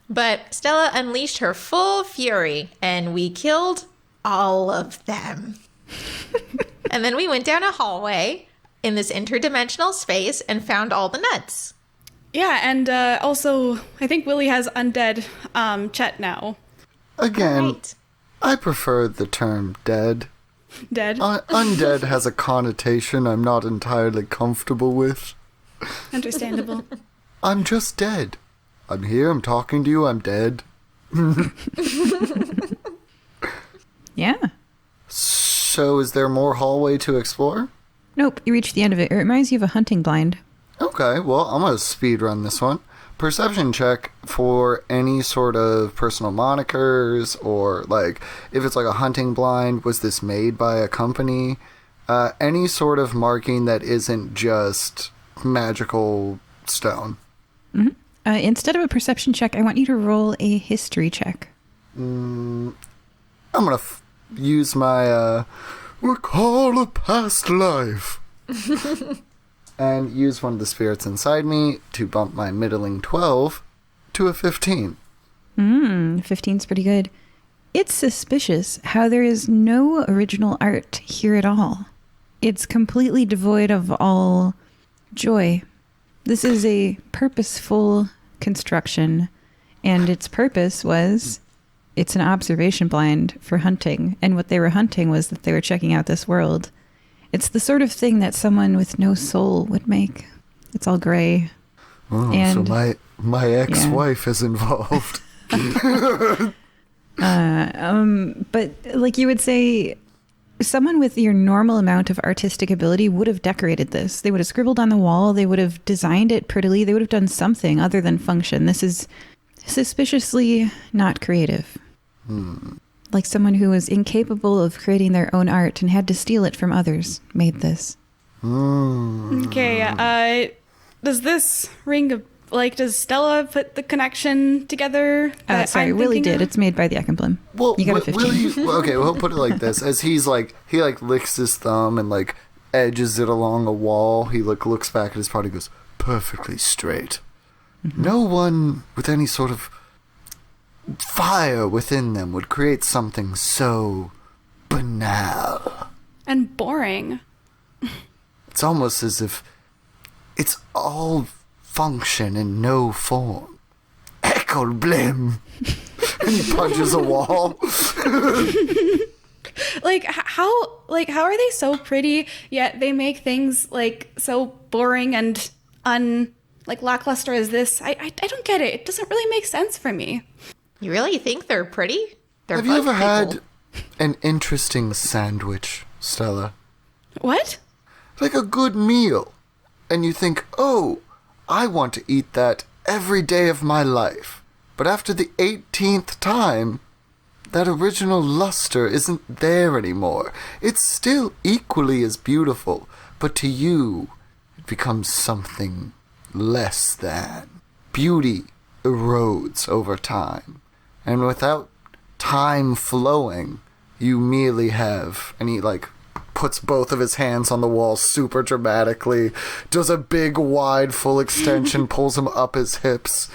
S2: But Stella unleashed her full fury, and we killed all of them. And then we went down a hallway in this interdimensional space and found all the nuts.
S3: Yeah, and also, I think Willy has undead Chet now.
S4: Again,
S2: Right.
S4: I prefer the term dead.
S3: Dead.
S4: Undead has a connotation I'm not entirely comfortable with.
S3: Understandable.
S4: I'm just dead. I'm here, I'm talking to you, I'm dead.
S1: Yeah.
S4: So is there more hallway to explore?
S1: Nope, you reached the end of it. It reminds you of a hunting blind.
S4: Okay, well, I'm going to speed run this one. Perception check for any sort of personal monikers, or like if it's like a hunting blind, was this made by a company? Any sort of marking that isn't just magical stone.
S1: Mm-hmm. Instead of a perception check, I want you to roll a history check.
S4: I'm going to use my recall a past life. And use one of the spirits inside me to bump my middling 12 to a 15.
S1: 15's pretty good. It's suspicious how there is no original art here at all. It's completely devoid of all joy. This is a purposeful construction, and its purpose was it's an observation blind for hunting, and what they were hunting was that they were checking out this world. It's the sort of thing that someone with no soul would make. It's all gray.
S4: Oh,
S1: And-
S4: so my ex-wife is involved.
S1: But like you would say, someone with your normal amount of artistic ability would have decorated this. They would have scribbled on the wall. They would have designed it prettily. They would have done something other than function. This is suspiciously not creative. Like someone who was incapable of creating their own art and had to steal it from others made this.
S3: Okay, does this ring of, like, does Stella put the connection together? that
S1: Sorry,
S3: I'm
S1: Willy
S3: thinking
S1: did.
S3: of?
S1: It's made by the Ekenblum.
S4: Well,
S1: You got a 15.
S4: okay, we'll put it like this. As he's like, he like licks his thumb and like edges it along a wall. He like looks back at his party and goes, perfectly straight. No one with any sort of fire within them would create something so banal.
S3: And boring.
S4: It's almost as if it's all function and no form. Ekelblim! And he punches a wall.
S3: How are they so pretty, yet they make things, like, so boring and lackluster as this? I don't get it. It doesn't really make sense for me.
S2: You really think they're pretty? They're
S4: Have you
S2: bug
S4: ever
S2: people.
S4: had an interesting sandwich, Stella?
S3: What?
S4: Like a good meal. And you think, oh, I want to eat that every day of my life. But after the 18th time, that original luster isn't there anymore. It's still equally as beautiful, but to you, it becomes something less than. Beauty erodes over time. And without time flowing, you merely have, and he like puts both of his hands on the wall super dramatically, does a big wide full extension, pulls him up his hips.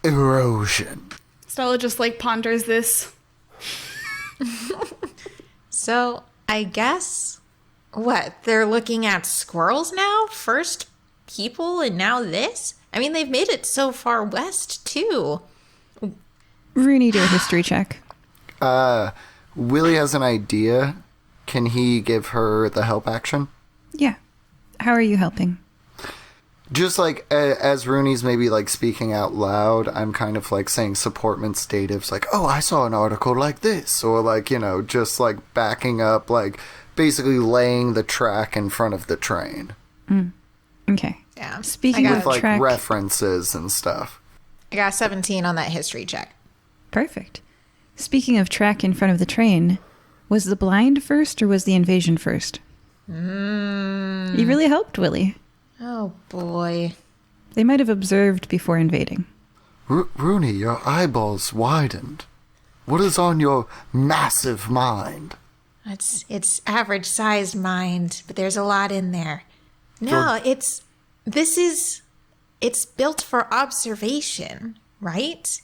S4: Erosion.
S3: Stella just, like, ponders this.
S2: So, I guess, what, they're looking at squirrels now? First people and now this? I mean, they've made it so far west, too.
S1: Runi, do a history check.
S4: Willy has an idea. Can he give her the help action?
S1: Yeah. How are you helping?
S4: Just like as Rooney's maybe like speaking out loud, I'm kind of like saying supportment statives like, oh, I saw an article like this, or like, you know, just like backing up, like basically laying the track in front of the train
S1: Okay.
S2: Yeah.
S1: Speaking
S2: I got
S1: of
S4: with like
S1: track,
S4: references and stuff.
S2: I got 17 on that history check.
S1: perfect. Speaking of track in front of the train, was the blind first or was the invasion first? You really helped, Willy.
S2: Oh, boy.
S1: They might have observed before invading.
S4: Rooney, your eyeballs widened. What is on your massive mind?
S2: It's average-sized mind, but there's a lot in there. No, it's built for observation, right?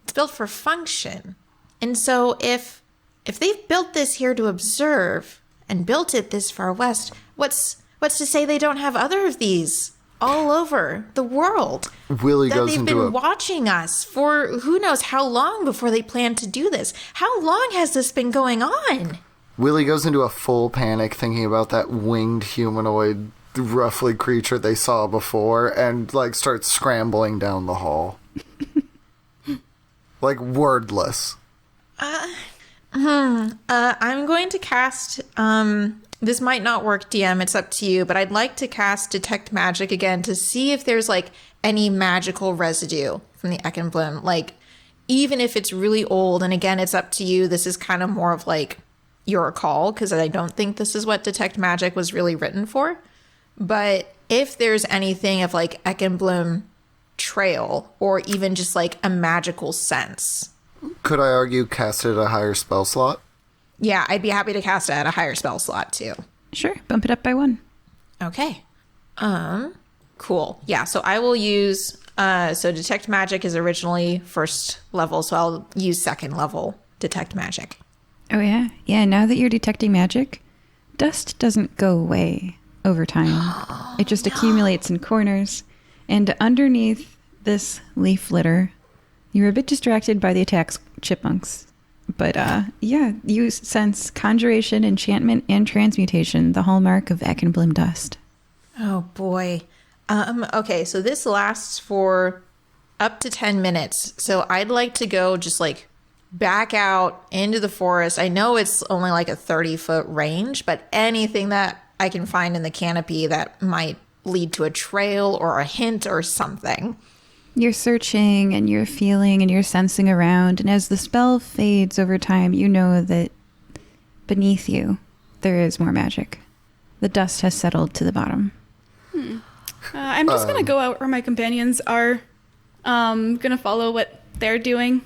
S2: It's built for function. And so if they've built this here to observe and built it this far west, what's to say they don't have other of these all over the world?
S4: Willy
S2: That
S4: goes
S2: they've
S4: into
S2: been watching us for who knows how long before they plan to do this. How long has this been going on?
S4: Willy goes into a full panic thinking about that winged humanoid roughly creature they saw before and like starts scrambling down the hall. Like wordless.
S2: I'm going to cast, this might not work, DM, it's up to you, but I'd like to cast Detect Magic again to see if there's, like, any magical residue from the Ekenblum. Like, even if it's really old, and again, it's up to you, this is kind of more of, like, your call, because I don't think this is what Detect Magic was really written for. But if there's anything of, like, Ekenblum trail, or even just, like, a magical sense.
S4: Could I argue cast it at a higher spell slot?
S2: Yeah, I'd be happy to cast it at a higher spell slot, too.
S1: Sure, bump it up by 1.
S2: Okay. Cool. Yeah, so I will use, so Detect Magic is originally first level, so I'll use second level Detect Magic.
S1: Oh, yeah? Yeah, now that you're detecting magic, dust doesn't go away over time. It just accumulates in corners. And underneath this leaf litter, you're a bit distracted by the attacks chipmunks. But, yeah, you sense conjuration, enchantment, and transmutation, the hallmark of Ekenblum dust.
S2: Oh, boy. Okay, so this lasts for up to 10 minutes. So I'd like to go just like back out into the forest. I know it's only like a 30-foot range, but anything that I can find in the canopy that might lead to a trail or a hint or something.
S1: You're searching and you're feeling and you're sensing around, and as the spell fades over time, you know that beneath you there is more magic. The dust has settled to the bottom.
S3: I'm just gonna go out where my companions are. Gonna follow what they're doing.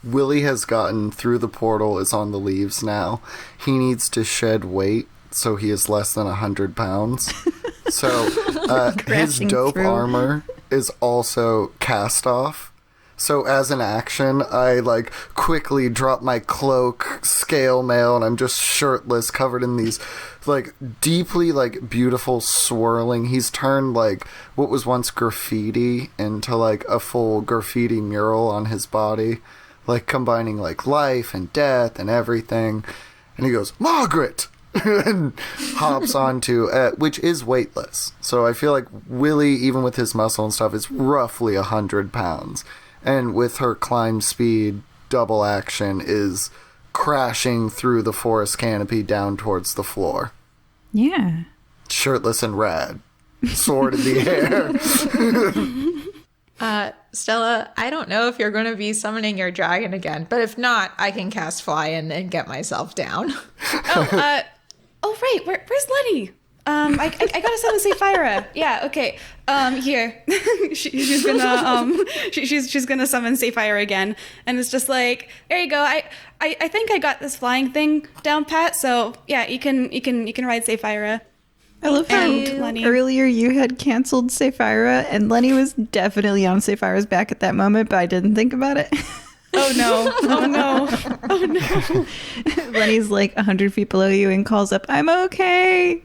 S4: Willy has gotten through the portal, is on the leaves now. He needs to shed weight, so he is less than 100 pounds. So his
S1: Crashing
S4: dope
S1: through.
S4: armor is also cast off. So as an action, I like quickly drop my cloak, scale mail, and I'm just shirtless, covered in these like deeply like beautiful swirling. He's turned like what was once graffiti into like a full graffiti mural on his body, like combining like life and death and everything. And he goes, "Margaret!" and hops onto which is weightless. So I feel like Willy, even with his muscle and stuff, is roughly 100 pounds. And with her climb speed, double action is crashing through the forest canopy down towards the floor.
S1: Yeah.
S4: Shirtless and rad. Sword in the air.
S2: Stella, I don't know if you're going to be summoning your dragon again, but if not, I can cast fly and get myself down.
S3: Oh right, where's Lenny? I gotta summon Sapphira. Yeah, okay. Here, she's gonna she's gonna summon Sapphira again, and it's just like, there you go. I think I got this flying thing down pat. So yeah, you can ride Sapphira.
S1: I love how
S3: Lenny.
S1: earlier you had canceled Sapphira, and Lenny was definitely on Sapphira's back at that moment, but I didn't think about it.
S3: Oh no! Oh no! Oh no!
S1: Lenny's like 100 feet below you and calls up, "I'm okay."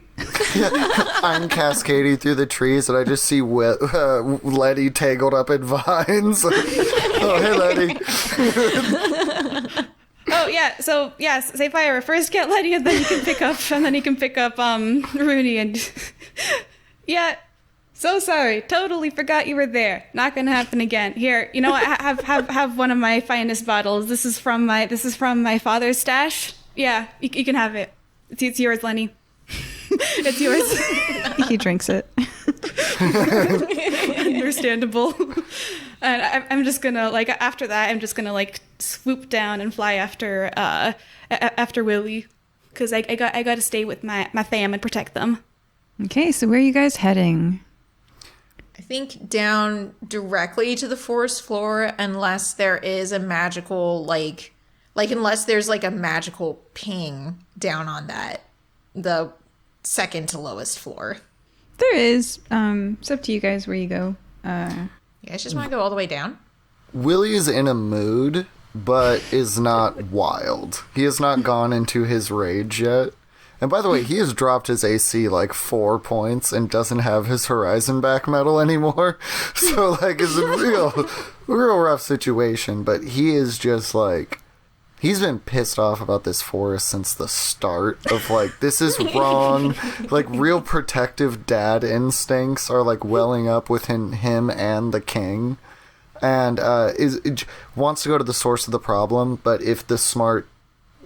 S4: I'm cascading through the trees, and I just see Letty tangled up in vines. Oh, hey, Letty.
S3: Oh yeah, so yes, Sapphira. First get Letty, and then you can pick up Runi, and yeah. So sorry, totally forgot you were there. Not gonna happen again. Here, you know what? Have one of my finest bottles. This is from my father's stash. Yeah, you can have it. It's yours, Lenny. It's yours.
S1: He drinks it.
S3: Understandable. And I'm just gonna like after that, I'm just gonna like swoop down and fly after Willy, because I got to stay with my fam and protect them.
S1: Okay, so where are you guys heading?
S2: I think down directly to the forest floor, unless there is a magical, like unless there's like a magical ping down on the second to lowest floor.
S1: There is. It's up to you guys where you go.
S2: You guys just want to go all the way down?
S4: Willy is in a mood, but is not wild. He has not gone into his rage yet. And by the way, he has dropped his AC like 4 points and doesn't have his Horizon back medal anymore. So like it's a real rough situation, but he is just like, he's been pissed off about this forest since the start of like, this is wrong. Like real protective dad instincts are like welling up within him and the king. And wants to go to the source of the problem, but if the smart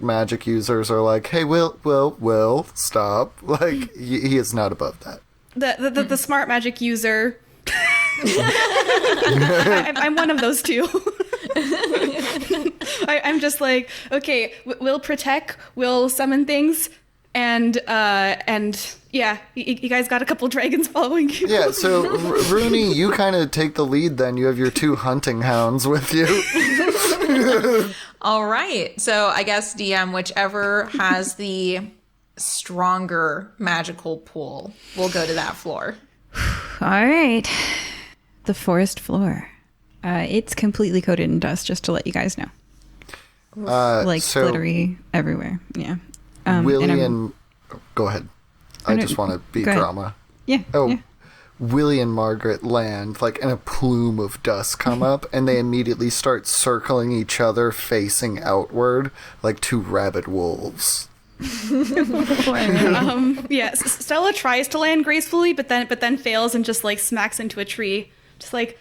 S4: magic users are like, hey, Will, stop. Like, he is not above that.
S3: The smart magic user. I'm one of those two. I'm just like, okay, we'll protect, we'll summon things, and yeah, you guys got a couple dragons following you.
S4: Yeah, so Runi, you kind of take the lead then. You have your 2 hunting hounds with you.
S2: All right. So I guess DM, whichever has the stronger magical pool, will go to that floor.
S1: All right. The forest floor. It's completely coated in dust, just to let you guys know. Like
S4: so
S1: glittery everywhere. Yeah.
S4: Willy and go ahead. I just want to be drama.
S1: Yeah.
S4: Oh,
S1: yeah.
S4: Willy and Margaret land, like, and a plume of dust come up, and they immediately start circling each other, facing outward, like 2 rabid wolves.
S3: Stella tries to land gracefully, but then fails and just like smacks into a tree. Just like,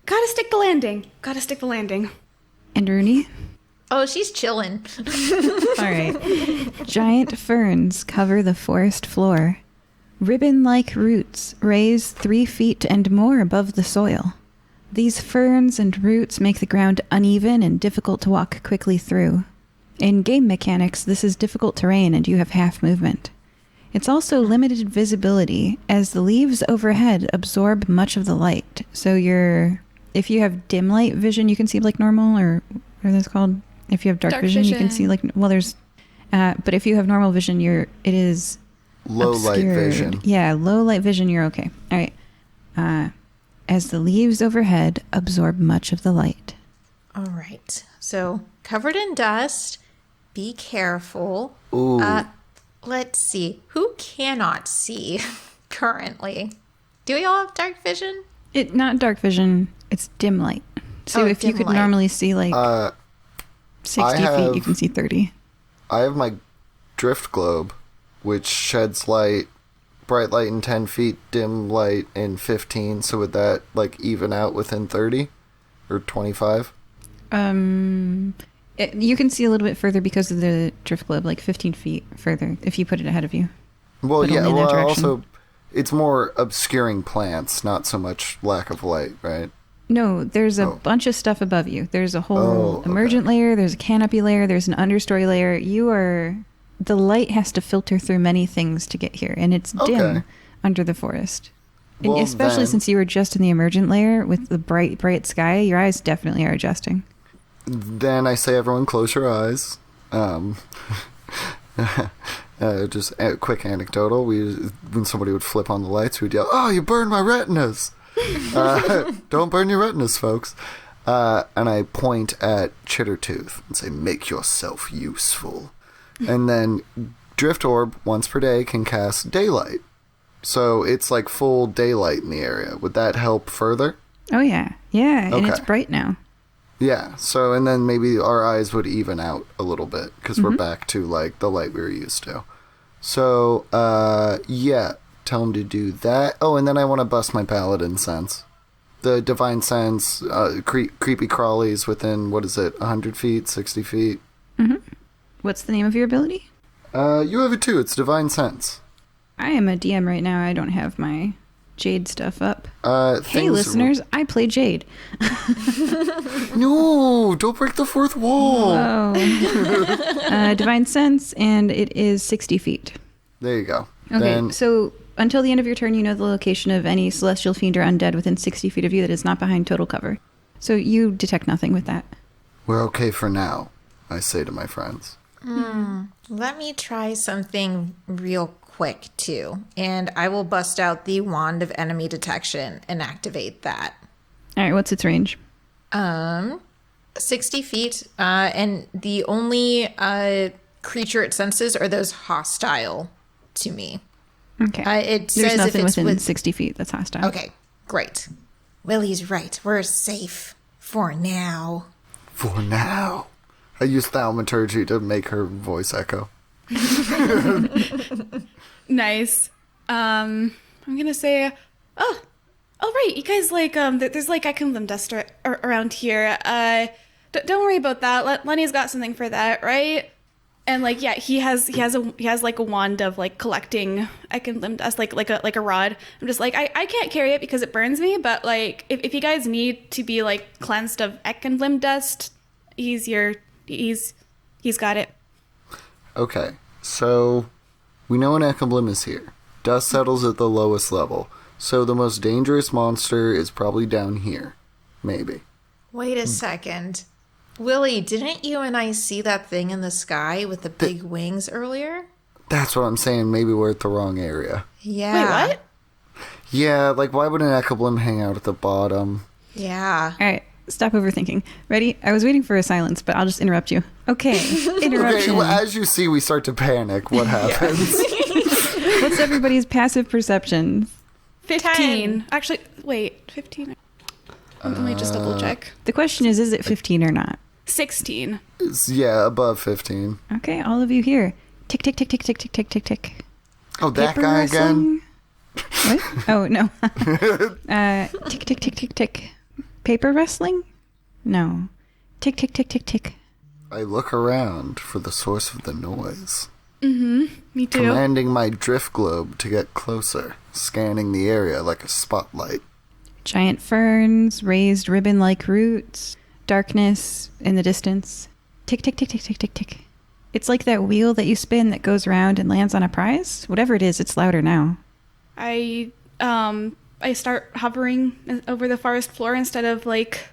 S3: gotta stick the landing.
S1: And Runi?
S2: Oh, she's chilling.
S1: All right. Giant ferns cover the forest floor. Ribbon-like roots raise 3 feet and more above the soil. These ferns and roots make the ground uneven and difficult to walk quickly through. In game mechanics, this is difficult terrain and you have half movement. It's also limited visibility, as the leaves overhead absorb much of the light. So if you have dim light vision, you can see like normal, or what are those called? If you have dark vision, you can see like, well, but if you have normal vision, it is
S4: low light vision.
S1: Yeah, low light vision, you're okay. All right. As the leaves overhead absorb much of the light.
S2: All right. So covered in dust. Be careful.
S4: Ooh.
S2: Let's see. Who cannot see currently? Do we all have dark vision?
S1: Not dark vision. It's dim light. So if you could normally see like 60 feet, you can see 30.
S4: I have my drift globe, which sheds light, bright light in 10 feet, dim light in 15. So would that like even out within 30 or 25?
S1: You can see a little bit further because of the drift globe, like 15 feet further if you put it ahead of you.
S4: Well,
S1: but
S4: yeah.
S1: only in that
S4: Well,
S1: direction.
S4: also, it's more obscuring plants, not so much lack of light, right?
S1: No, there's a bunch of stuff above you. There's a whole
S4: okay.
S1: emergent layer, there's a canopy layer, there's an understory layer. The light has to filter through many things to get here, and it's dim under the forest. And
S4: Well,
S1: especially
S4: then-
S1: since you were just in the emergent layer with the bright, bright sky, your eyes definitely are adjusting.
S4: Then I say, everyone close your eyes. Just a quick anecdotal. When somebody would flip on the lights, we'd yell, "Oh, you burned my retinas!" Don't burn your retinas, folks. And I point at Chittertooth and say, "Make yourself useful." And then Drift Orb, once per day, can cast daylight. So it's like full daylight in the area. Would that help further?
S1: Oh, yeah. Yeah, and it's
S4: Okay.
S1: bright now.
S4: Yeah, so, and then maybe our eyes would even out a little bit, because we're back to, like, the light we were used to. So, yeah, tell him to do that. Oh, and then I want to bust my Paladin sense. The Divine Sense, creepy crawlies within, 100 feet, 60 feet?
S1: What's the name of your ability?
S4: You have it too, it's Divine Sense.
S1: I am a DM right now. I don't have my Jade stuff up. Hey,
S4: Things-
S1: listeners, I play Jade.
S4: No, don't break the fourth wall!
S1: Oh. Divine Sense, and it is 60 feet.
S4: There you go.
S1: Okay,
S4: Then,
S1: so until the end of your turn, you know the location of any celestial fiend or undead within 60 feet of you that is not behind total cover. So you detect nothing with that.
S4: we're okay for now, I say to my friends.
S2: Let me try something real quick too, and I will bust out the wand of enemy detection and activate that.
S1: All right, what's its range?
S2: 60 feet, and the only creature it senses are those hostile to me.
S1: Okay.
S2: It
S1: There's
S2: says
S1: nothing
S2: if it's
S1: within 60 feet that's hostile.
S2: Okay, great. Willie's right. We're safe for now.
S4: For now. I use thaumaturgy to make her voice echo.
S3: Nice. I'm gonna say, oh right, you guys like there's like echinlim dust around here. Don't worry about that. Lenny's got something for that, right? And like, yeah, he has like a wand of like collecting echinlim dust, like a rod. I'm just like, I can't carry it because it burns me, but like if you guys need to be like cleansed of echinlim dust, he's got it.
S4: Okay, so we know an Ekablim is here. Dust settles at the lowest level, so the most dangerous monster is probably down here. Maybe.
S2: Wait a second. Willie, didn't you and I see that thing in the sky with the big wings earlier?
S4: That's what I'm saying, maybe we're at the wrong area.
S2: Yeah.
S3: Wait, what?
S4: Yeah, like why would an Ekablim hang out at the bottom?
S2: Yeah.
S1: All right, stop overthinking. Ready? I was waiting for a silence, but I'll just interrupt you. Okay, interruption.
S4: Okay, well, as you see, we start to panic. What happens?
S1: What's everybody's passive perceptions?
S3: 15.
S2: 10.
S3: Actually, wait, 15. Let me just double check.
S1: The question is it 15 or not?
S3: 16.
S4: Yeah, above 15.
S1: Okay, all of you here. Tick, tick, tick, tick, tick, tick, tick, tick, tick.
S4: Oh, that
S1: Paper
S4: guy
S1: wrestling?
S4: again?
S1: What? Oh, no. Tick, tick, tick, tick, tick. Paper wrestling? No. Tick, tick, tick, tick, tick.
S4: I look around for the source of the noise.
S3: Me too.
S4: Commanding my drift globe to get closer, scanning the area like a spotlight.
S1: Giant ferns, raised ribbon-like roots, darkness in the distance. Tick, tick, tick, tick, tick, tick, tick. It's like that wheel that you spin that goes around and lands on a prize. Whatever it is, it's louder now.
S3: I start hovering over the forest floor instead of like...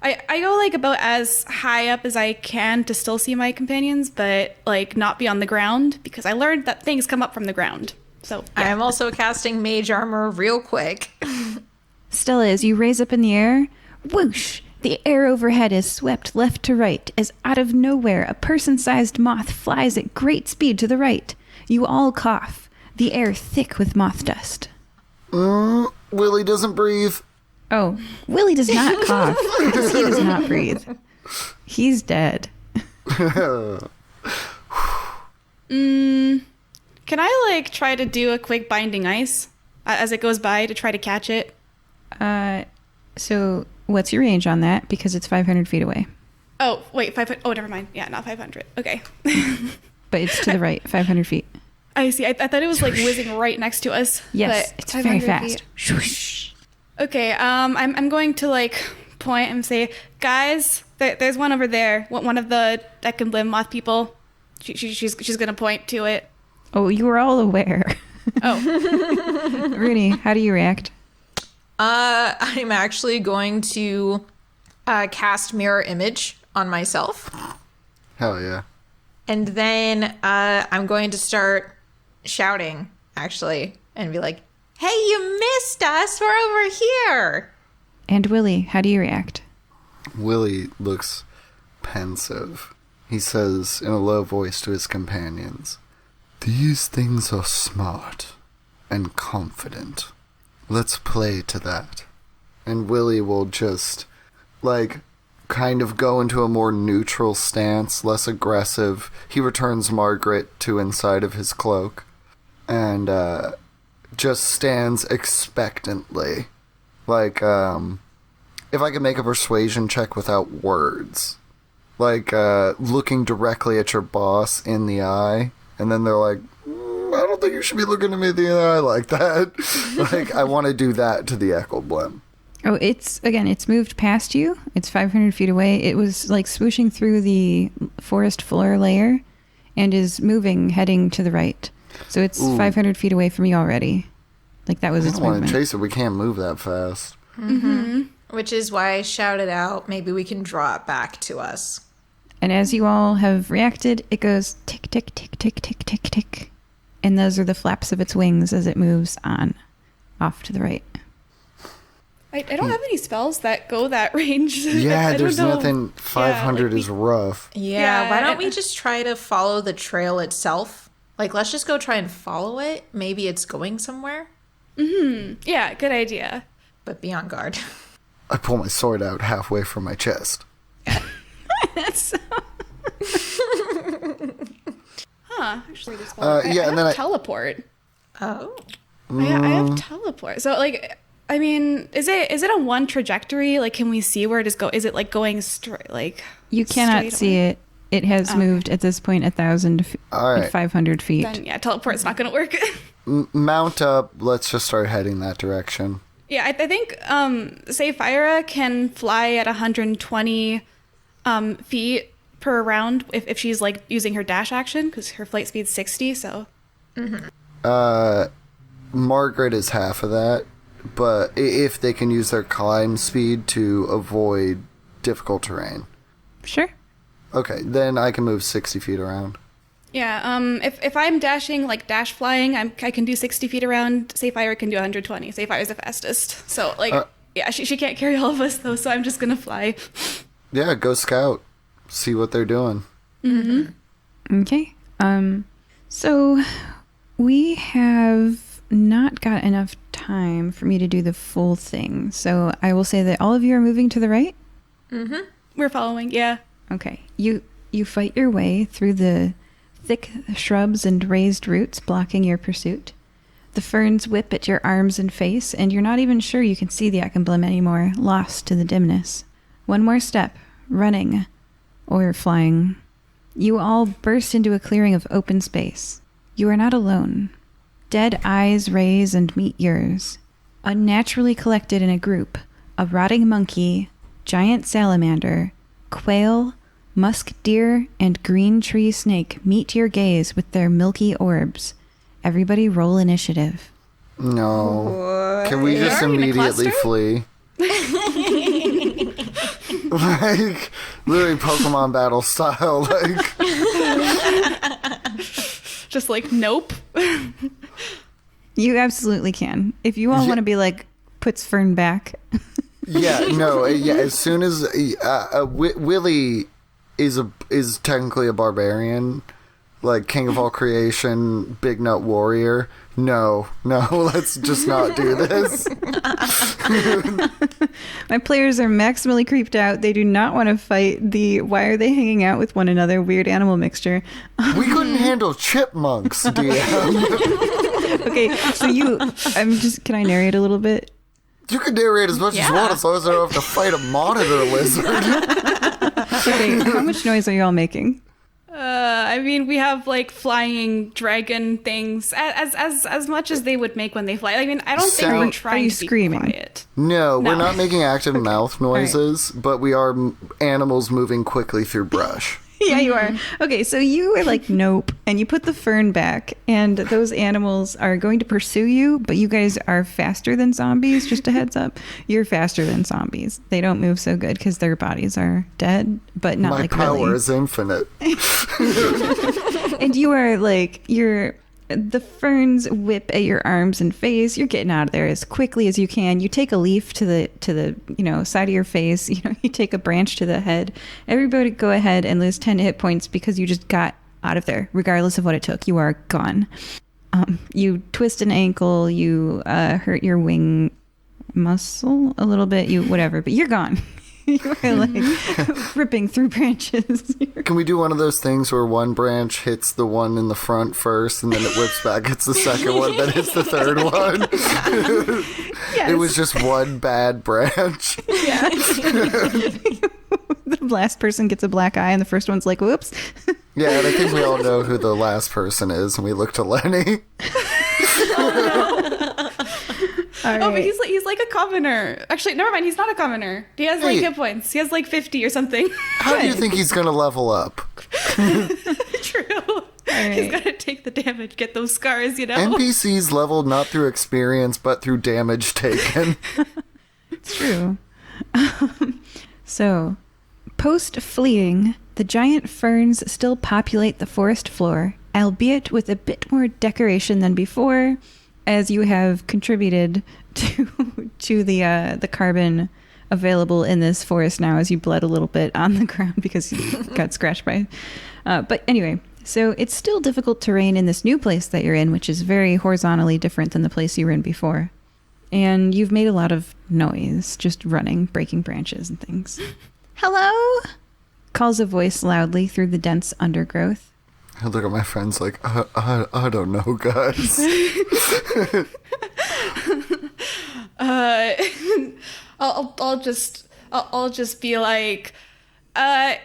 S3: I go like about as high up as I can to still see my companions, but like not be on the ground because I learned that things come up from the ground. So yeah.
S2: I'm also casting mage armor real quick.
S1: Stella, as you raise up in the air, whoosh! The air overhead is swept left to right as out of nowhere a person-sized moth flies at great speed to the right. You all cough, the air thick with moth dust.
S4: Willy doesn't breathe.
S1: Oh, Willy does not cough because he does not breathe. He's dead.
S3: Can I like try to do a quick binding ice as it goes by to try to catch it?
S1: So what's your range on that? Because it's 500 feet away.
S3: Oh, wait, 500. Oh, never mind. Yeah, not 500. Okay.
S1: But it's to the right, 500 feet.
S3: I see. I thought it was like whizzing right next to us.
S1: Yes,
S3: but
S1: it's very
S3: 500
S1: fast.
S3: feet.
S1: Swoosh.
S3: Okay, I'm going to like point and say, guys, there's one over there. One of the Deck and Blim moth people. She's gonna point to it.
S1: Oh, you were all aware.
S3: Oh,
S1: Runi, how do you react?
S2: I'm actually going to cast mirror image on myself.
S4: Hell yeah.
S2: And then I'm going to start shouting, actually, and be like, hey, you missed us. We're over here.
S1: And Willy, how do you react?
S4: Willy looks pensive. He says in a low voice to his companions, "These things are smart and confident. Let's play to that." And Willy will just, like, kind of go into a more neutral stance, less aggressive. He returns Margaret to inside of his cloak and just stands expectantly. Like, if I could make a persuasion check without words. Like, looking directly at your boss in the eye, and then they're like, I don't think you should be looking at me in the eye like that. Like, I want to do that to the Echo Blim.
S1: Oh, it's moved past you. It's 500 feet away. It was like swooshing through the forest floor layer and is moving, heading to the right. So it's 500 feet away from you already. Like that was its
S4: I don't want
S1: movement.
S4: to chase it. We can't move that fast.
S2: Mm-hmm. Which is why I shouted out, maybe we can draw it back to us.
S1: And as you all have reacted, it goes tick, tick, tick, tick, tick, tick, tick. And those are the flaps of its wings as it moves on, off to the right.
S3: I don't have any spells that go that range.
S4: Yeah,
S3: I
S4: there's
S3: don't know.
S4: nothing. 500 is rough.
S2: Yeah, why don't
S3: and-
S2: we just try to follow the trail itself? Like, let's just go try and follow it. Maybe it's going somewhere,
S3: Yeah, good idea.
S2: but be on guard.
S4: I pull my sword out halfway from my chest.
S3: Actually, this spell.
S4: Yeah,
S3: I
S4: and then
S3: have teleport.
S2: Oh.
S3: I have teleport. So, like, I mean, is it a one trajectory? Like, can we see where it is go? Is it like going straight? Like
S1: You cannot
S3: straight
S1: see
S3: away?
S1: it. It has moved at this point 1,000
S4: All right.
S1: 500 feet.
S3: Then yeah, teleport's not going to work.
S4: Mount up. Let's just start heading that direction.
S3: Yeah, I think Sapphira can fly at 120 feet per round if she's like using her dash action because her flight speed's 60. So
S4: Margaret is half of that, but if they can use their climb speed to avoid difficult terrain.
S1: Sure.
S4: Okay, then I can move 60 feet around.
S3: yeah, if I'm dashing like dash flying, I can do 60 feet around. Sapphira can do 120. Sapphira's the fastest. So like yeah, she can't carry all of us though. So I'm just gonna fly.
S4: Yeah, go scout. See what they're doing.
S1: Okay. So we have not got enough time for me to do the full thing. So I will say that all of you are moving to the right.
S3: We're following. Yeah.
S1: Okay. You fight your way through the thick shrubs and raised roots blocking your pursuit. The ferns whip at your arms and face, and you're not even sure you can see the Ekemblem anymore, lost to the dimness. One more step, running, or flying. You all burst into a clearing of open space. You are not alone. Dead eyes raise and meet yours. Unnaturally collected in a group, a rotting monkey, giant salamander, quail, musk deer, and green tree snake meet your gaze with their milky orbs. Everybody roll initiative.
S4: No. What? Can we just immediately flee? Like, literally Pokemon battle style, like.
S3: Just like, nope.
S1: You absolutely can. If you all want to be like, puts Fern back.
S4: As soon as Willy is technically a barbarian, like king of all creation, big nut warrior. No, let's just not do this.
S1: My players are maximally creeped out. They do not want to fight the why are they hanging out with one another weird animal mixture.
S4: We couldn't handle chipmunks, DM.
S1: Okay, so can I narrate a little bit?
S4: You can narrate as much as you want as long as I don't have to fight a monitor lizard.
S1: Okay, how much noise are you all making?
S3: I mean, we have like flying dragon things as much as they would make when they fly. I mean, I don't think we're trying to be quiet.
S4: No, we're not making active mouth noises, but we are animals moving quickly through brush.
S1: Yeah, you are. Okay, so you are like, nope, and you put the fern back, and those animals are going to pursue you, but you guys are faster than zombies, just a heads up. You're faster than zombies. They don't move so good because their bodies are dead, but not like really.
S4: My power is infinite.
S1: And you are like, the ferns whip at your arms and face. You're getting out of there as quickly as you can. You take a leaf to the side of your face. You take a branch to the head. Everybody go ahead and lose 10 hit points because you just got out of there, regardless of what it took. You are gone. You twist an ankle. You hurt your wing muscle a little bit. But you're gone. You are like ripping through branches.
S4: Can we do one of those things where one branch hits the one in the front first and then it whips back, hits the second one, then hits the third one?
S1: Yes.
S4: It was just one bad branch.
S1: Yeah. The last person gets a black eye and the first one's like, whoops.
S4: Yeah, and I think we all know who the last person is, and we look to Lenny.
S1: Right.
S3: Oh, but he's like a commoner. Actually, never mind. He's not a commoner. He has like hit points. He has like 50 or something.
S4: How do you think he's going to level up?
S3: True.
S1: Right.
S3: He's got to take the damage, get those scars,
S4: NPCs level not through experience, but through damage taken.
S1: It's true. So, post fleeing, the giant ferns still populate the forest floor, albeit with a bit more decoration than before, as you have contributed to the carbon available in this forest now, as you bled a little bit on the ground because you got scratched by. But anyway, so it's still difficult terrain in this new place that you're in, which is very horizontally different than the place you were in before. And you've made a lot of noise, just running, breaking branches and things. Hello? Calls a voice loudly through the dense undergrowth.
S4: I look at my friends like, I don't know, guys.
S3: I'll just be like,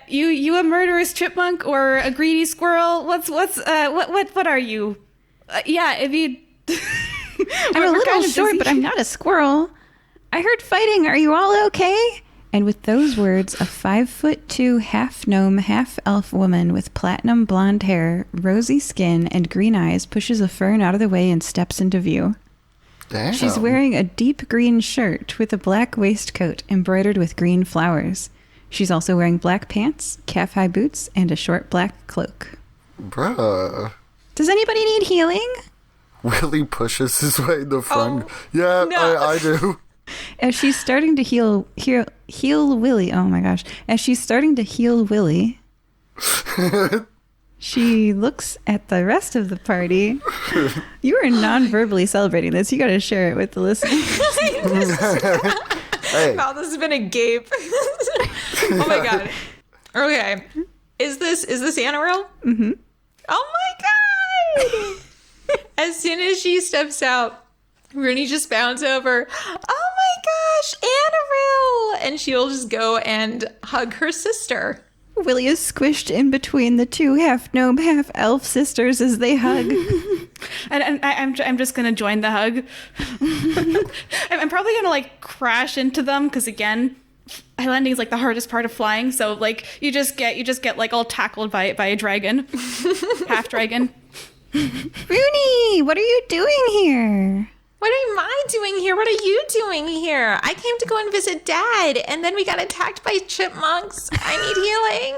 S3: you a murderous chipmunk or a greedy squirrel? What are you? If you.
S1: I'm a little short, but I'm not a squirrel. I heard fighting. Are you all okay? And with those words, a 5'2" half-gnome, half-elf woman with platinum blonde hair, rosy skin, and green eyes pushes a fern out of the way and steps into view.
S4: Damn.
S1: She's wearing a deep green shirt with a black waistcoat embroidered with green flowers. She's also wearing black pants, calf-high boots, and a short black cloak.
S4: Bruh.
S1: Does anybody need healing?
S4: Willy pushes his way in the front.
S2: Oh,
S4: yeah,
S2: no.
S4: I do.
S1: As she's starting to heal Willy, oh my gosh. As she's starting to heal Willy, she looks at the rest of the party. You are non-verbally celebrating this. You got to share it with the listeners.
S4: Hey.
S2: Wow, this has been a gape. Oh my god. Okay. Is this Anna real?
S1: Mm-hmm.
S2: Oh my god! As soon as she steps out, Runi just bounds over. Oh my gosh, Annabelle! And she'll just go and hug her sister.
S1: Willy is squished in between the two half gnome, half elf sisters as they hug.
S3: And I'm just gonna join the hug. I'm probably gonna like crash into them because again, landing is like the hardest part of flying. So like you just get like all tackled by a dragon, half dragon.
S1: Runi, what are you doing here?
S2: What am I doing here? What are you doing here? I came to go and visit Dad, and then we got attacked by chipmunks. I need healing.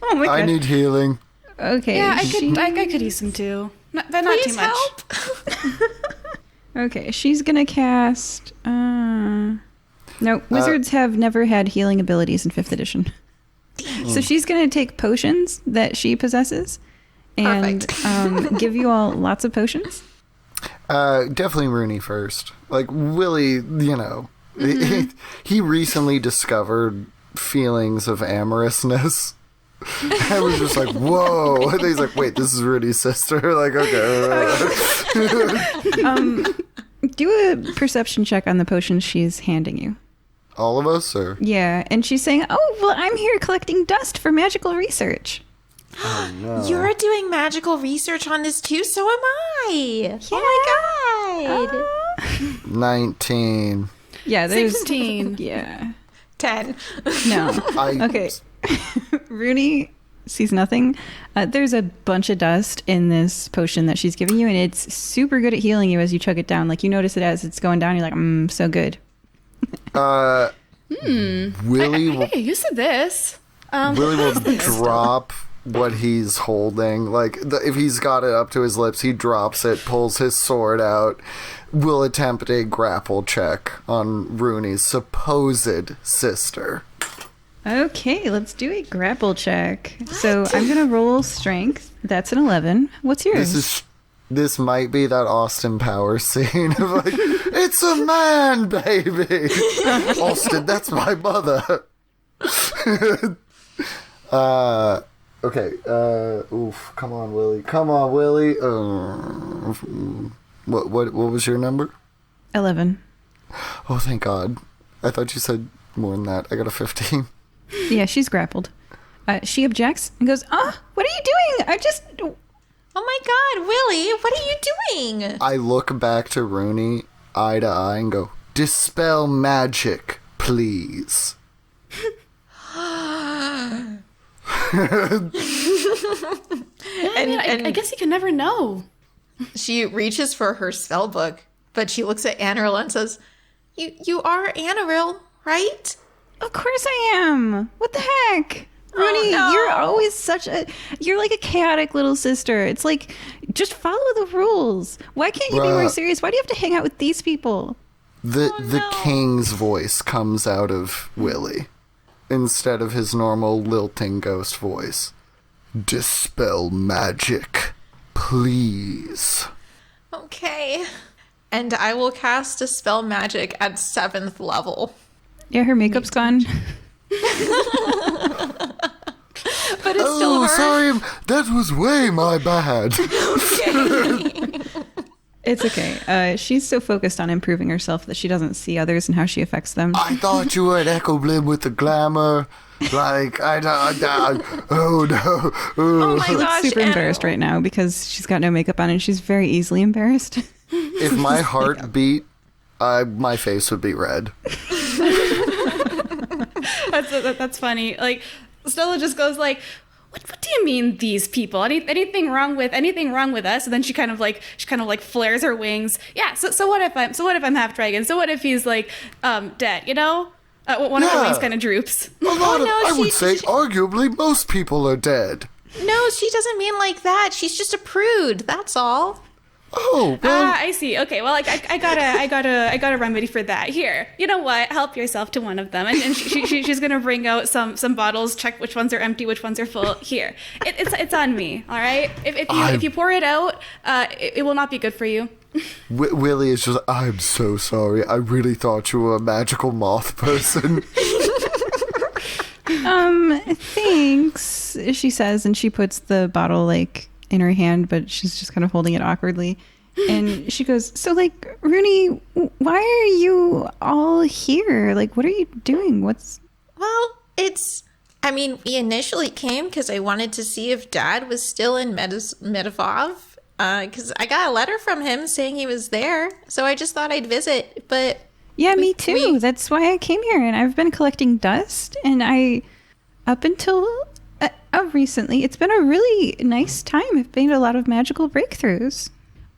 S1: Oh my god.
S4: I need healing.
S1: Okay.
S3: Yeah, I could use some too, but not
S2: Please
S3: too much.
S2: help.
S1: Okay, she's gonna cast. No, wizards have never had healing abilities in 5th edition. So she's gonna take potions that she possesses and give you all lots of potions.
S4: Definitely Runi first. Like, Willy, you know, he recently discovered feelings of amorousness. I was just like, whoa. And he's like, wait, this is Runi's sister? Like, okay.
S1: Do a perception check on the potions she's handing you.
S4: All of us, or?
S1: Yeah, and she's saying, oh, well, I'm here collecting dust for magical research.
S4: Oh, no.
S2: You're doing magical research on this too, so am I. Oh my god.
S4: 19.
S1: Yeah, there's...
S3: 16.
S1: Yeah.
S2: 10.
S1: No.
S4: I,
S1: Okay. Runi sees nothing. There's a bunch of dust in this potion that she's giving you, and it's super good at healing you as you chug it down. Like, you notice it as it's going down. You're like, so good.
S4: Willy will,
S3: I get used to this.
S4: Willy will drop what he's holding. Like, if he's got it up to his lips, he drops it, pulls his sword out, will attempt a grapple check on Runi's supposed sister.
S1: Okay, let's do a grapple check. So I'm going to roll strength. That's an 11. What's yours?
S4: This might be that Austin Powers scene of like, it's a man, baby. Austin, that's my mother. Okay. Oof. Come on, Willy. Come on, Willy. What was your number?
S1: 11.
S4: Oh, thank God. I thought you said more than that. I got a 15.
S1: Yeah, she's grappled. She objects and goes, what are you doing?
S2: Oh my god, Willy, what are you doing?
S4: I look back to Runi, eye to eye, and go, dispel magic, please.
S2: And
S3: I guess you can never know.
S2: she reaches for her spell book, but she looks at Anaril and says, You are Anaril, right?
S1: Of course I am. What the heck? Runi,
S2: no.
S1: you're always you're like a chaotic little sister. It's like, just follow the rules. Why can't you be more serious? Why do you have to hang out with these people?
S4: The king's voice comes out of Willy instead of his normal lilting ghost voice. Dispel magic, please.
S2: Okay. And I will cast a spell magic at 7th level.
S1: Yeah, her makeup's gone.
S2: But it's still her.
S4: Sorry, that was way my bad.
S1: It's okay. She's so focused on improving herself that she doesn't see others and how she affects them.
S4: I thought you were an Echo Blim with the glamour. Like, oh no.
S2: Oh my
S1: She looks
S2: gosh,
S1: super
S2: Anna.
S1: embarrassed right now because she's got no makeup on and she's very easily embarrassed.
S4: If my heart beat, my face would be red.
S3: That's funny. Like Stella just goes like, "What do you mean these people? Anything wrong with us?" And then she kind of like flares her wings. Yeah. So what if I'm half dragon? So what if he's like dead? You know, one of her wings kind of droops.
S4: I would say arguably most people are dead.
S2: No, she doesn't mean like that. She's just a prude. That's all.
S4: Oh, well,
S3: I see. Okay, well, like I got a remedy for that. Here, you know what? Help yourself to one of them, and she's gonna bring out some bottles. Check which ones are empty, which ones are full. Here, it's on me. All right. If you pour it out, it will not be good for you.
S4: Willy is just, I'm so sorry. I really thought you were a magical moth person.
S1: Thanks, she says, and she puts the bottle like in her hand, but she's just kind of holding it awkwardly. And she goes, so, like, Runi, why are you all here? Like, what are you doing?
S2: Well, we initially came because I wanted to see if Dad was still in Medivov. Because I got a letter from him saying he was there. So I just thought I'd visit. But
S1: yeah, me too. That's why I came here. And I've been collecting dust. And up until recently, it's been a really nice time. I've made a lot of magical breakthroughs.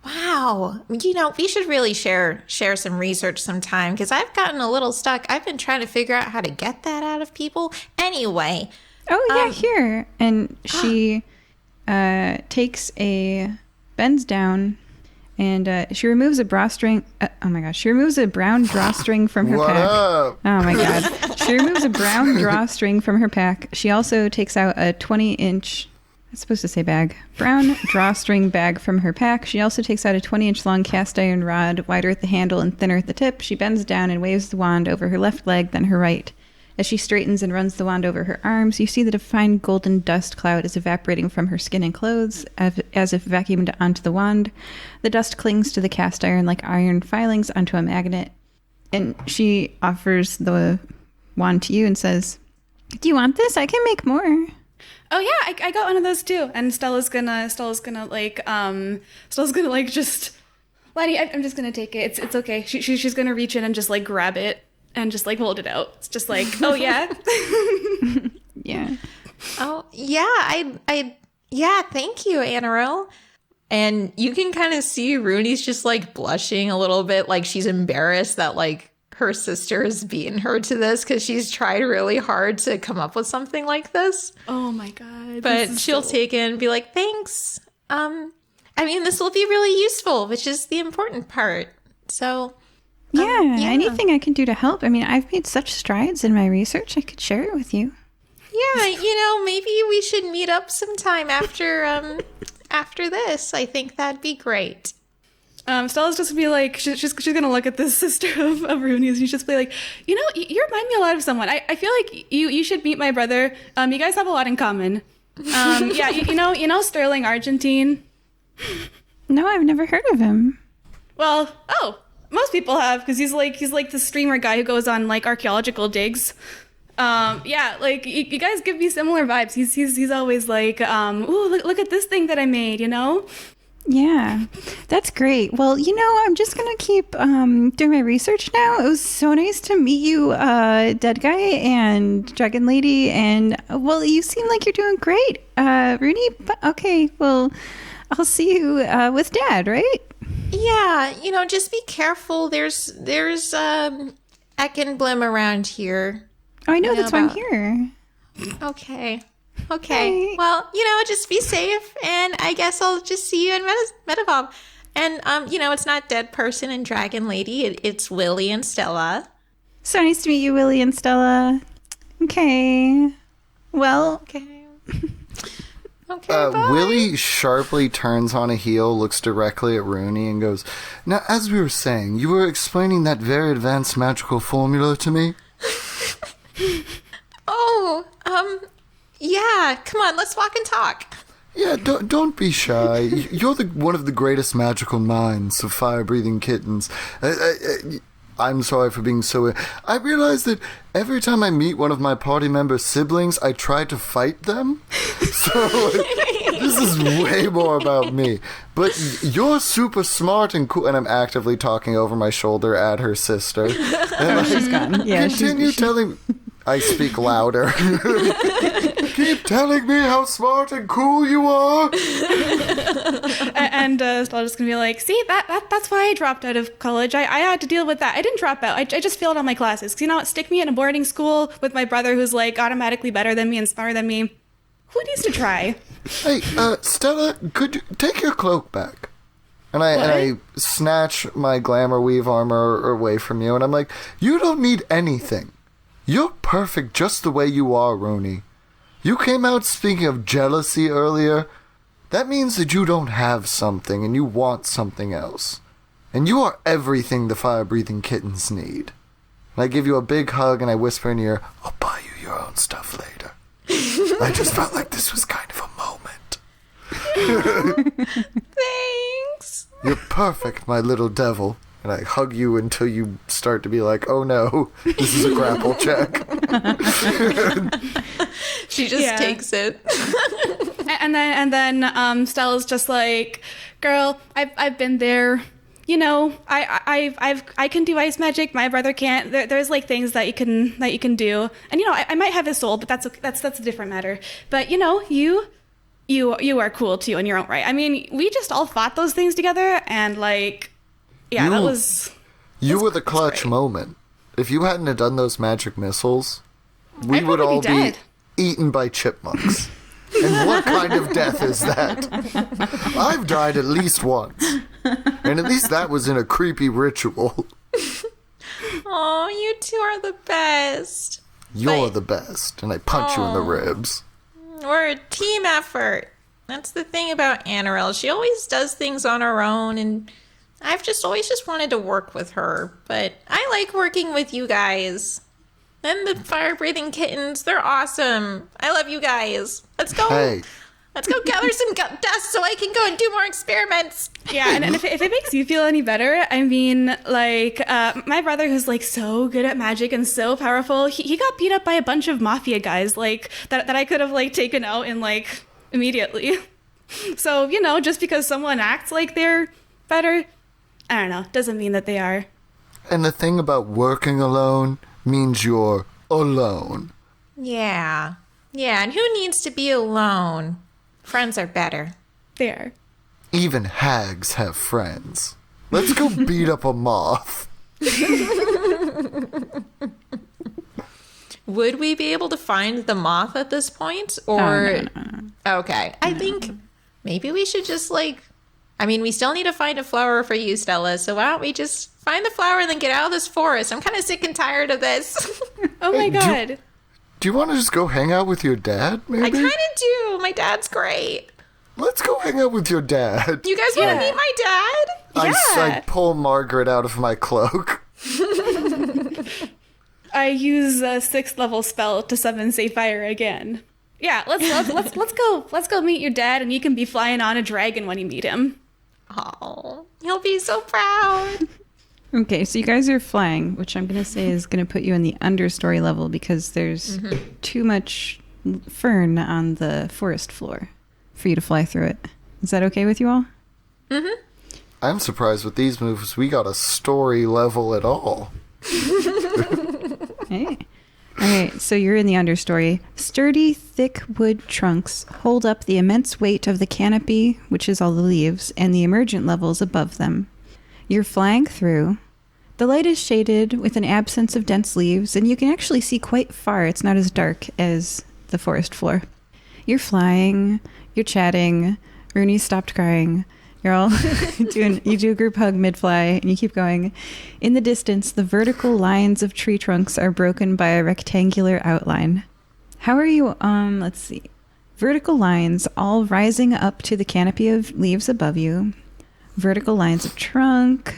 S2: Wow. We should really share some research sometime because I've gotten a little stuck. I've been trying to figure out how to get that out of people. Anyway.
S1: Oh, yeah, here. And she bends down and she removes a drawstring. She removes a brown drawstring from her pack.
S4: Up?
S1: Oh, my God. She removes a brown drawstring from her pack. She also takes out a 20-inch... It's supposed to say bag. Brown drawstring bag from her pack. She also takes out a 20-inch long cast iron rod, wider at the handle and thinner at the tip. She bends down and waves the wand over her left leg, then her right. As she straightens and runs the wand over her arms, you see that a fine golden dust cloud is evaporating from her skin and clothes, as if vacuumed onto the wand. The dust clings to the cast iron like iron filings onto a magnet. And she offers the wand to you and says, "Do you want this? I can make more."
S3: Oh yeah, I got one of those too. And Stella's gonna just, Laddie, I'm just gonna take it. It's okay. She's gonna reach in and just like grab it and just like hold it out. It's just like, oh yeah.
S1: Yeah.
S2: Oh yeah, yeah, thank you, Anaril. And you can kind of see Rooney's just like blushing a little bit, like she's embarrassed that like her sister has beaten her to this because she's tried really hard to come up with something like this.
S3: Oh my God.
S2: But she'll take it and be like, thanks. This will be really useful, which is the important part. So
S1: yeah, anything I can do to help. I've made such strides in my research. I could share it with you.
S2: Yeah, maybe we should meet up sometime after this. I think that'd be great.
S3: Stella's just gonna be like, she's gonna look at this sister of Rooney's and she's just be like, you remind me a lot of someone. I feel like you should meet my brother. You guys have a lot in common. Yeah, you know Sterling Argentine?
S1: No, I've never heard of him.
S3: Well, most people have, because he's like the streamer guy who goes on like archaeological digs. Yeah, like you guys give me similar vibes. He's always like, ooh, look at this thing that I made,
S1: Yeah, that's great. Well, I'm just going to keep doing my research now. It was so nice to meet you, Dead Guy and Dragon Lady. And, well, you seem like you're doing great, Runi. But, okay, well, I'll see you with Dad, right?
S2: Yeah, just be careful. There's Ekenblim around here.
S1: Oh, I know, that's why I'm here.
S2: Okay.
S1: Bye.
S2: Well, just be safe, and I guess I'll just see you in Metavob. And, it's not Dead Person and Dragon Lady. It's Willy and Stella.
S1: So nice to meet you, Willy and Stella. Okay. Well.
S2: Okay. Bye.
S4: Willy sharply turns on a heel, looks directly at Runi, and goes, "Now, as we were saying, you were explaining that very advanced magical formula to me?"
S2: Oh, yeah, come on, let's walk and talk.
S4: Yeah, don't be shy. You're one of the greatest magical minds of fire-breathing kittens. I'm sorry for being so... I realize that every time I meet one of my party member's siblings, I try to fight them. So, this is way more about me. But you're super smart and cool. And I'm actively talking over my shoulder at her sister. And
S1: She's gone. Yeah,
S4: continue telling... I speak louder. Keep telling me how smart and cool you are.
S3: And Stella's just gonna be like, see, that's why I dropped out of college. I had to deal with that. I didn't drop out. I just failed all my classes. 'Cause you know what? Stick me in a boarding school with my brother who's like automatically better than me and smarter than me. Who needs to try?
S4: Hey, Stella, could you take your cloak back? And I snatch my glamour weave armor away from you, and I'm like, you don't need anything. You're perfect just the way you are, Runi. You came out speaking of jealousy earlier. That means that you don't have something and you want something else. And you are everything the fire-breathing kittens need. And I give you a big hug and I whisper in your ear, I'll buy you your own stuff later. I just felt like this was kind of a moment.
S2: Thanks.
S4: You're perfect, my little devil. And I hug you until you start to be like, oh no, this is a grapple check.
S2: She just takes it.
S3: And then Stella's just like, girl, I've been there. You know, I can do ice magic. My brother can't. There's like things that you can do. And you know, I might have a soul, but that's a different matter. But you know, you are cool too in your own right. I mean, we just all fought those things together, and like, yeah, that was.
S4: You were the clutch moment. If you hadn't have done those magic missiles, we would all be eaten by chipmunks. And what kind of death is that? I've died at least once. And at least that was in a creepy ritual.
S2: Oh, you two are the best.
S4: You're the best. And I punch you in the ribs.
S2: We're a team effort. That's the thing about Annarelle. She always does things on her own, and I've just always wanted to work with her. But I like working with you guys. And the fire-breathing kittens, they're awesome. I love you guys. Let's go.
S4: Hey.
S2: Let's go gather some dust so I can go and do more experiments.
S3: Yeah, and if it makes you feel any better, I mean, like, my brother, who's like so good at magic and so powerful, he got beat up by a bunch of mafia guys, like, that I could have, like, taken out in, like, immediately. So, you know, just because someone acts like they're better, I don't know, doesn't mean that they are.
S4: And the thing about working alone means you're alone.
S2: Yeah. Yeah, and who needs to be alone? Friends are better.
S3: They are.
S4: Even hags have friends. Let's go beat up a moth.
S2: Would we be able to find the moth at this point? Or
S1: no.
S2: Okay. I think maybe we should just we still need to find a flower for you, Stella. So why don't we just find the flower and then get out of this forest? I'm kind of sick and tired of this.
S3: Oh my god.
S4: Do you want to just go hang out with your dad, maybe?
S2: I kind of do. My dad's great.
S4: Let's go hang out with your dad.
S2: You guys want to meet my dad?
S4: I pull Margaret out of my cloak.
S3: I use a 6th level spell to summon Sapphire again. Yeah, let's go meet your dad, and you can be flying on a dragon when you meet him.
S2: Oh, he'll be so proud.
S1: Okay, so you guys are flying, which I'm going to say is going to put you in the understory level because there's too much fern on the forest floor for you to fly through it. Is that okay with you all?
S2: Mm-hmm.
S4: I'm surprised with these moves we got a story level at all.
S1: Hey. Okay, so you're in the understory. Sturdy, thick wood trunks hold up the immense weight of the canopy, which is all the leaves, and the emergent levels above them. You're flying through. The light is shaded with an absence of dense leaves, and you can actually see quite far. It's not as dark as the forest floor. You're flying. You're chatting. Runi stopped crying. You're all you do a group hug mid-fly, and you keep going. In the distance, the vertical lines of tree trunks are broken by a rectangular outline. How are you, let's see. Vertical lines all rising up to the canopy of leaves above you. Vertical lines of trunk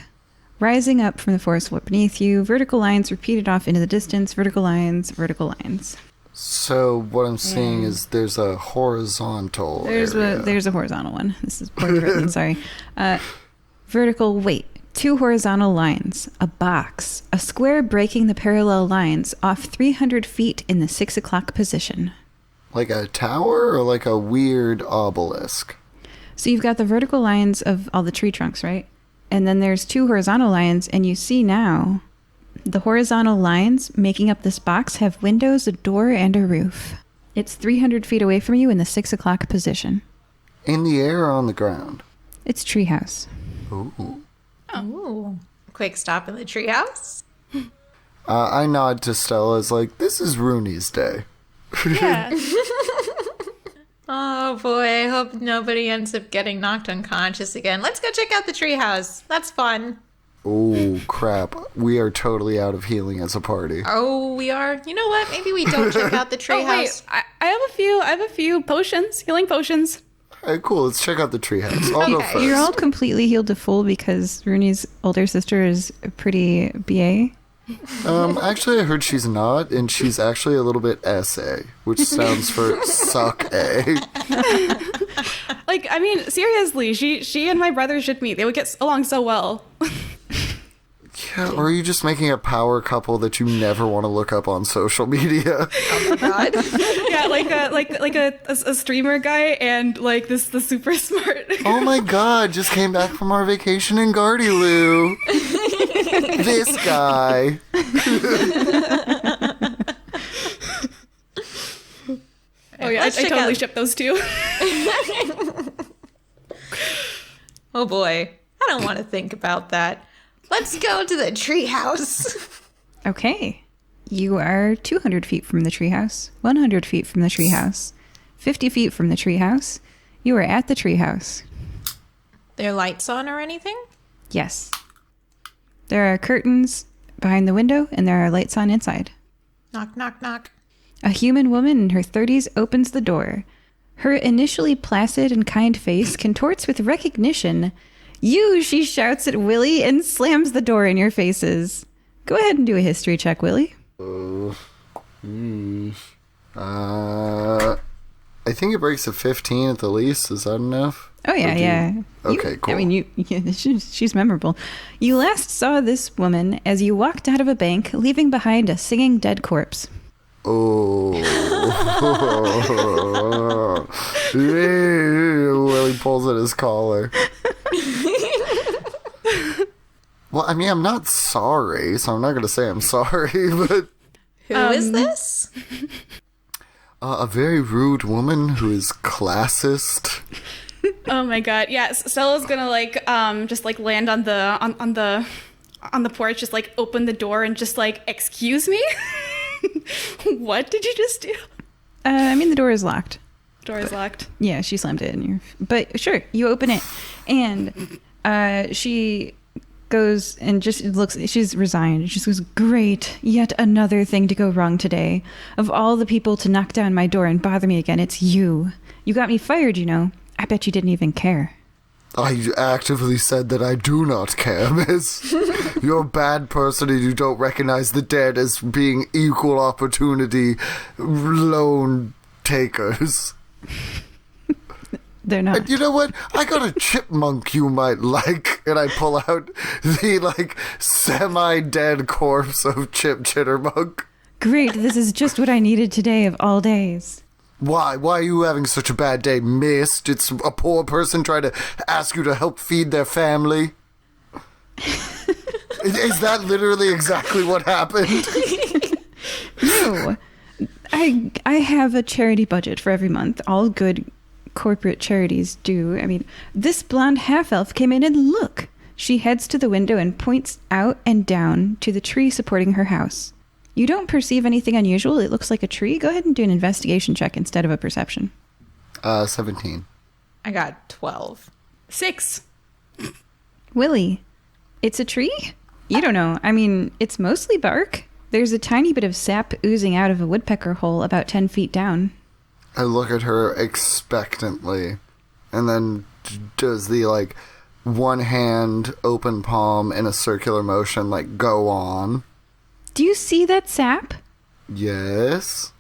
S1: rising up from the forest floor beneath you. Vertical lines repeated off into the distance. Vertical lines, vertical lines.
S4: So what I'm seeing is there's a horizontal area.
S1: There's a horizontal one. This is poorly written, sorry. Vertical, wait. 2 horizontal lines. A box. A square breaking the parallel lines off 300 feet in the 6 o'clock position.
S4: Like a tower or like a weird obelisk?
S1: So you've got the vertical lines of all the tree trunks, right? And then there's 2 horizontal lines, and you see now the horizontal lines making up this box have windows, a door, and a roof. It's 300 feet away from you in the 6 o'clock position.
S4: In the air or on the ground?
S1: It's treehouse.
S4: Ooh.
S2: Ooh. Quick stop in the treehouse.
S4: I nod to Stella as like, this is Runi's day.
S3: Yeah.
S2: Oh boy, I hope nobody ends up getting knocked unconscious again. Let's go check out the treehouse. That's fun.
S4: Oh, crap. We are totally out of healing as a party.
S2: Oh, we are? You know what? Maybe we don't check out the treehouse.
S3: Oh wait, I have a few potions, healing potions.
S4: All right, cool. Let's check out the treehouse. I'll go first.
S1: You're all completely healed to full because Runi's older sister is pretty BA.
S4: Actually, I heard she's not, and she's actually a little bit SA, which sounds for suck A.
S3: Like, I mean, seriously, she and my brother should meet. They would get along so well.
S4: Yeah, or are you just making a power couple that you never want to look up on social media?
S2: Oh my god.
S3: Yeah, like a streamer guy and like the super smart.
S4: Oh my god, just came back from our vacation in Gardyloo. This guy.
S3: Oh yeah, I totally ship those two.
S2: Oh boy. I don't want to think about that. Let's go to the treehouse.
S1: Okay. You are 200 feet from the treehouse, 100 feet from the treehouse, 50 feet from the treehouse. You are at the treehouse.
S2: There lights on or anything?
S1: Yes. There are curtains behind the window, and there are lights on inside.
S2: Knock, knock, knock.
S1: A human woman in her 30s opens the door. Her initially placid and kind face contorts with recognition. You, she shouts at Willy and slams the door in your faces. Go ahead and do a history check, Willy.
S4: I think it breaks a 15 at the least. Is that enough?
S1: Oh, yeah, yeah.
S4: Okay, cool.
S1: I mean, she's memorable. You last saw this woman as you walked out of a bank, leaving behind a singing dead corpse.
S4: Oh. Willy pulls at his collar. Well, I mean, I'm not sorry, so I'm not going to say I'm sorry, but...
S2: Who is this?
S4: A very rude woman who is classist.
S3: Oh my god. Yeah, Stella's gonna like just like land on the porch, just like open the door and just like, excuse me? What did you just do?
S1: I mean, the door is locked.
S3: Door is locked.
S1: Yeah, she slammed it in your... But sure, you open it, and she goes and just looks... She's resigned. She goes, great, yet another thing to go wrong today. Of all the people to knock down my door and bother me again, it's you. You got me fired, you know. I bet you didn't even care.
S4: I actively said that I do not care, miss. You're a bad person and you don't recognize the dead as being equal opportunity loan takers.
S1: They're not.
S4: And you know what? I got a chipmunk you might like. And I pull out the, like, semi-dead corpse of Chip Chittermunk.
S1: Great, this is just what I needed today of all days.
S4: Why? Why are you having such a bad day, miss? Did a poor person try to ask you to help feed their family? Is that literally exactly what happened?
S1: No. I have a charity budget for every month. All good corporate charities do. I mean, this blonde half-elf came in and look. She heads to the window and points out and down to the tree supporting her house. You don't perceive anything unusual. It looks like a tree. Go ahead and do an investigation check instead of a perception.
S4: 17.
S2: I got 12.
S3: 6.
S1: Willy, it's a tree? You don't know. I mean, it's mostly bark. There's a tiny bit of sap oozing out of a woodpecker hole about 10 feet down.
S4: I look at her expectantly, and then does the, like, one hand open palm in a circular motion, like, go on.
S1: Do you see that sap?
S4: Yes.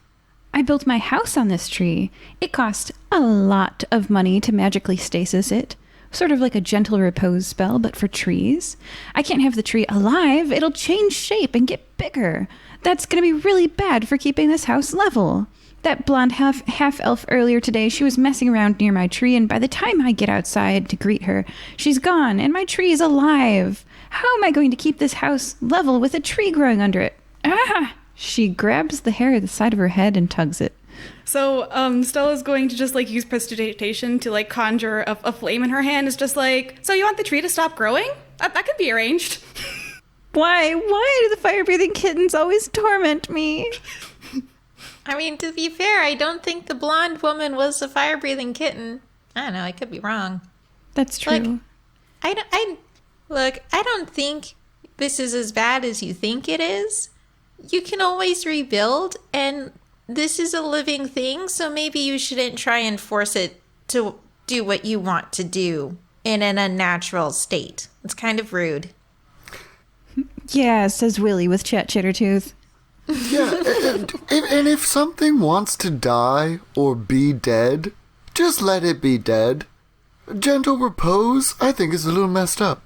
S1: I built my house on this tree. It cost a lot of money to magically stasis it. Sort of like a gentle repose spell, but for trees. I can't have the tree alive. It'll change shape and get bigger. That's going to be really bad for keeping this house level. That blonde half-elf earlier today, she was messing around near my tree, and by the time I get outside to greet her, she's gone, and my tree is alive. How am I going to keep this house level with a tree growing under it? Ah! She grabs the hair at the side of her head and tugs it.
S3: So Stella's going to just like use prestidigitation to like conjure a flame in her hand. It's just like, so you want the tree to stop growing? That could be arranged.
S1: Why do the fire-breathing kittens always torment me?
S2: I mean, to be fair, I don't think the blonde woman was a fire-breathing kitten. I don't know. I could be wrong.
S1: That's true.
S2: Like, I don't think this is as bad as you think it is. You can always rebuild, and this is a living thing, so maybe you shouldn't try and force it to do what you want to do in an unnatural state. It's kind of rude.
S1: Yeah, says Willy with Chet Chittertooth.
S4: Yeah, and if something wants to die or be dead, just let it be dead. Gentle repose, I think, is a little messed up.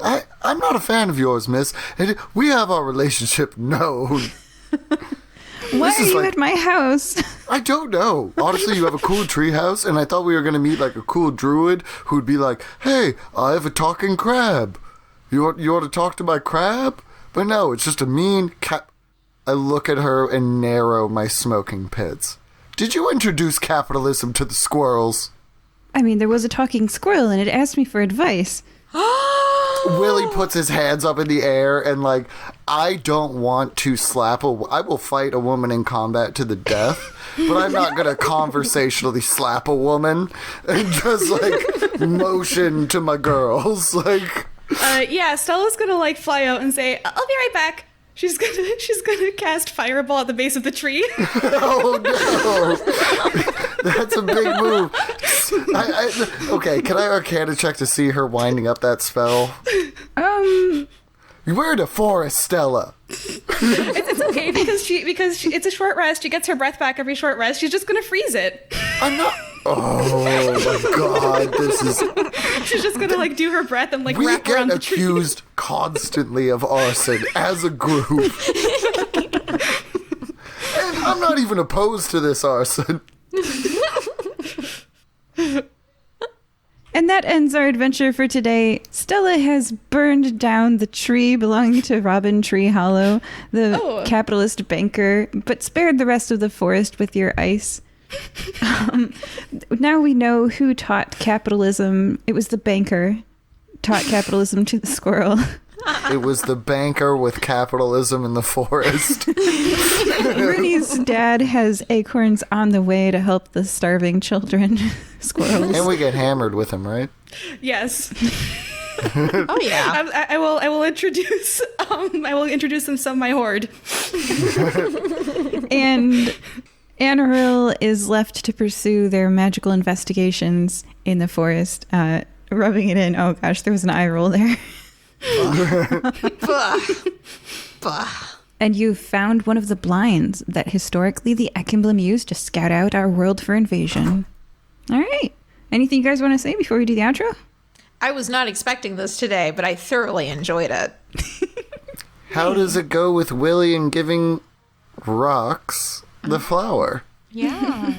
S4: I'm not a fan of yours, miss, and we have our relationship known.
S1: Why are you at my house?
S4: I don't know. Honestly, you have a cool treehouse, and I thought we were going to meet like a cool druid who'd be like, hey, I have a talking crab. You want to talk to my crab? But no, it's just a mean cat. I look at her and narrow my smoking pits. Did you introduce capitalism to the squirrels?
S1: I mean, there was a talking squirrel and it asked me for advice.
S4: Willy puts his hands up in the air and like, I don't want to I will fight a woman in combat to the death, but I'm not going to conversationally slap a woman and just like motion to my girls. Like,
S3: yeah, Stella's gonna like fly out and say, I'll be right back. She's gonna cast Fireball at the base of the tree.
S4: oh no, that's a big move. Okay, can I Arcana check to see her winding up that spell? We're in a forest, Stella.
S3: It's okay because it's a short rest. She gets her breath back every short rest. She's just gonna freeze it.
S4: I'm not. Oh my god, this is.
S3: She's just gonna like do her breath and like
S4: we
S3: wrap around
S4: get
S3: the tree.
S4: accused constantly of arson as a group, and I'm not even opposed to this arson.
S1: And that ends our adventure for today. Stella has burned down the tree belonging to Robin Tree Hollow, the capitalist banker, but spared the rest of the forest with your ice. Now we know who taught capitalism. It was the banker taught capitalism to the squirrel.
S4: It was the banker with capitalism in the forest.
S1: Rooney's dad has acorns on the way to help the starving children, squirrels.
S4: And we get hammered with him, right?
S3: Yes.
S2: Oh yeah.
S3: I will introduce them some of my horde.
S1: And Anaril is left to pursue their magical investigations in the forest, rubbing it in. Oh gosh, there was an eye roll there. And you found one of the blinds that historically the Ekemblem used to scout out our world for invasion. All right. Anything you guys want to say before we do the outro?
S2: I was not expecting this today, but I thoroughly enjoyed it.
S4: How does it go with Willy and giving Rox the flower?
S2: Yeah.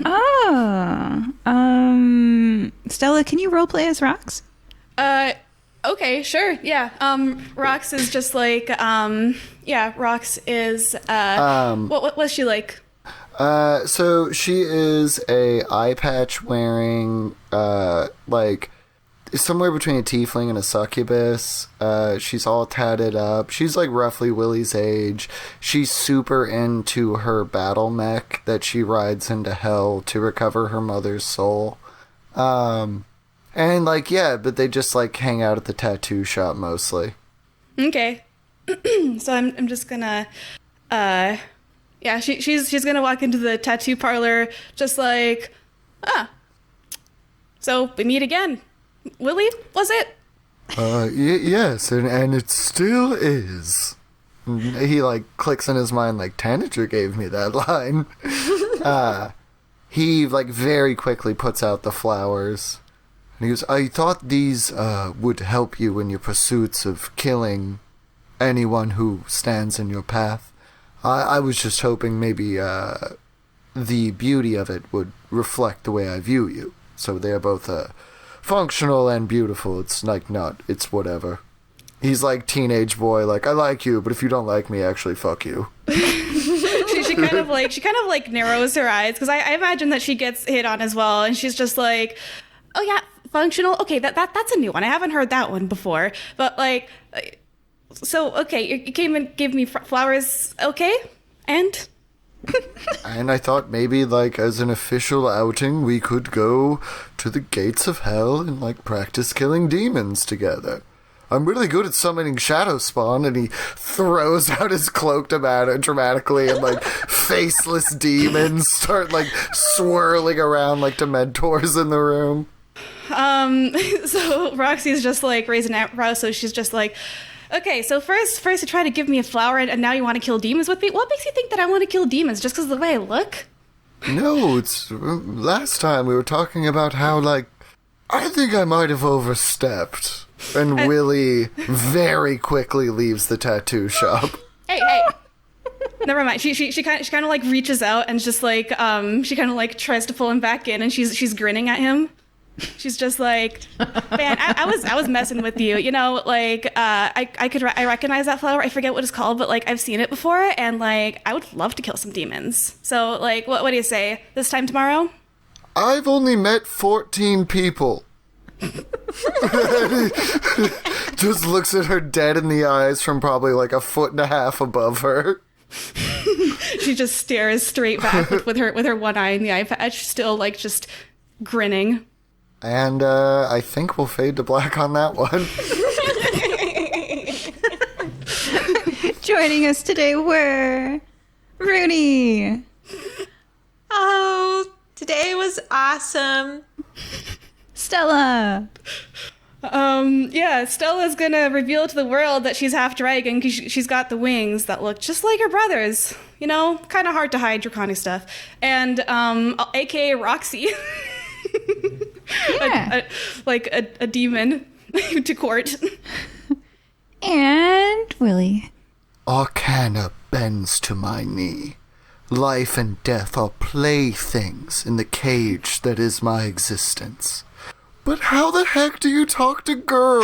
S1: Stella, can you roleplay as Rox?
S3: Okay, sure. Yeah. Rox is just like Rox is what was she like?
S4: So she is a eye patch wearing like somewhere between a tiefling and a succubus. She's all tatted up. She's like roughly Willy's age. She's super into her battle mech that she rides into hell to recover her mother's soul. And like, yeah, but they just like hang out at the tattoo shop mostly.
S3: Okay. So I'm just gonna she's gonna walk into the tattoo parlor just like, so we meet again. Willy, was it?
S4: Yes, and it still is. He like clicks in his mind like Tanager gave me that line. He like very quickly puts out the flowers. And he goes, I thought these would help you in your pursuits of killing anyone who stands in your path. I was just hoping maybe the beauty of it would reflect the way I view you. So they're both functional and beautiful. It's like not, it's whatever. He's like teenage boy, like, I like you, but if you don't like me, actually, fuck you.
S3: she kind of like narrows her eyes, because I imagine that she gets hit on as well, and she's just like, oh yeah, functional. Okay, that's a new one. I haven't heard that one before. But like, so okay, you came and gave me flowers. Okay, and
S4: and I thought maybe like as an official outing, we could go to the gates of hell and like practice killing demons together. I'm really good at summoning shadow spawn, and he throws out his cloak dramatically, and like faceless demons start like swirling around like dementors in the room.
S3: So Roxy's just like raising an eyebrow, so she's just like, okay, so first you try to give me a flower, and now you want to kill demons with me? What makes you think that I want to kill demons? Just because of the way I look?
S4: No, it's last time we were talking about how, I think I might have overstepped. And Willy very quickly leaves the tattoo shop.
S3: Hey. Never mind. She kind of reaches out and just she kind of tries to pull him back in, and she's grinning at him. She's just like, man, I was messing with you, I recognize that flower. I forget what it's called, but I've seen it before, and I would love to kill some demons. So what do you say? This time tomorrow?
S4: I've only met 14 people. Just looks at her dead in the eyes from probably 1.5 feet above her.
S3: She just stares straight back with her one eye in the eye patch, still just grinning.
S4: And I think we'll fade to black on that one.
S1: Joining us today were Runi.
S2: Oh, today was awesome.
S1: Stella.
S3: Stella's gonna reveal to the world that she's half dragon because she's got the wings that look just like her brother's. Kind of hard to hide draconic stuff. And, aka Roxy.
S1: Yeah.
S3: a demon to court.
S1: And Willy.
S4: Arcana bends to my knee. Life and death are playthings in the cage that is my existence. But how the heck do you talk to girls?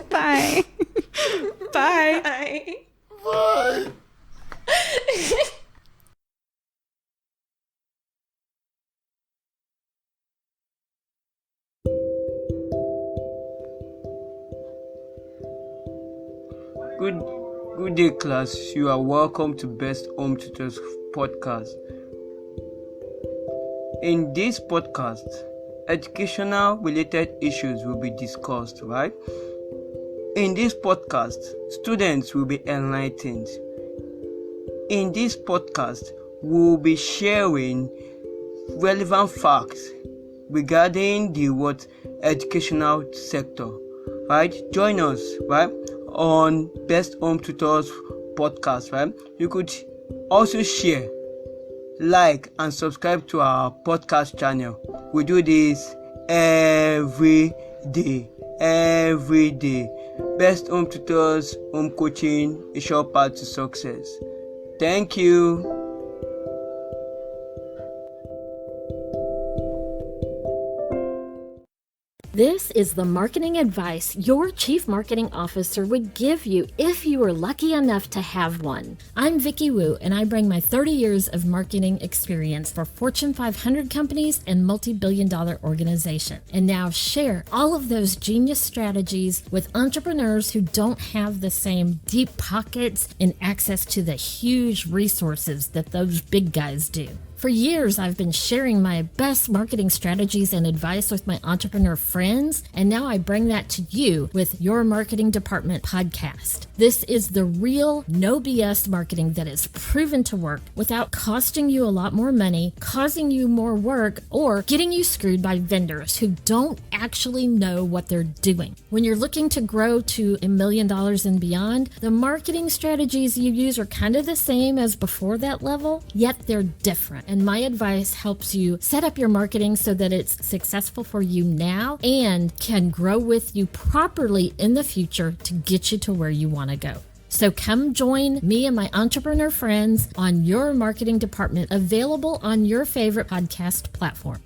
S1: Bye.
S3: Bye.
S2: Bye.
S4: Bye.
S5: Good day, class. You are welcome to Best Home Tutors podcast. In this podcast, educational related issues will be discussed, right? In this podcast, students will be enlightened. In this podcast, we will be sharing relevant facts regarding the educational sector, right? Join us, right, on Best Home Tutors podcast, right? You could also share, like, and subscribe to our podcast channel. We do this every day. Best Home Tutors, home coaching, a short path to success. Thank you.
S6: This is the marketing advice your chief marketing officer would give you if you were lucky enough to have one. I'm Vicky Wu, and I bring my 30 years of marketing experience for Fortune 500 companies and multi-billion-dollar organizations, and now share all of those genius strategies with entrepreneurs who don't have the same deep pockets and access to the huge resources that those big guys do. For years, I've been sharing my best marketing strategies and advice with my entrepreneur friends, and now I bring that to you with Your Marketing Department podcast. This is the real, no BS marketing that is proven to work without costing you a lot more money, causing you more work, or getting you screwed by vendors who don't actually know what they're doing. When you're looking to grow to $1 million and beyond, the marketing strategies you use are kind of the same as before that level, yet they're different. And my advice helps you set up your marketing so that it's successful for you now and can grow with you properly in the future to get you to where you want to go. So come join me and my entrepreneur friends on Your Marketing Department, available on your favorite podcast platform.